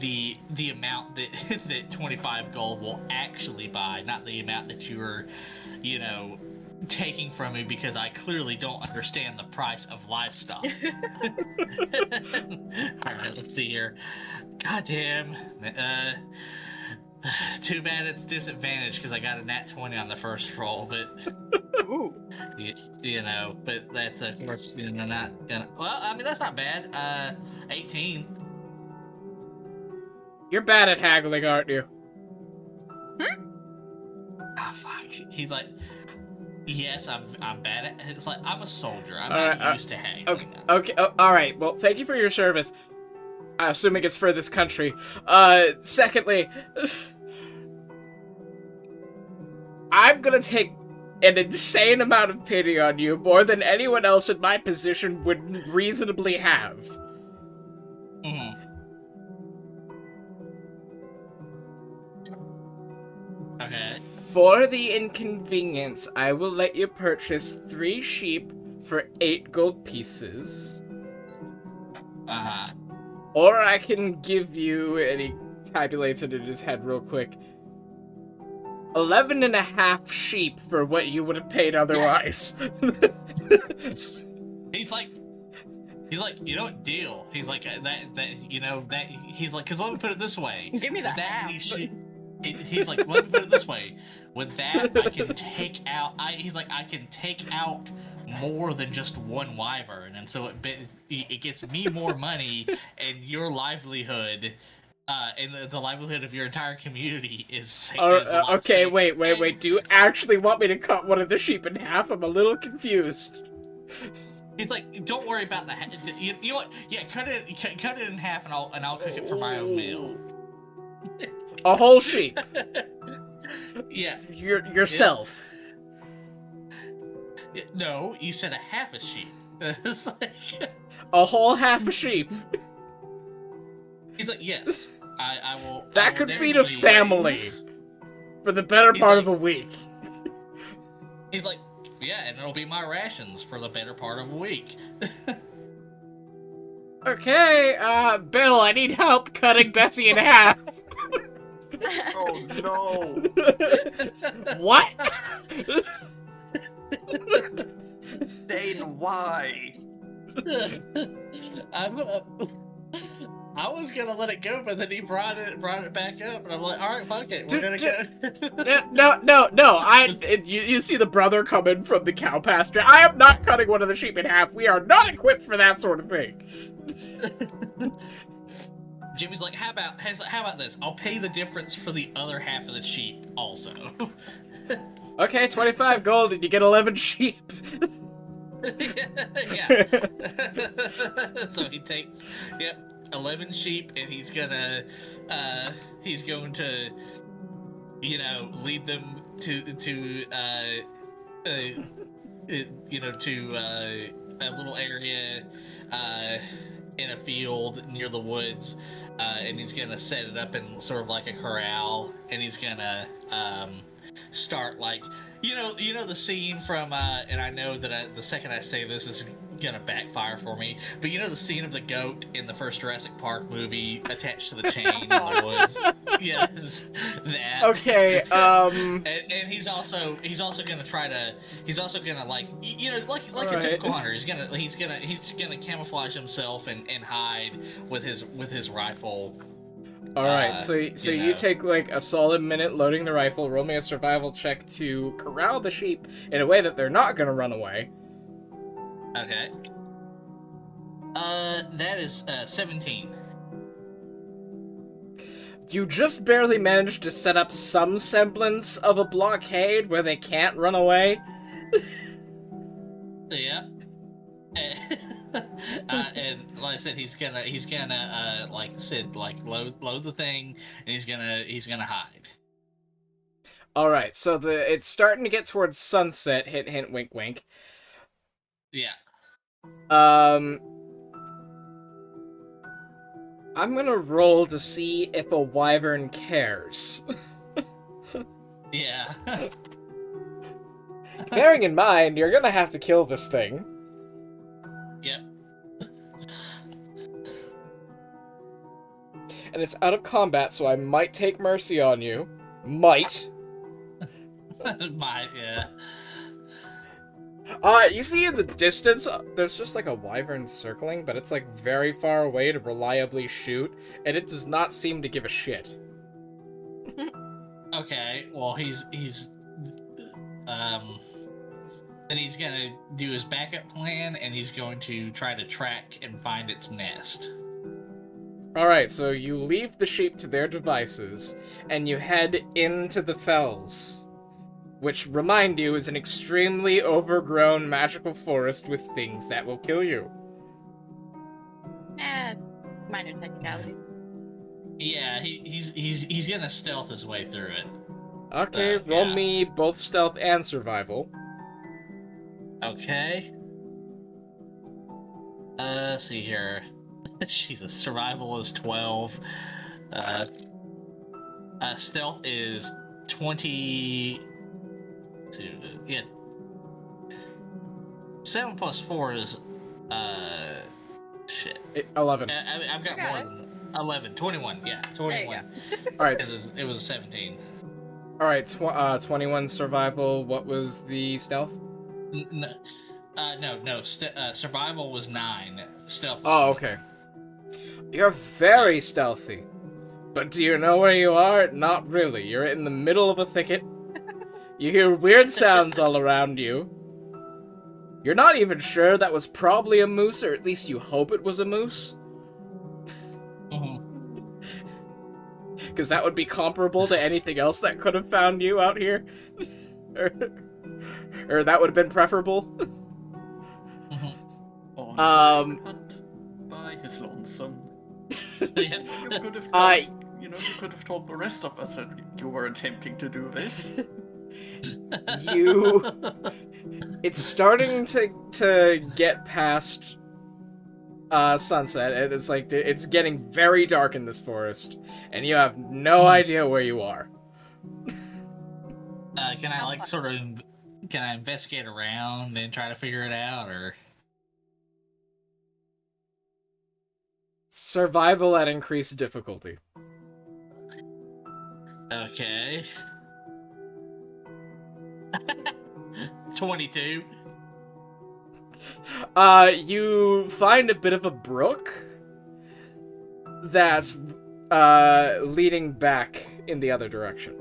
the amount that 25 gold will actually buy, not the amount that you were, taking from me because I clearly don't understand the price of livestock. Alright, let's see here. Goddamn. Too bad it's disadvantage because I got a nat 20 on the first roll, but Ooh. but that's of course not gonna. Well, I mean that's not bad. 18. You're bad at haggling, aren't you? Ah, fuck. He's like, yes, I'm bad at. It's like I'm a soldier. I'm not used to haggling. Okay. All right. Well, thank you for your service. Assuming it's for this country. Secondly, I'm gonna take an insane amount of pity on you, more than anyone else in my position would reasonably have. Mm-hmm. Okay. For the inconvenience, I will let you purchase 3 sheep for 8 gold pieces. Uh-huh. Or I can give you, and he tabulates it in his head real quick, 11 and a half sheep for what you would have paid otherwise. He's like, deal. He's like, he's like, because let me put it this way. Give me that half. He's like, let me put it this way. With that, I can take out, I can take out more than just one wyvern, and so it gets me more money, and your livelihood, and the livelihood of your entire community is okay, wait. Do you actually want me to cut one of the sheep in half? I'm a little confused. He's like, don't worry about the you know what? Yeah, cut it in half, and I'll cook it for my own meal. A whole sheep. Yeah. Yourself. Yeah. No, you said a half a sheep. It's like a whole half a sheep. He's like, yes, I will. That could feed a family for the better part of a week. He's like, yeah, and it'll be my rations for the better part of a week. Okay, Bill, I need help cutting Bessie in half. Oh no! What? Dane, why? I was gonna let it go, but then he brought it back up, and I'm like, all right, fuck it, we're gonna go. No. You see the brother come from the cow pasture. I am not cutting one of the sheep in half. We are not equipped for that sort of thing. Jimmy's like, how about this? I'll pay the difference for the other half of the sheep also. Okay, 25 gold and you get 11 sheep. Yeah. So he takes 11 sheep, and he's going to lead them to little area in a field near the woods, and he's gonna set it up in sort of like a corral, and he's gonna start like you know the scene from and I know that the second I say this is gonna backfire for me, but you know the scene of the goat in the first Jurassic Park movie attached to the chain in the woods. Yeah, that. Okay. And he's also gonna like like a Right. typical hunter. He's gonna camouflage himself and hide with his rifle. All right. So you know. take like a solid minute loading the rifle. Roll me a survival check to corral the sheep in a way that they're not gonna run away. Okay. That is 17. You just barely managed to set up some semblance of a blockade where they can't run away. Yeah. And like I said, he's gonna like I said, like load the thing, and he's gonna hide. All right, so it's starting to get towards sunset. Hint, hint, wink, wink. Yeah. I'm gonna roll to see if a wyvern cares. Yeah. Bearing in mind, you're gonna have to kill this thing. Yep. And it's out of combat, so I might take mercy on you. Might. Yeah. You see in the distance, there's just like a wyvern circling, but it's like very far away to reliably shoot, and it does not seem to give a shit. Okay. Well, he's then he's gonna do his backup plan, and he's going to try to track and find its nest. Alright, so you leave the sheep to their devices, and you head into the fells, which, remind you, is an extremely overgrown magical forest with things that will kill you. Minor technicality. Yeah, he's gonna stealth his way through it. Okay, roll yeah. me both stealth and survival. Okay. Let's see here. Jesus, survival is 12. Stealth is 20. Yeah. 7 plus 4 is shit. 11. I've got more than 11. 21. Yeah, 21. Alright, It was 17. alright, 21 survival. What was the stealth? No. Survival was 9. Stealth was Oh, 20. okay. You're very stealthy. But do you know where you are? Not really. You're in the middle of a thicket. You hear weird sounds all around you. You're not even sure that was probably a moose, or at least you hope it was a moose. Because that would be comparable to anything else that could have found you out here. Or that would have been preferable. On hunt by his lonesome. Yeah. You could have you could have told the rest of us that you were attempting to do this. It's starting to get past sunset, and it's like it's getting very dark in this forest, and you have no idea where you are. Can I can I investigate around and try to figure it out, or? Survival at increased difficulty. Okay. 22. You find a bit of a brook that's leading back in the other direction.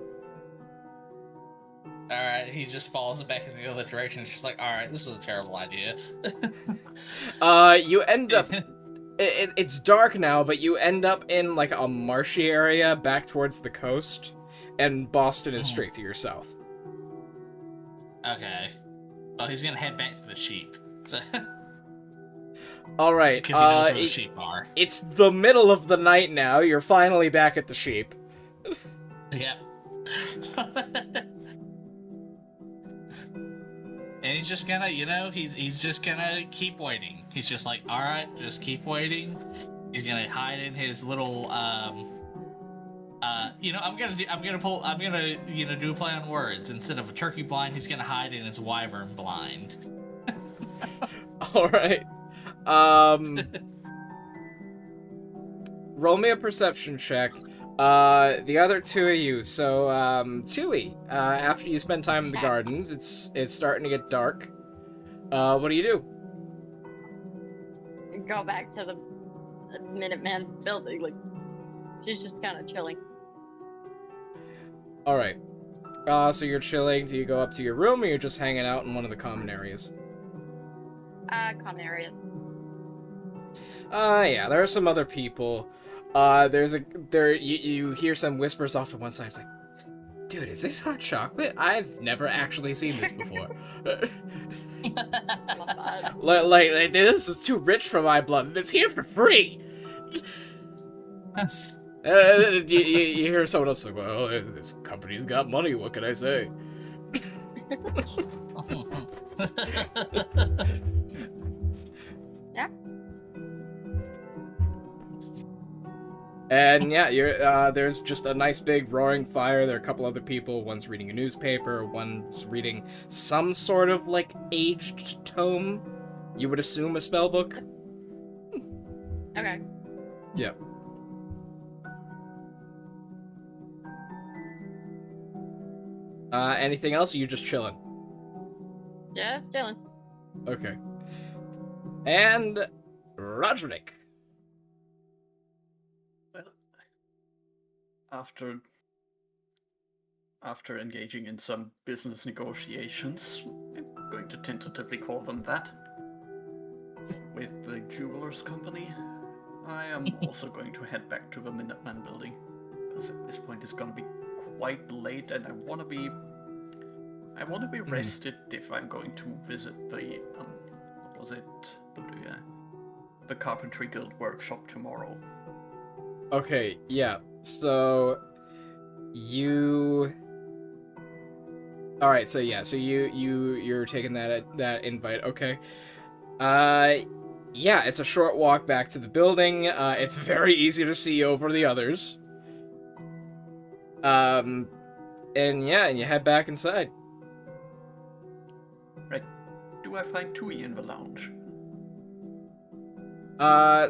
Alright, he just follows it back in the other direction. It's just like, alright, this was a terrible idea. You end up... It's dark now, but you end up in, like, a marshy area back towards the coast, and Boston is straight to your south. Okay. Well, he's gonna head back to the sheep. So... Alright, Because he knows where the sheep are. It's the middle of the night now, you're finally back at the sheep. Yep. And he's just gonna, he's just gonna keep waiting. He's just like, all right, just keep waiting. He's gonna hide in his little, I'm gonna do a play on words. Instead of a turkey blind, he's gonna hide in his wyvern blind. All right. Roll me a perception check. The other two of you. So, Tui, after you spend time in the gardens, it's starting to get dark. What do you do? Go back to the Minuteman building. Like, she's just kind of chilling. All right. So you're chilling. Do you go up to your room, or you're just hanging out in one of the common areas? Common areas. Yeah. There are some other people. You hear some whispers off to one side. It's like, dude, is this hot chocolate? I've never actually seen this before. like, this is too rich for my blood, and it's here for free. You hear someone else like, well, this company's got money, what can I say? Yeah. And yeah, there's just a nice big roaring fire. There are a couple other people. One's reading a newspaper. One's reading some sort of, like, aged tome. You would assume a spell book. Okay. Yep. Anything else, or you just chilling? Just chilling. Okay. And Roderic. Well, after engaging in some business negotiations, I'm going to tentatively call them that, with the jeweler's company, I am also going to head back to the Minuteman building, because at this point it's going to be quite late, and I want to be rested if I'm going to visit the the Carpentry Guild workshop tomorrow. Okay, yeah. So you. All right. So yeah. So you're taking that invite. Okay. Yeah. It's a short walk back to the building. It's very easy to see over the others. And yeah, and you head back inside. Right. Do I find Tui in the lounge?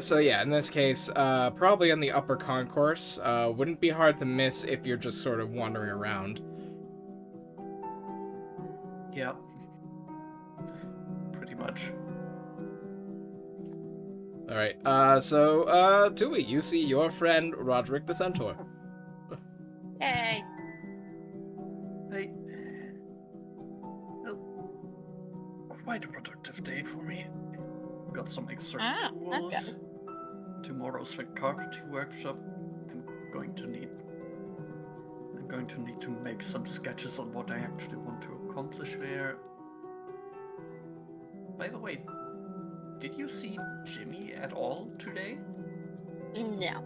So yeah, in this case, probably on the upper concourse. Wouldn't be hard to miss if you're just sort of wandering around. Yeah. Pretty much. Alright, Tui, you see your friend Roderic the Centaur. Hey. Well, quite a productive day for me. Got some extra tools. That's good. Tomorrow's the carpentry workshop. I'm going to need to make some sketches on what I actually want to accomplish there. By the way, did you see Jimmy at all today? No.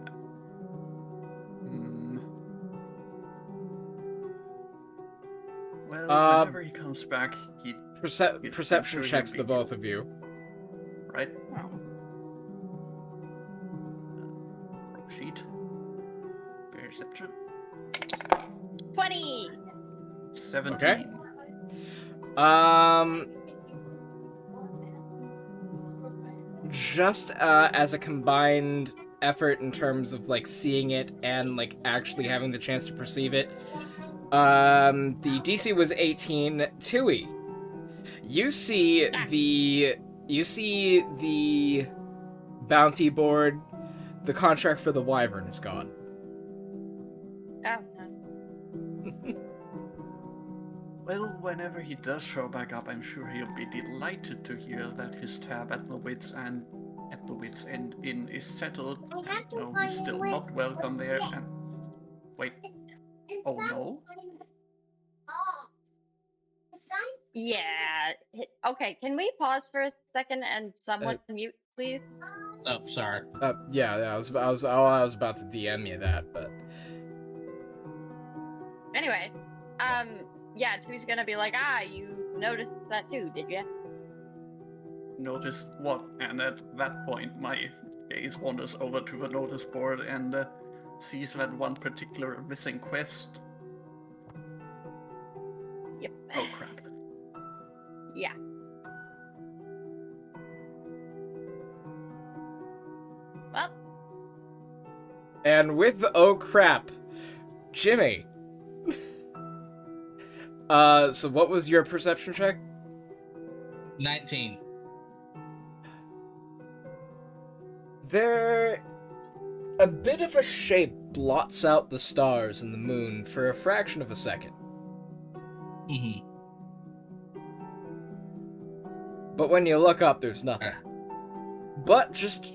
Well, whenever he comes back, Perception checks the both of you. Right? Oh. Sheet. Perception. 20. 17. Okay. Just as a combined effort in terms of like seeing it and like actually having the chance to perceive it, the DC was 18. Tui, you see the bounty board. The contract for the wyvern is gone. Oh. Well, whenever he does show back up, I'm sure he'll be delighted to hear that his tab at the Wits End Inn is settled. And no, he's still not welcome there. And wait, oh no? Yeah. Okay, can we pause for a second and someone mute, please? Oh, sorry. Yeah, I was about to DM you that, but Anyway, yeah, Tui's gonna be like, you noticed that too, did you? Noticed what? And at that point, my gaze wanders over to the notice board and sees that one particular missing quest. Yep. Oh crap. Yeah. Well, And with the oh crap, Jimmy. So what was your perception check? 19. There... A bit of a shape blots out the stars and the moon for a fraction of a second. Mm-hmm. But when you look up, there's nothing. But just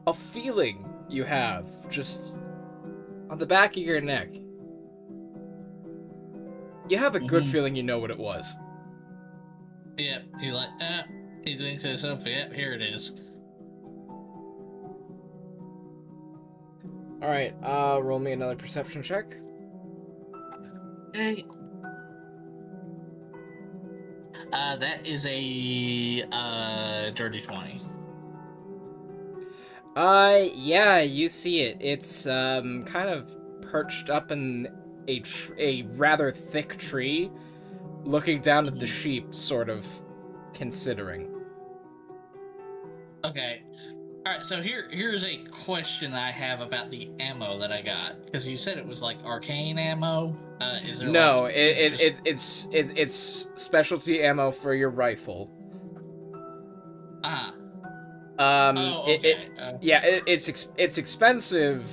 a feeling you have, just on the back of your neck. You have a good feeling you know what it was. Yep, he's like, he thinks to himself, yep, here it is. Alright, roll me another perception check. Hey. That is a dirty 20. Yeah, you see it. It's, kind of perched up in a rather thick tree, looking down at the sheep, sort of considering. Okay. Alright, so here's a question I have about the ammo that I got. Because you said it was like arcane ammo. Is there No, like, it's specialty ammo for your rifle. Ah. Okay. It's expensive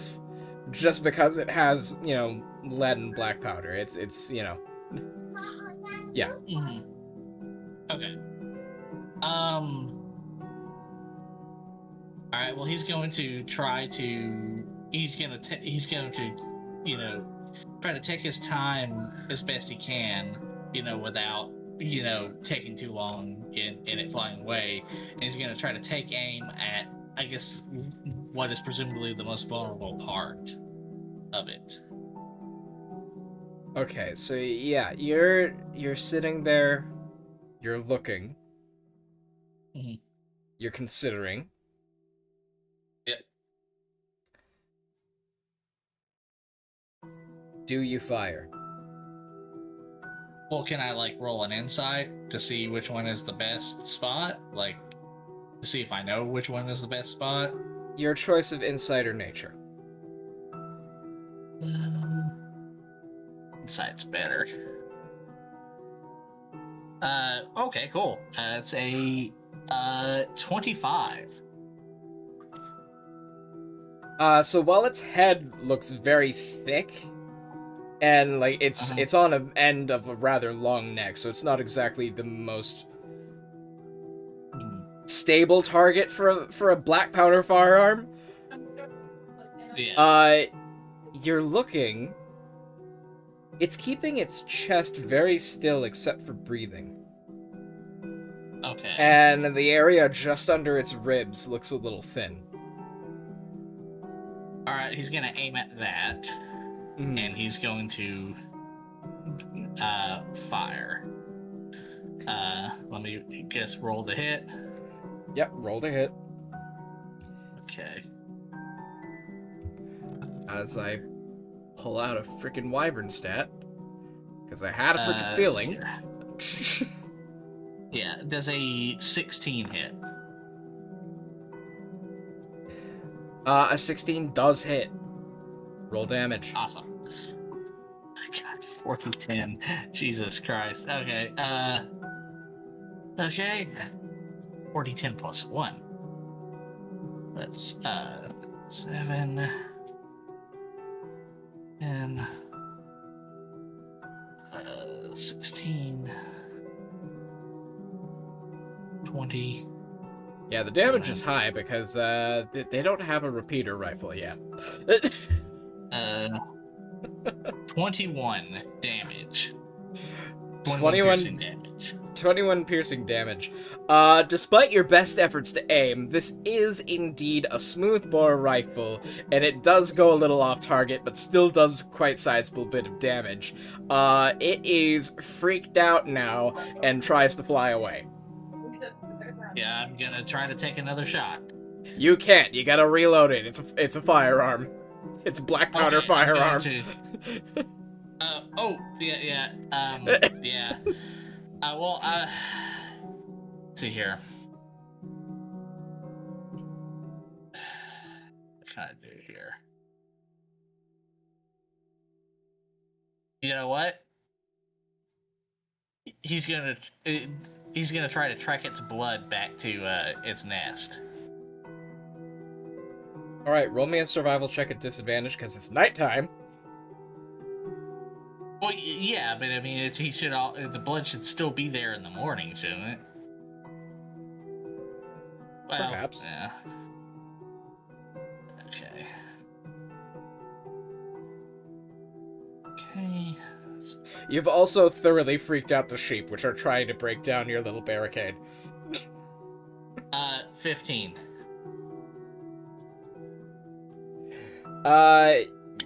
just because it has, lead and black powder. It's yeah. Mm-hmm. Okay. All right. Well, he's going to try to. He's going to, try to take his time as best he can, without, taking too long in it flying away. And he's going to try to take aim at, I guess, what is presumably the most vulnerable part of it. Okay, so yeah, you're sitting there, you're looking, Mhm. you're considering. Yep. Do you fire? Well, can I roll an insight to see which one is the best spot? To see if I know which one is the best spot? Your choice of insight or nature. Insight's better. Okay, cool. It's a 25. So while its head looks very thick, and it's on an end of a rather long neck, so it's not exactly the most stable target for a black powder firearm. Yeah. You're looking. It's keeping its chest very still except for breathing. Okay. And the area just under its ribs looks a little thin. Alright, he's gonna aim at that. And he's going to fire. Let me roll the hit. Yep, roll to hit. Okay. As I pull out a freaking wyvern stat. Because I had a freaking feeling. Yeah, there's a 16 hit. A 16 does hit. Roll damage. Awesome. God, 40-10. Jesus Christ. Okay, okay. 40-10 plus 1. That's, 7... and 16, 20. Yeah, the damage is high because they don't have a repeater rifle yet. 21 damage. 21 damage. 21 piercing damage. Despite your best efforts to aim, this is indeed a smoothbore rifle, and it does go a little off target, but still does quite sizable bit of damage. It is freaked out now and tries to fly away. Yeah, I'm gonna try to take another shot. You can't. You gotta reload it. It's a firearm. It's a black powder Okay, firearm. Yeah. Yeah. Let's see here. What can I do here? You know what? He's gonna try to track its blood back to its nest. Alright, roll me a survival check at disadvantage because it's nighttime. Well, yeah, but I mean, the blood should still be there in the morning, shouldn't it? Well, Perhaps. Yeah. Okay. Okay. You've also thoroughly freaked out the sheep, which are trying to break down your little barricade. 15.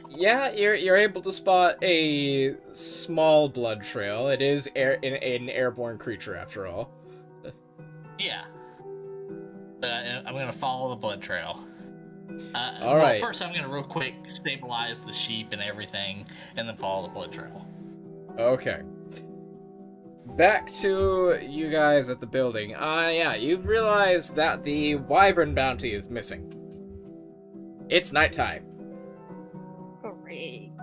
Yeah, you're able to spot a small blood trail. It is an airborne creature, after all. Yeah. But I'm gonna follow the blood trail. All right. First, I'm gonna real quick stabilize the sheep and everything, and then follow the blood trail. Okay. Back to you guys at the building. Yeah, you've realized that the wyvern bounty is missing. It's nighttime. Great.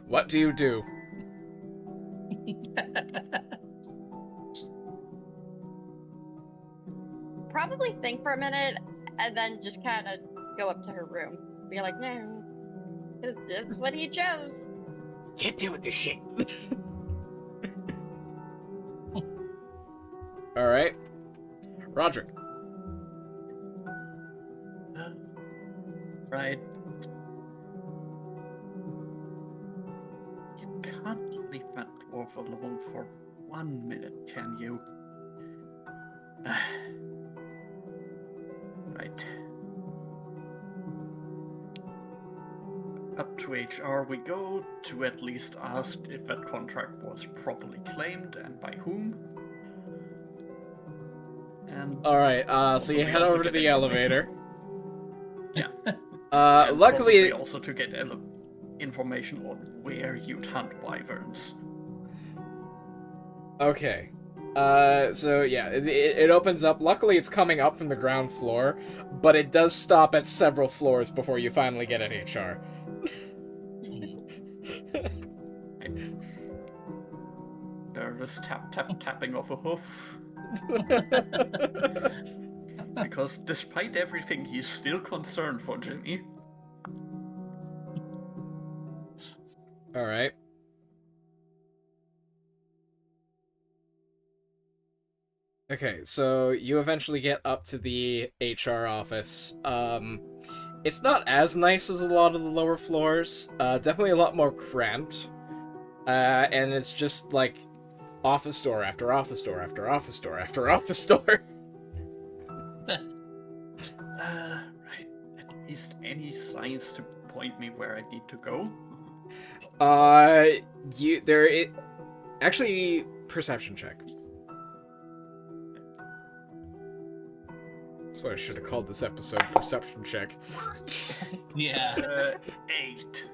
What do you do? Probably think for a minute and then just kind of go up to her room. Be like, no, this is what he chose. Can't deal with this shit. Alright. Roderic. Right. You can't leave that dwarf alone for 1 minute, can you? Right. Up to HR we go to at least ask if that contract was properly claimed and by whom. And Alright, so also you we head also over to get the elevator. Yeah. And Luckily... possibly also to get information on where you'd hunt wyverns. Okay. So yeah, it opens up. Luckily, it's coming up from the ground floor, but it does stop at several floors before you finally get at HR. Nervous tapping of a hoof. Because despite everything, he's still concerned for Jimmy. Alright. Okay, so you eventually get up to the HR office. It's not as nice as a lot of the lower floors. Definitely a lot more cramped. And it's just like office door after office door after office door after office door. Right. At least any signs to point me where I need to go? Actually, perception check. That's what I should have called this episode, perception check. Yeah. 8.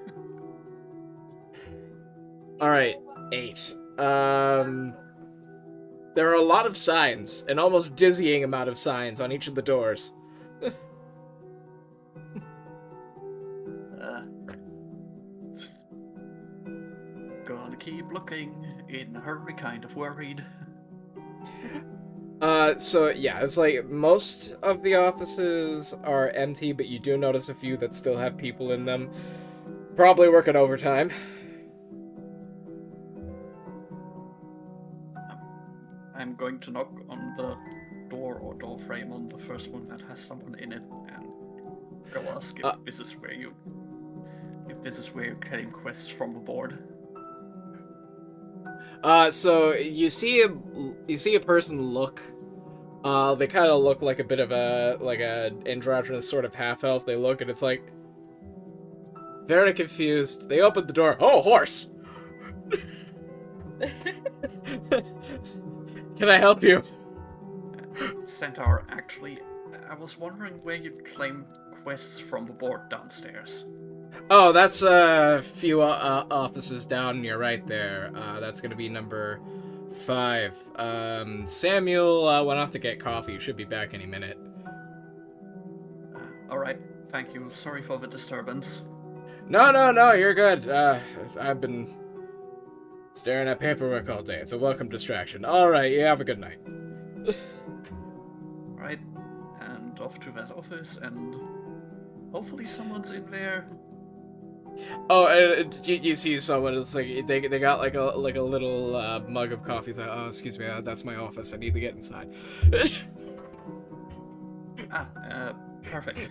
Alright, 8. There are a lot of signs, an almost dizzying amount of signs on each of the doors. Gonna keep looking, in a hurry, kind of worried. So yeah, it's like most of the offices are empty, but you do notice a few that still have people in them. Probably working overtime. I'm going to knock on the door or door frame on the first one that has someone in it and go ask if this is where you claim quests from the board. So you see a person look. They kind of look like a bit of a androgynous sort of half elf. They look and it's like very confused. They open the door. Oh, horse! Can I help you? Centaur, actually, I was wondering where you'd claim quests from the board downstairs. Oh, that's a few offices down near right there. That's gonna be number 5. Samuel went off to get coffee. Should be back any minute. Alright, thank you. Sorry for the disturbance. No, you're good. I've been staring at paperwork all day. It's a welcome distraction. Alright, you have a good night. Right, and off to that office, and hopefully someone's in there. Oh, you see someone, it's like, they got like a little mug of coffee. It's like, oh, excuse me, that's my office. I need to get inside. Perfect.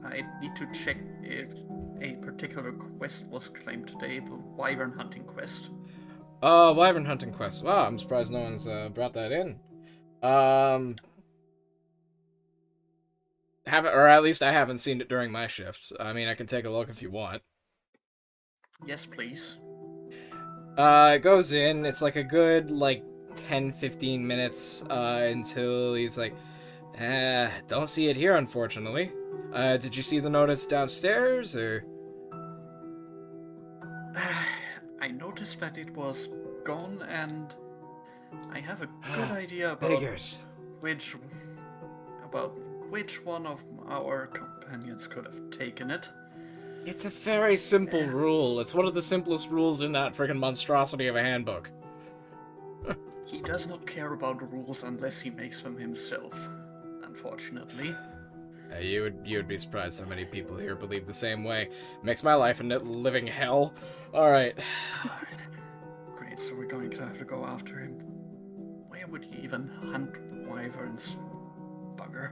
I need to check if a particular quest was claimed today, the wyvern hunting quest. Wyvern hunting quest. Wow, I'm surprised no one's brought that in. Haven't, or at least I haven't seen it during my shift. I mean, I can take a look if you want. Yes, please. It goes in. It's like a good, 10-15 minutes, until he's like, don't see it here, unfortunately. Did you see the notice downstairs, or? I noticed that it was gone, and I have a good idea about which one of our companions could have taken it. It's a very simple rule. It's one of the simplest rules in that friggin' monstrosity of a handbook. He does not care about rules unless he makes them himself, unfortunately. You would be surprised how many people here believe the same way. Makes my life a living hell. Alright. Great, so we're going to have to go after him. Where would he even hunt wyverns? Bugger.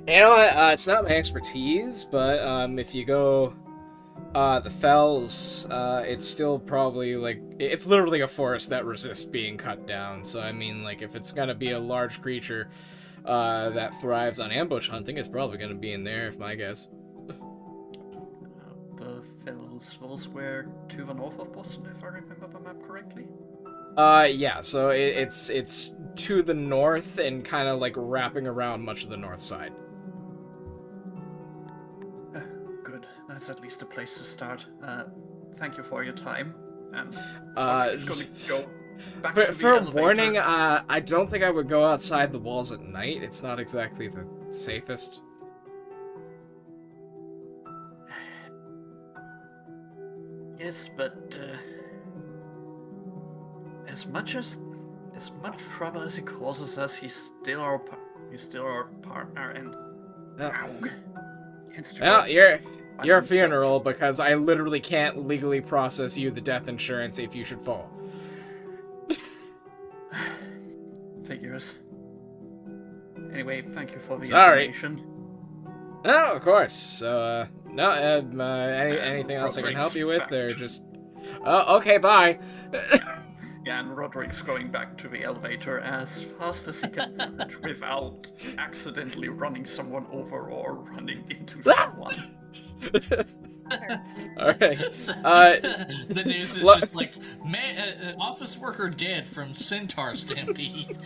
You know what, it's not my expertise, but, if you go, the fells, it's still probably, it's literally a forest that resists being cut down, so, I mean, if it's gonna be a large creature, that thrives on ambush hunting, it's probably gonna be in there, if my guess. The fells, those were to the north of Boston, if I remember the map correctly? Yeah, so it's to the north and kind of, wrapping around much of the north side. Good. That's at least a place to start. Thank you for your time. And just gonna go back to the for elevator. warning, I don't think I would go outside the walls at night. It's not exactly the safest. Yes, but as much trouble as he causes us, he's still our partner, and Well, your funeral, because I literally can't legally process you the death insurance if you should fall. Figures. Anyway, thank you for the information. Oh, of course. So, no, anything else I can help you with, or just... Oh, okay, bye. Yeah, and Roderic's going back to the elevator as fast as he can without accidentally running someone over or running into someone. Alright. The news is just like, office worker dead from Centaur Stampede.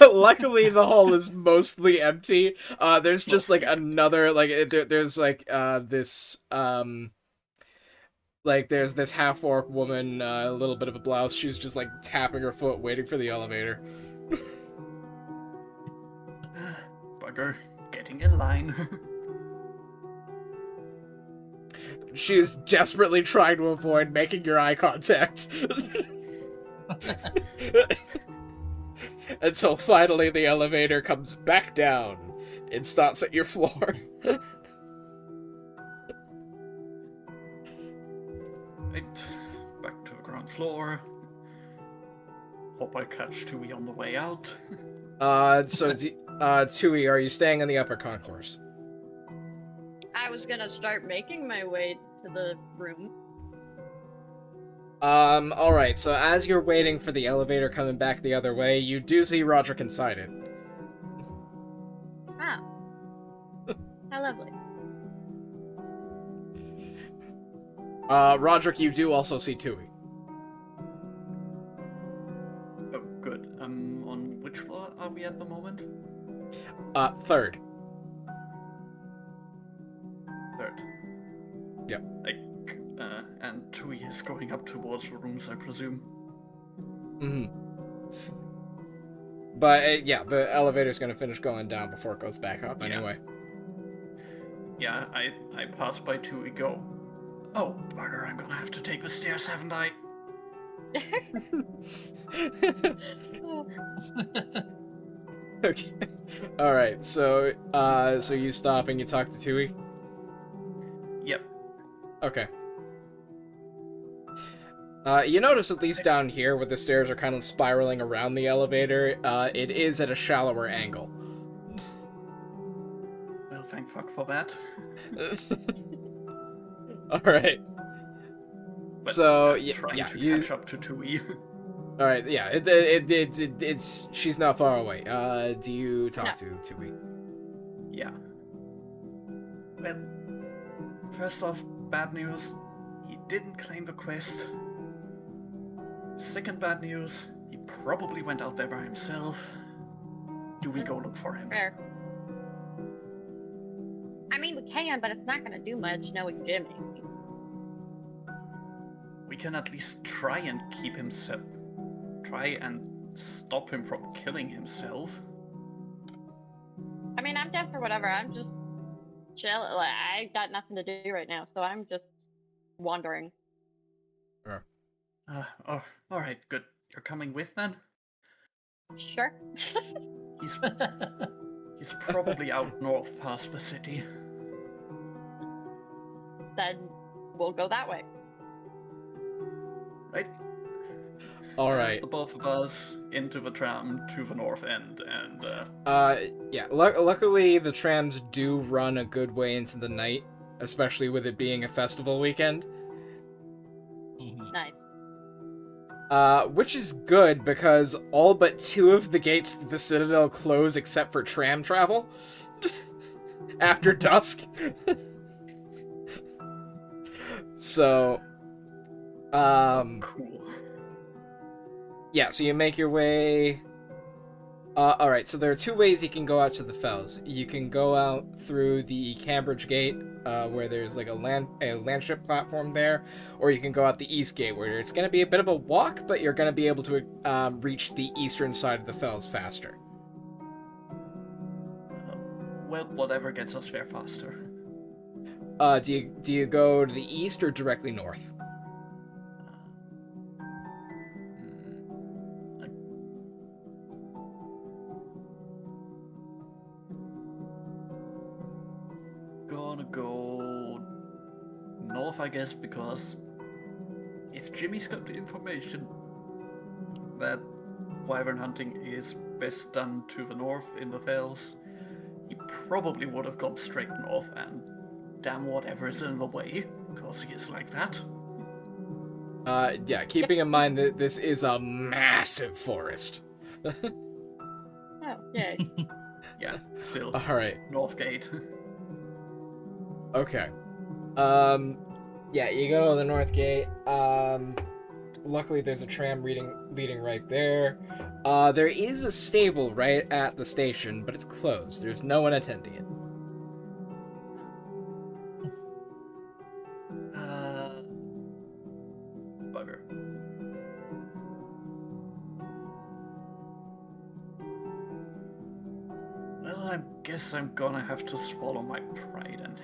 Luckily, the hall is mostly empty. There's just, another, there's, this, there's this half-orc woman, a little bit of a blouse. She's just, tapping her foot, waiting for the elevator. Bugger, getting in line. She's desperately trying to avoid making your eye contact. Until finally the elevator comes back down and stops at your floor. Right, back to the ground floor. Hope I catch Tui on the way out. So, Tui, are you staying in the upper concourse? I I was gonna start making my way to the room. Alright, so as you're waiting for the elevator coming back the other way, you do see Roderic inside it. Ah. How lovely. Roderic, you do also see Tui. Oh, good. On which floor are we at the moment? Third. Third. Yep. And Tui is going up towards the rooms, I presume. Mm-hmm. But, yeah, the elevator's gonna finish going down before it goes back up anyway. Yeah, I pass by Tui, go. Oh, bugger, I'm gonna have to take the stairs, haven't I? Okay. Alright, so you stop and you talk to Tui? Yep. Okay. You notice at least down here, where the stairs are kind of spiraling around the elevator, it is at a shallower angle. Well, thank fuck for that. Alright. But So, I'm trying to you... catch up to Tui. Alright, yeah, it's... She's not far away. Do you talk to Tui? Yeah. Well, first off, bad news. He didn't claim the quest. Second bad news, he probably went out there by himself. Do we go look for him? Fair. I mean, we can, but it's not gonna do much knowing Jimmy. We can at least try and keep him try and stop him from killing himself. I mean, I'm down for whatever. I'm just chill. Like, I got nothing to do right now, so I'm just wandering. Sure. Oh, alright, good. You're coming with then? Sure. He's probably out north past the city. Then we'll go that way. Right? Alright. The both of us into the tram to the north end, and yeah, luckily the trams do run a good way into the night, especially with it being a festival weekend. Nice. Which is good, because all but 2 of the gates to the Citadel close except for tram travel. After dusk. So, cool. yeah, so you make your way... alright, so there are 2 ways you can go out to the Fells. You can go out through the Cambridge Gate, where there's like a landship platform there, or you can go out the East Gate, where it's going to be a bit of a walk, but you're going to be able to reach the eastern side of the Fells faster. Well, whatever gets us there faster. Do you go to the east or directly north? Gonna go north, I guess, because if Jimmy's got the information that wyvern hunting is best done to the north in the fells, he probably would have gone straight north and damn whatever is in the way, because he is like that. Yeah, keeping in mind that this is a massive forest. Oh, yay. Yeah, still. Alright. North Gate. Okay. Yeah, you go to the North Gate. Luckily there's a tram leading right there. There is a stable right at the station, but it's closed. There's no one attending it. Bugger. Well, I guess I'm gonna have to swallow my pride and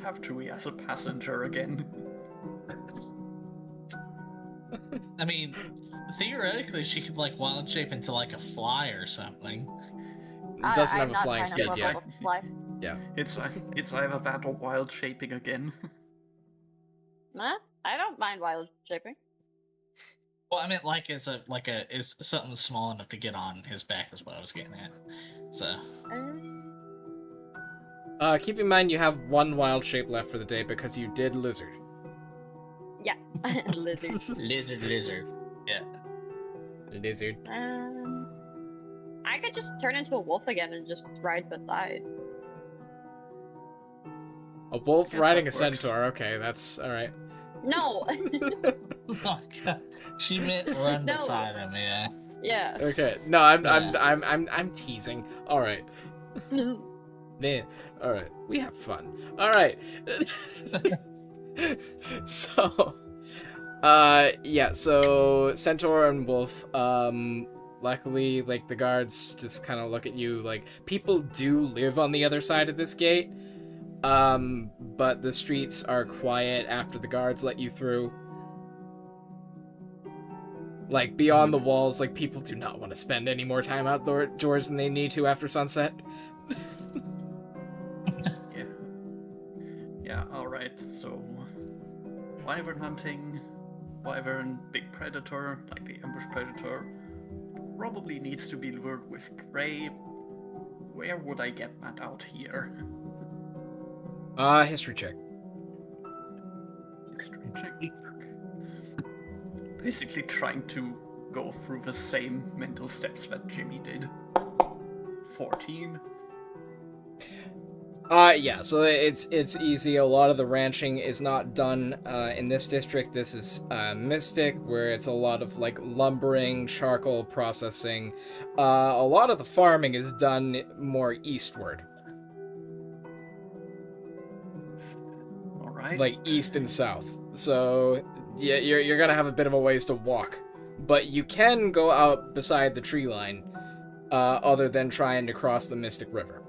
have Tui as a passenger again. I mean, theoretically, she could like wild shape into like a fly or something. It doesn't have I'm a not flying trying to speed fuck yet. up a fly. Yeah. It's either that or wild shaping again. Nah, I don't mind wild shaping. Well, I meant like is something small enough to get on his back is what I was getting at. So Keep in mind you have one wild shape left for the day because you did lizard. Yeah, lizard. lizard. Yeah. Lizard. I could just turn into a wolf again and just ride beside. A wolf Guess riding a that works. centaur. Okay, that's all right. No. Oh, God. She meant run No. beside him. Yeah. Yeah. Okay. No, I'm teasing. All right. Man. All right. We have fun. All right. So, yeah. So centaur and wolf. Luckily, like the guards just kind of look at you like people do live on the other side of this gate. But the streets are quiet after the guards let you through. Like, beyond the walls, like, people do not want to spend any more time outdoors than they need to after sunset. Yeah. Yeah, alright, so... Wyvern hunting, wyvern, big predator, like the ambush predator, probably needs to be lured with prey. Where would I get that out here? History check. History check. Basically trying to go through the same mental steps that Jimmy did. 14. Yeah, so it's easy. A lot of the ranching is not done in this district. This is Mystic, where it's a lot of like lumbering, charcoal processing. A lot of the farming is done more eastward, Alright. like east and south. So yeah, you're gonna have a bit of a ways to walk, but you can go out beside the tree line, other than trying to cross the Mystic River.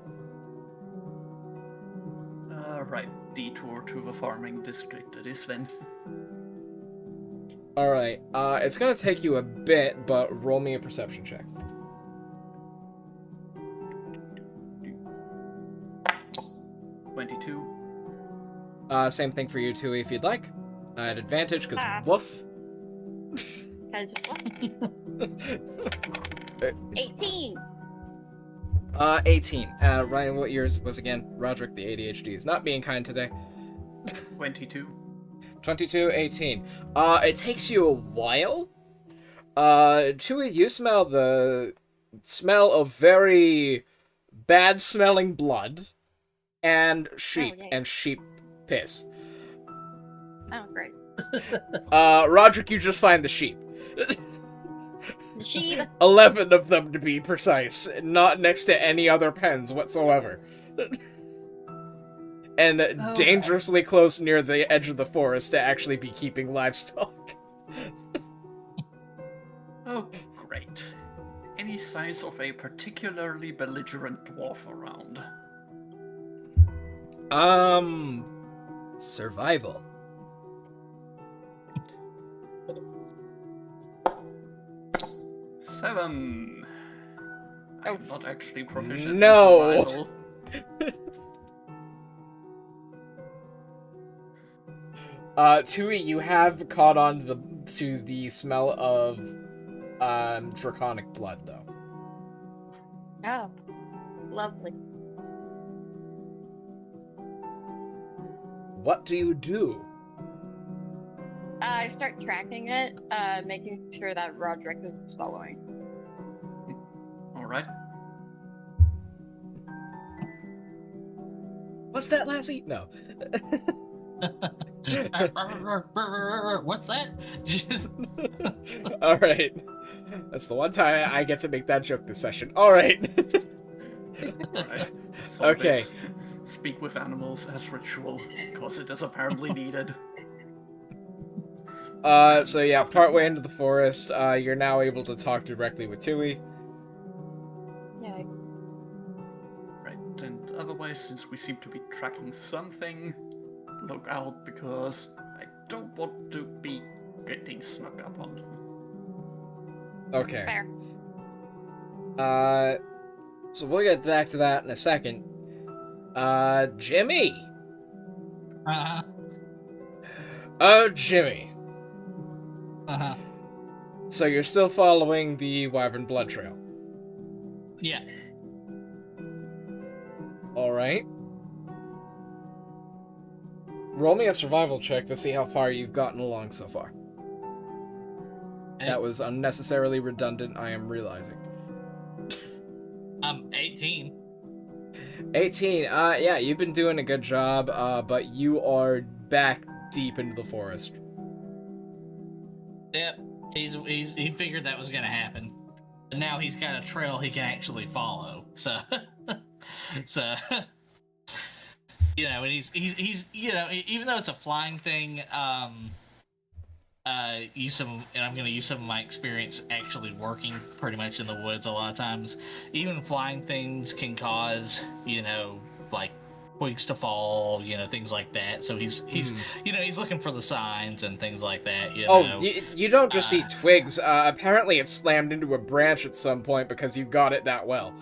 Right, detour to the farming district it is then. Alright, it's gonna take you a bit, but roll me a perception check. 22. Same thing for you, Tui, if you'd like. At advantage, because woof. 18. 18. Ryan, what yours was again? Roderic, the ADHD, is not being kind today. 22. 22, 18. It takes you a while. Tui, you smell the smell of very bad-smelling blood and sheep, yay. and sheep piss. Oh, great. Roderic, you just find the sheep. Sheep. 11 of them, to be precise, not next to any other pens whatsoever. And dangerously close near the edge of the forest to actually be keeping livestock. Oh, great. Any signs of a particularly belligerent dwarf around? Survival. Seven. I'm not actually proficient No. in survival. Tui, you have caught on to the smell of draconic blood, though. Oh, lovely. What do you do? I start tracking it, making sure that Roderic is following. Alright. What's that, lassie? No. What's that? Alright. That's the one time I get to make that joke this session. Alright. Alright. So Okay. this speak with animals as ritual, because it is apparently needed. So yeah, partway into the forest, you're now able to talk directly with Tui. Yeah. Right, and otherwise, since we seem to be tracking something, look out, because I don't want to be getting snuck up on. Okay. Fair. So we'll get back to that in a second. Jimmy! Uh-huh. Oh, Jimmy. Uh-huh. So you're still following the Wyvern blood trail. Yeah. Alright. Roll me a survival check to see how far you've gotten along so far. That was unnecessarily redundant, I am realizing. 18. 18, yeah, you've been doing a good job, but you are back deep into the forest. Yep. He figured that was gonna happen. And now he's got a trail he can actually follow. So so you know, and he's you know, even though it's a flying thing, I'm gonna use some of my experience actually working pretty much in the woods a lot of times. Even flying things can cause, you know, like twigs to fall, you know, things like that. So he's you know, he's looking for the signs and things like that, you know. You don't just see twigs. Apparently it slammed into a branch at some point because you got it that well.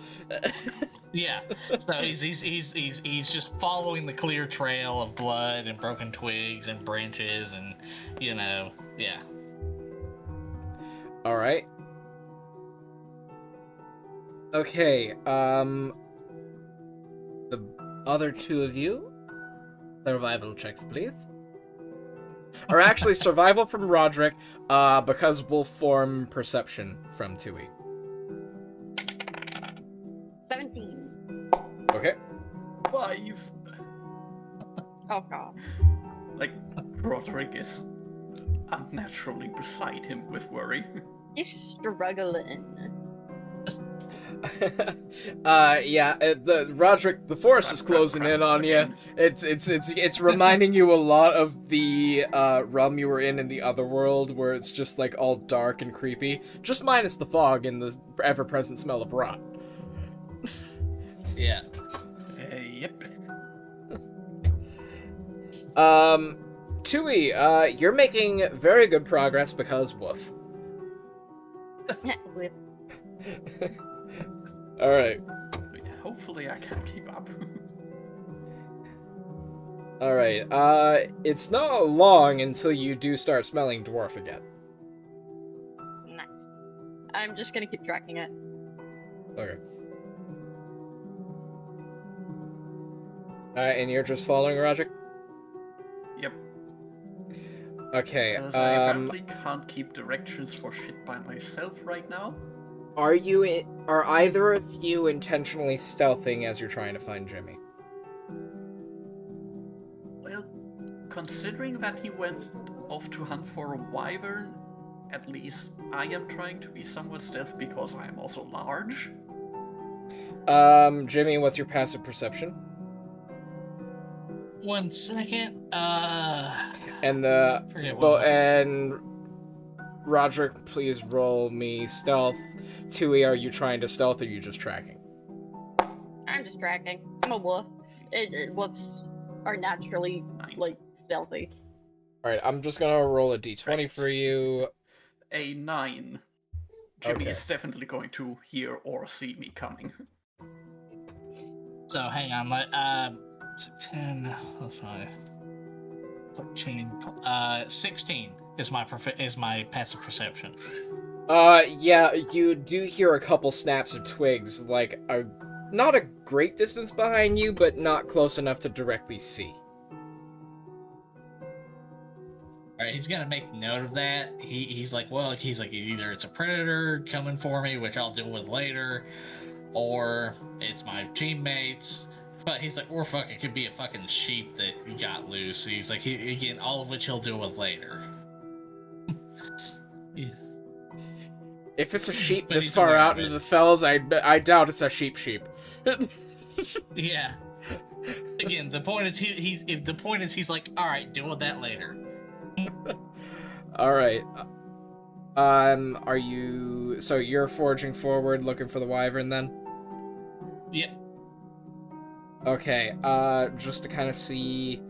Yeah, so he's just following the clear trail of blood and broken twigs and branches and, you know, yeah. All right. Okay. The other two of you, survival checks, please. Or actually, survival from Roderic, because we'll form perception from Tui. 17. Okay. 5. Oh god. Like, Roderic is unnaturally beside him with worry. He's struggling. Yeah, the Roderic, the forest is closing in on you. It's reminding you a lot of the realm you were in the other world, where it's just like all dark and creepy, just minus the fog and the ever-present smell of rot. Yeah. Yep. Tui, you're making very good progress because woof. With Alright. Hopefully I can keep up. Alright, it's not long until you do start smelling dwarf again. nice. I'm just gonna keep tracking it. Okay. And you're just following Roderic? Yep. Okay, Because I apparently can't keep directions for shit by myself right now. are either of you intentionally stealthing as you're trying to find Jimmy? Well, considering that he went off to hunt for a wyvern, at least I am trying to be somewhat stealth because I am also large. Jimmy, what's your passive perception? 1 second. And Forget what. and Roderic, please roll me stealth. Tui, are you trying to stealth or are you just tracking? I'm just tracking. I'm a wolf. Wolves are naturally, like, stealthy. Alright, I'm just gonna roll a d20 Right. for you. A 9. Jimmy Okay. is definitely going to hear or see me coming. So hang on, 10, that's my 13, 16 is my passive perception. Yeah, you do hear a couple snaps of twigs, like, not a great distance behind you, but not close enough to directly see. Alright, he's gonna make note of that. He's like either it's a predator coming for me, which I'll deal with later, or it's my teammates. But he's like, or fuck, it could be a fucking sheep that got loose. He's like, again, all of which he'll deal with later. Yes. If it's a sheep But this he's far aware out of into it. the fells, I doubt it's a sheep. Yeah. Again, the point is he's like, all right, deal with that later. Alright. So you're forging forward looking for the wyvern then? Yep. Okay, just to kind of see...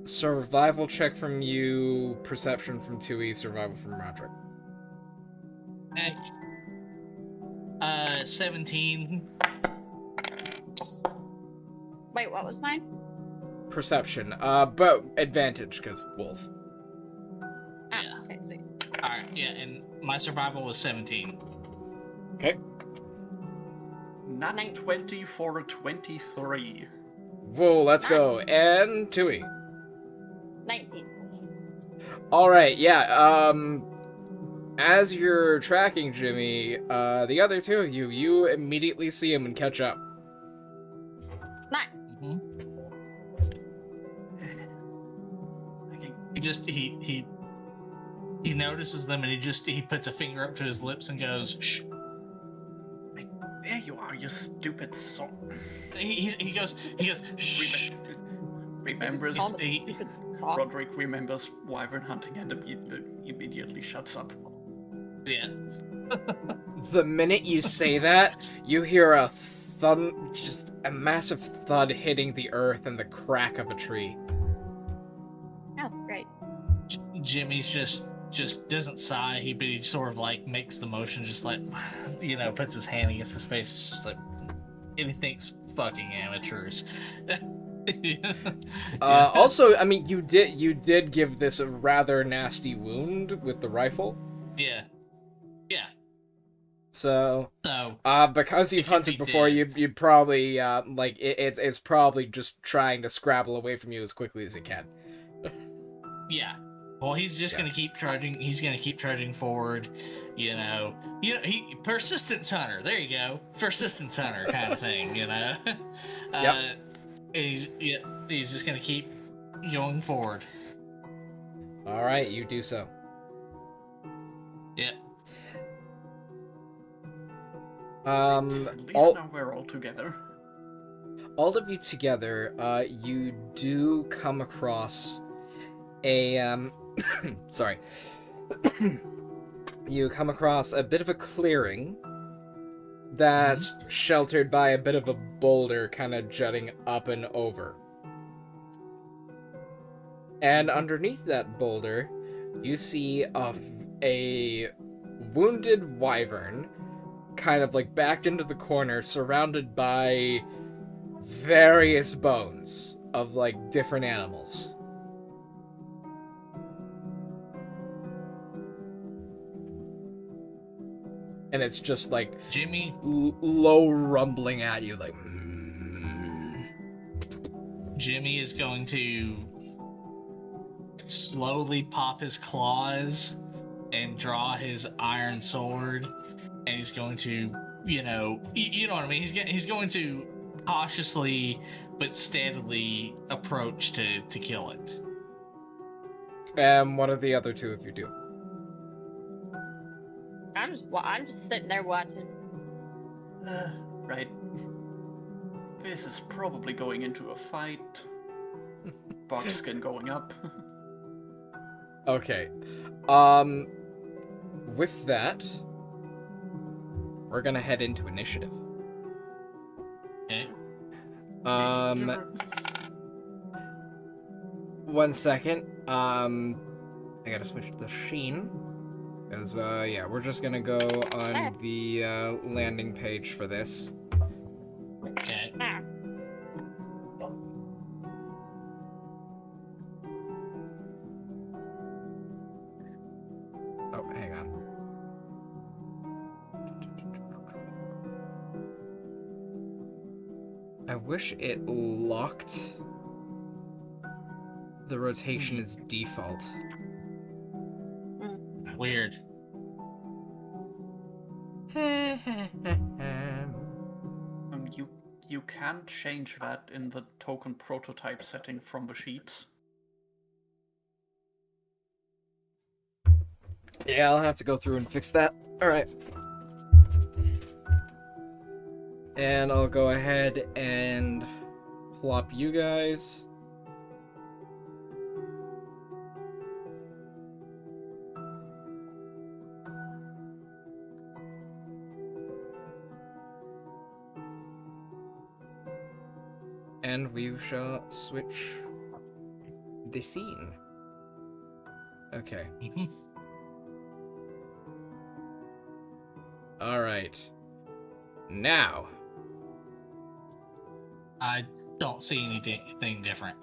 Survival check from you, perception from Tui, survival from Roderic. 17. Wait, what was mine? Perception, but advantage, because wolf. Ah, Yeah. okay, sweet. Alright. right, yeah, and my survival was 17. Okay. Nat Nine- 20 for a 23. Whoa, let's go. And Tui. 19. All right, yeah. As you're tracking Jimmy, the other two of you immediately see him and catch up. Nice. Mm-hmm. He notices them and he puts a finger up to his lips and goes, "Shh." There you are, you stupid son. He goes, "Shh." Remembers, Call the stupid cock. Roderic remembers wyvern hunting and immediately shuts up. Yeah. The minute you say that, you hear a thud, just a massive thud hitting the earth and the crack of a tree. Oh, great. Jimmy's just doesn't sigh. He sort of like makes the motion, just like, puts his hand against his face. It's just like, and he thinks fucking amateurs. Also, I mean, you did give this a rather nasty wound with the rifle. Yeah. So, So because you've it could hunted be before, dead. you'd probably it's probably just trying to scrabble away from you as quickly as it can. Yeah. Well, he's just gonna keep trudging. He's gonna keep trudging forward. He persistence hunter. There you go, persistence hunter kind of thing. Yep. He's just gonna keep going forward. All right, you do so. Yep. At least all now we're all together. of you together, you do come across a sorry. You come across a bit of a clearing that's sheltered by a bit of a boulder kind of jutting up and over. And underneath that boulder, you see a wounded wyvern kind of like backed into the corner, surrounded by various bones of like different animals. And it's just like Jimmy low rumbling at you, like. Jimmy is going to slowly pop his claws and draw his iron sword, and he's going to, you know what I mean. He's going to cautiously but steadily approach to kill it. And what do the other two of you do? I'm just sitting there watching. Right. This is probably going into a fight. Buckskin going up. Okay. With that, we're gonna head into initiative. Okay. One second. I gotta switch to the Sheen. Because, yeah, we're just gonna go on the, landing page for this. Okay. Ah. Oh, hang on. I wish it locked the rotation as default. Weird. You can change that in the token prototype setting from the sheets. Yeah, I'll have to go through and fix that. Alright. And I'll go ahead and plop you guys. And we shall switch the scene. Okay. Mhm. Alright. Now. I don't see anything different.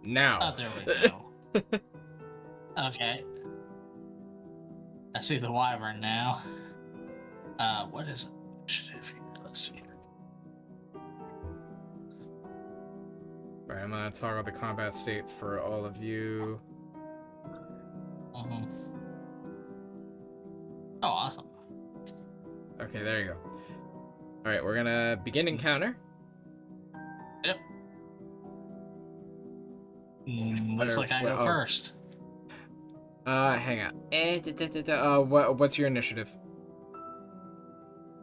Now. Oh, there we go. Okay. I see the wyvern now. What is initiative here? Let's see here. Alright, I'm gonna toggle the combat state for all of you. Mm-hmm. Oh, awesome. Okay, there you go. Alright, we're gonna begin encounter. Yep. Looks like I go first. Hang on. What's your initiative?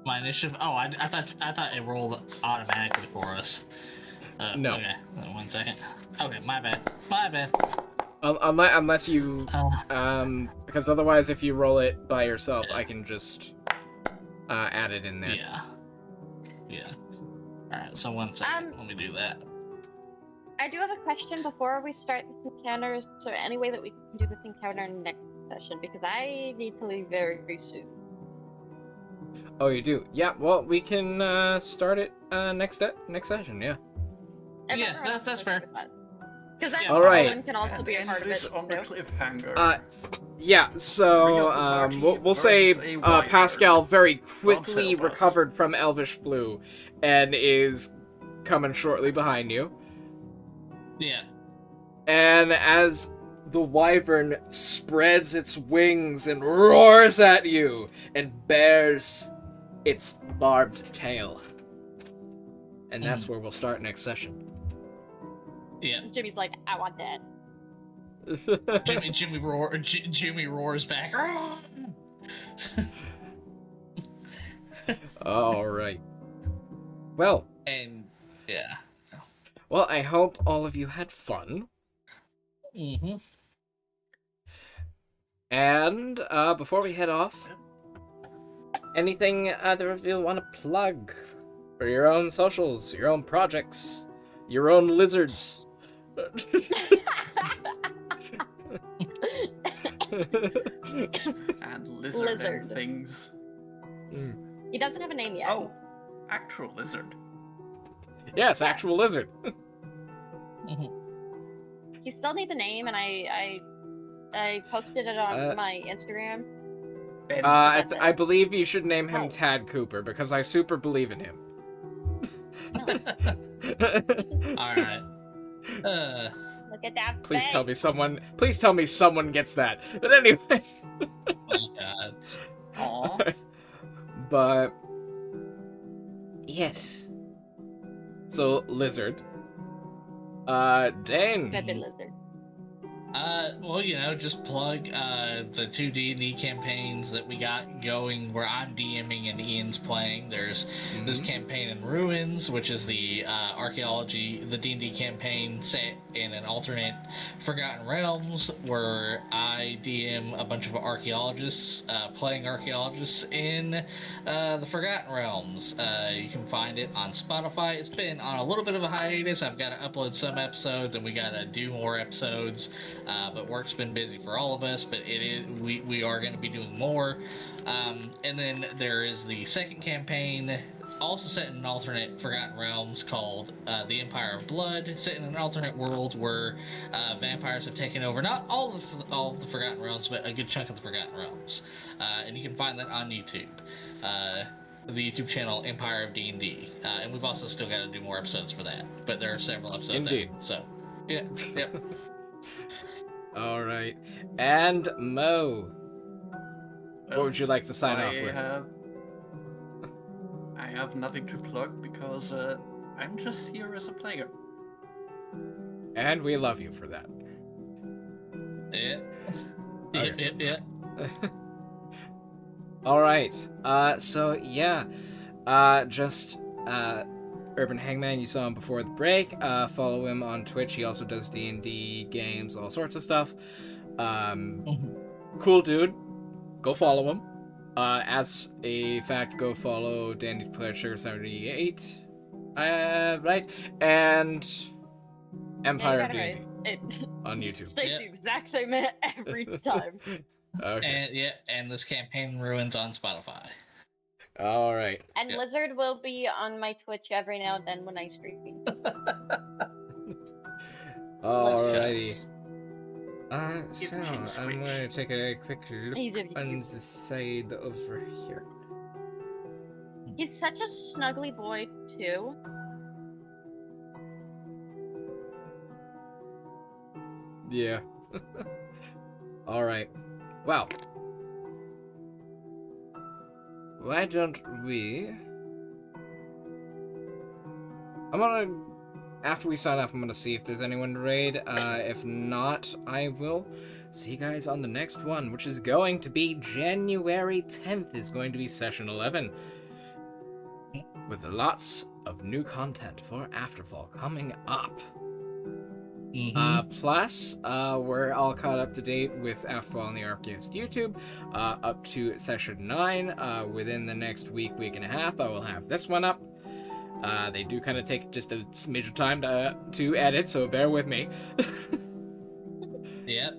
My initiative. Oh, I thought it rolled automatically for us. No. Okay, 1 second. Okay, my bad. My bad. Unless you, because otherwise, if you roll it by yourself, I can just add it in there. Yeah. Yeah. All right. So 1 second. Let me do that. I do have a question before we start this encounter. Is there any way that we can do this encounter next session? Because I need to leave very, very soon. Oh, you do? Yeah. Well, we can start it next session. Yeah. And Yeah, that's fair. Because then All right. Logan can also be a part of it. This on the too. cliffhanger. Yeah. So we'll say Pascal very quickly help us. recovered from elvish flu, and is coming shortly behind you. Yeah. And as the wyvern spreads its wings and roars at you and bares its barbed tail. And that's where we'll start next session. Yeah. Jimmy's like, I want that. Jimmy roars back. All right. Well. And yeah. Well, I hope all of you had fun. Mm-hmm. And before we head off, anything either of you want to plug for your own socials, your own projects, your own lizards? And lizard and Lizard. things. He doesn't have a name yet. Oh, actual lizard. Yes, actual lizard. He still needs a name, and I posted it on my Instagram. Ben. I believe you should name him Oh. Tad Cooper, because I super believe in him. All right. Look at that. Please face. tell me someone gets that. But anyway. My God. Aw. But yes. So lizard. Dane. Pepe Lizard. Well, just plug the 2 D&D campaigns that we got going where I'm DMing and Ian's playing. There's this campaign in Ruins, which is the the D&D campaign set in an alternate Forgotten Realms, where I DM a bunch of archaeologists, playing archaeologists in the Forgotten Realms. You can find it on Spotify. It's been on a little bit of a hiatus. I've got to upload some episodes, and we got to do more episodes. But work's been busy for all of us, but we are going to be doing more. And then there is the second campaign, also set in an alternate Forgotten Realms, called The Empire of Blood, set in an alternate world where vampires have taken over not all of the Forgotten Realms, but a good chunk of the Forgotten Realms. And you can find that on YouTube. The YouTube channel Empire of D&D. And we've also still got to do more episodes for that, but there are several episodes Indeed. out, so yeah. Yep. All right. And Mo, what would you like to sign off with? I have nothing to plug because I'm just here as a player. And we love you for that. Yeah. Okay. Yeah. All right. So yeah, just UrbanHangman, you saw him before the break. Follow him on Twitch. He also does D&D games, all sorts of stuff. Cool dude. Go follow him. As a fact, go follow Danny Player Sugar 78. Right? And Empire of D&D on YouTube. Stays the exact same every time. Okay. And this campaign Ruins on Spotify. All right. And Lizard will be on my Twitch every now and then when I stream. Alrighty. Shucks. So Team I'm switch. going to take a quick look Easy. on the side over here. He's such a snuggly boy, too. Yeah. Alright. Well. Why don't we... I'm gonna... After we sign off, I'm gonna see if there's anyone to raid. If not, I will see you guys on the next one, which is going to be January 10th, is going to be session 11. With lots of new content for Afterfall coming up. Plus, we're all caught up to date with Afterfall on the Archaeist YouTube, up to session 9. Within the next week and a half, I will have this one up. They do kind of take just a smidge of time to edit, so bear with me. Yep.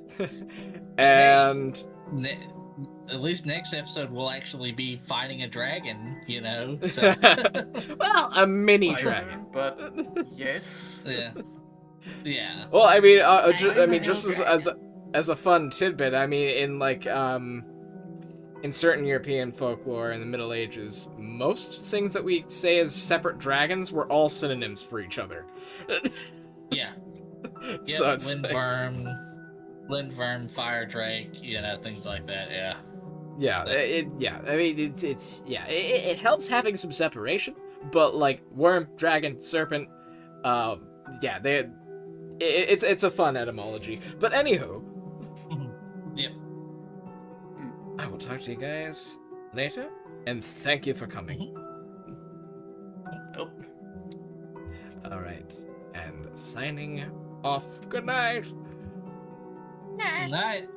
And At least next episode we'll actually be fighting a dragon, you know. So. well, a mini I dragon. know, but yes. Yeah. Yeah. Well, I mean, I just as a fun tidbit, I mean, in like in certain European folklore in the Middle Ages, most things that we say as separate dragons were all synonyms for each other. Yeah. Yep, So it's Lindworm, Fire Drake, you know, things like that. Yeah. yeah, I mean, it helps having some separation, but like worm, dragon, serpent, it's a fun etymology. But anywho, Yep. I will talk to you guys later, and thank you for coming. Nope. All right, and signing off. Good night. Nah. Night.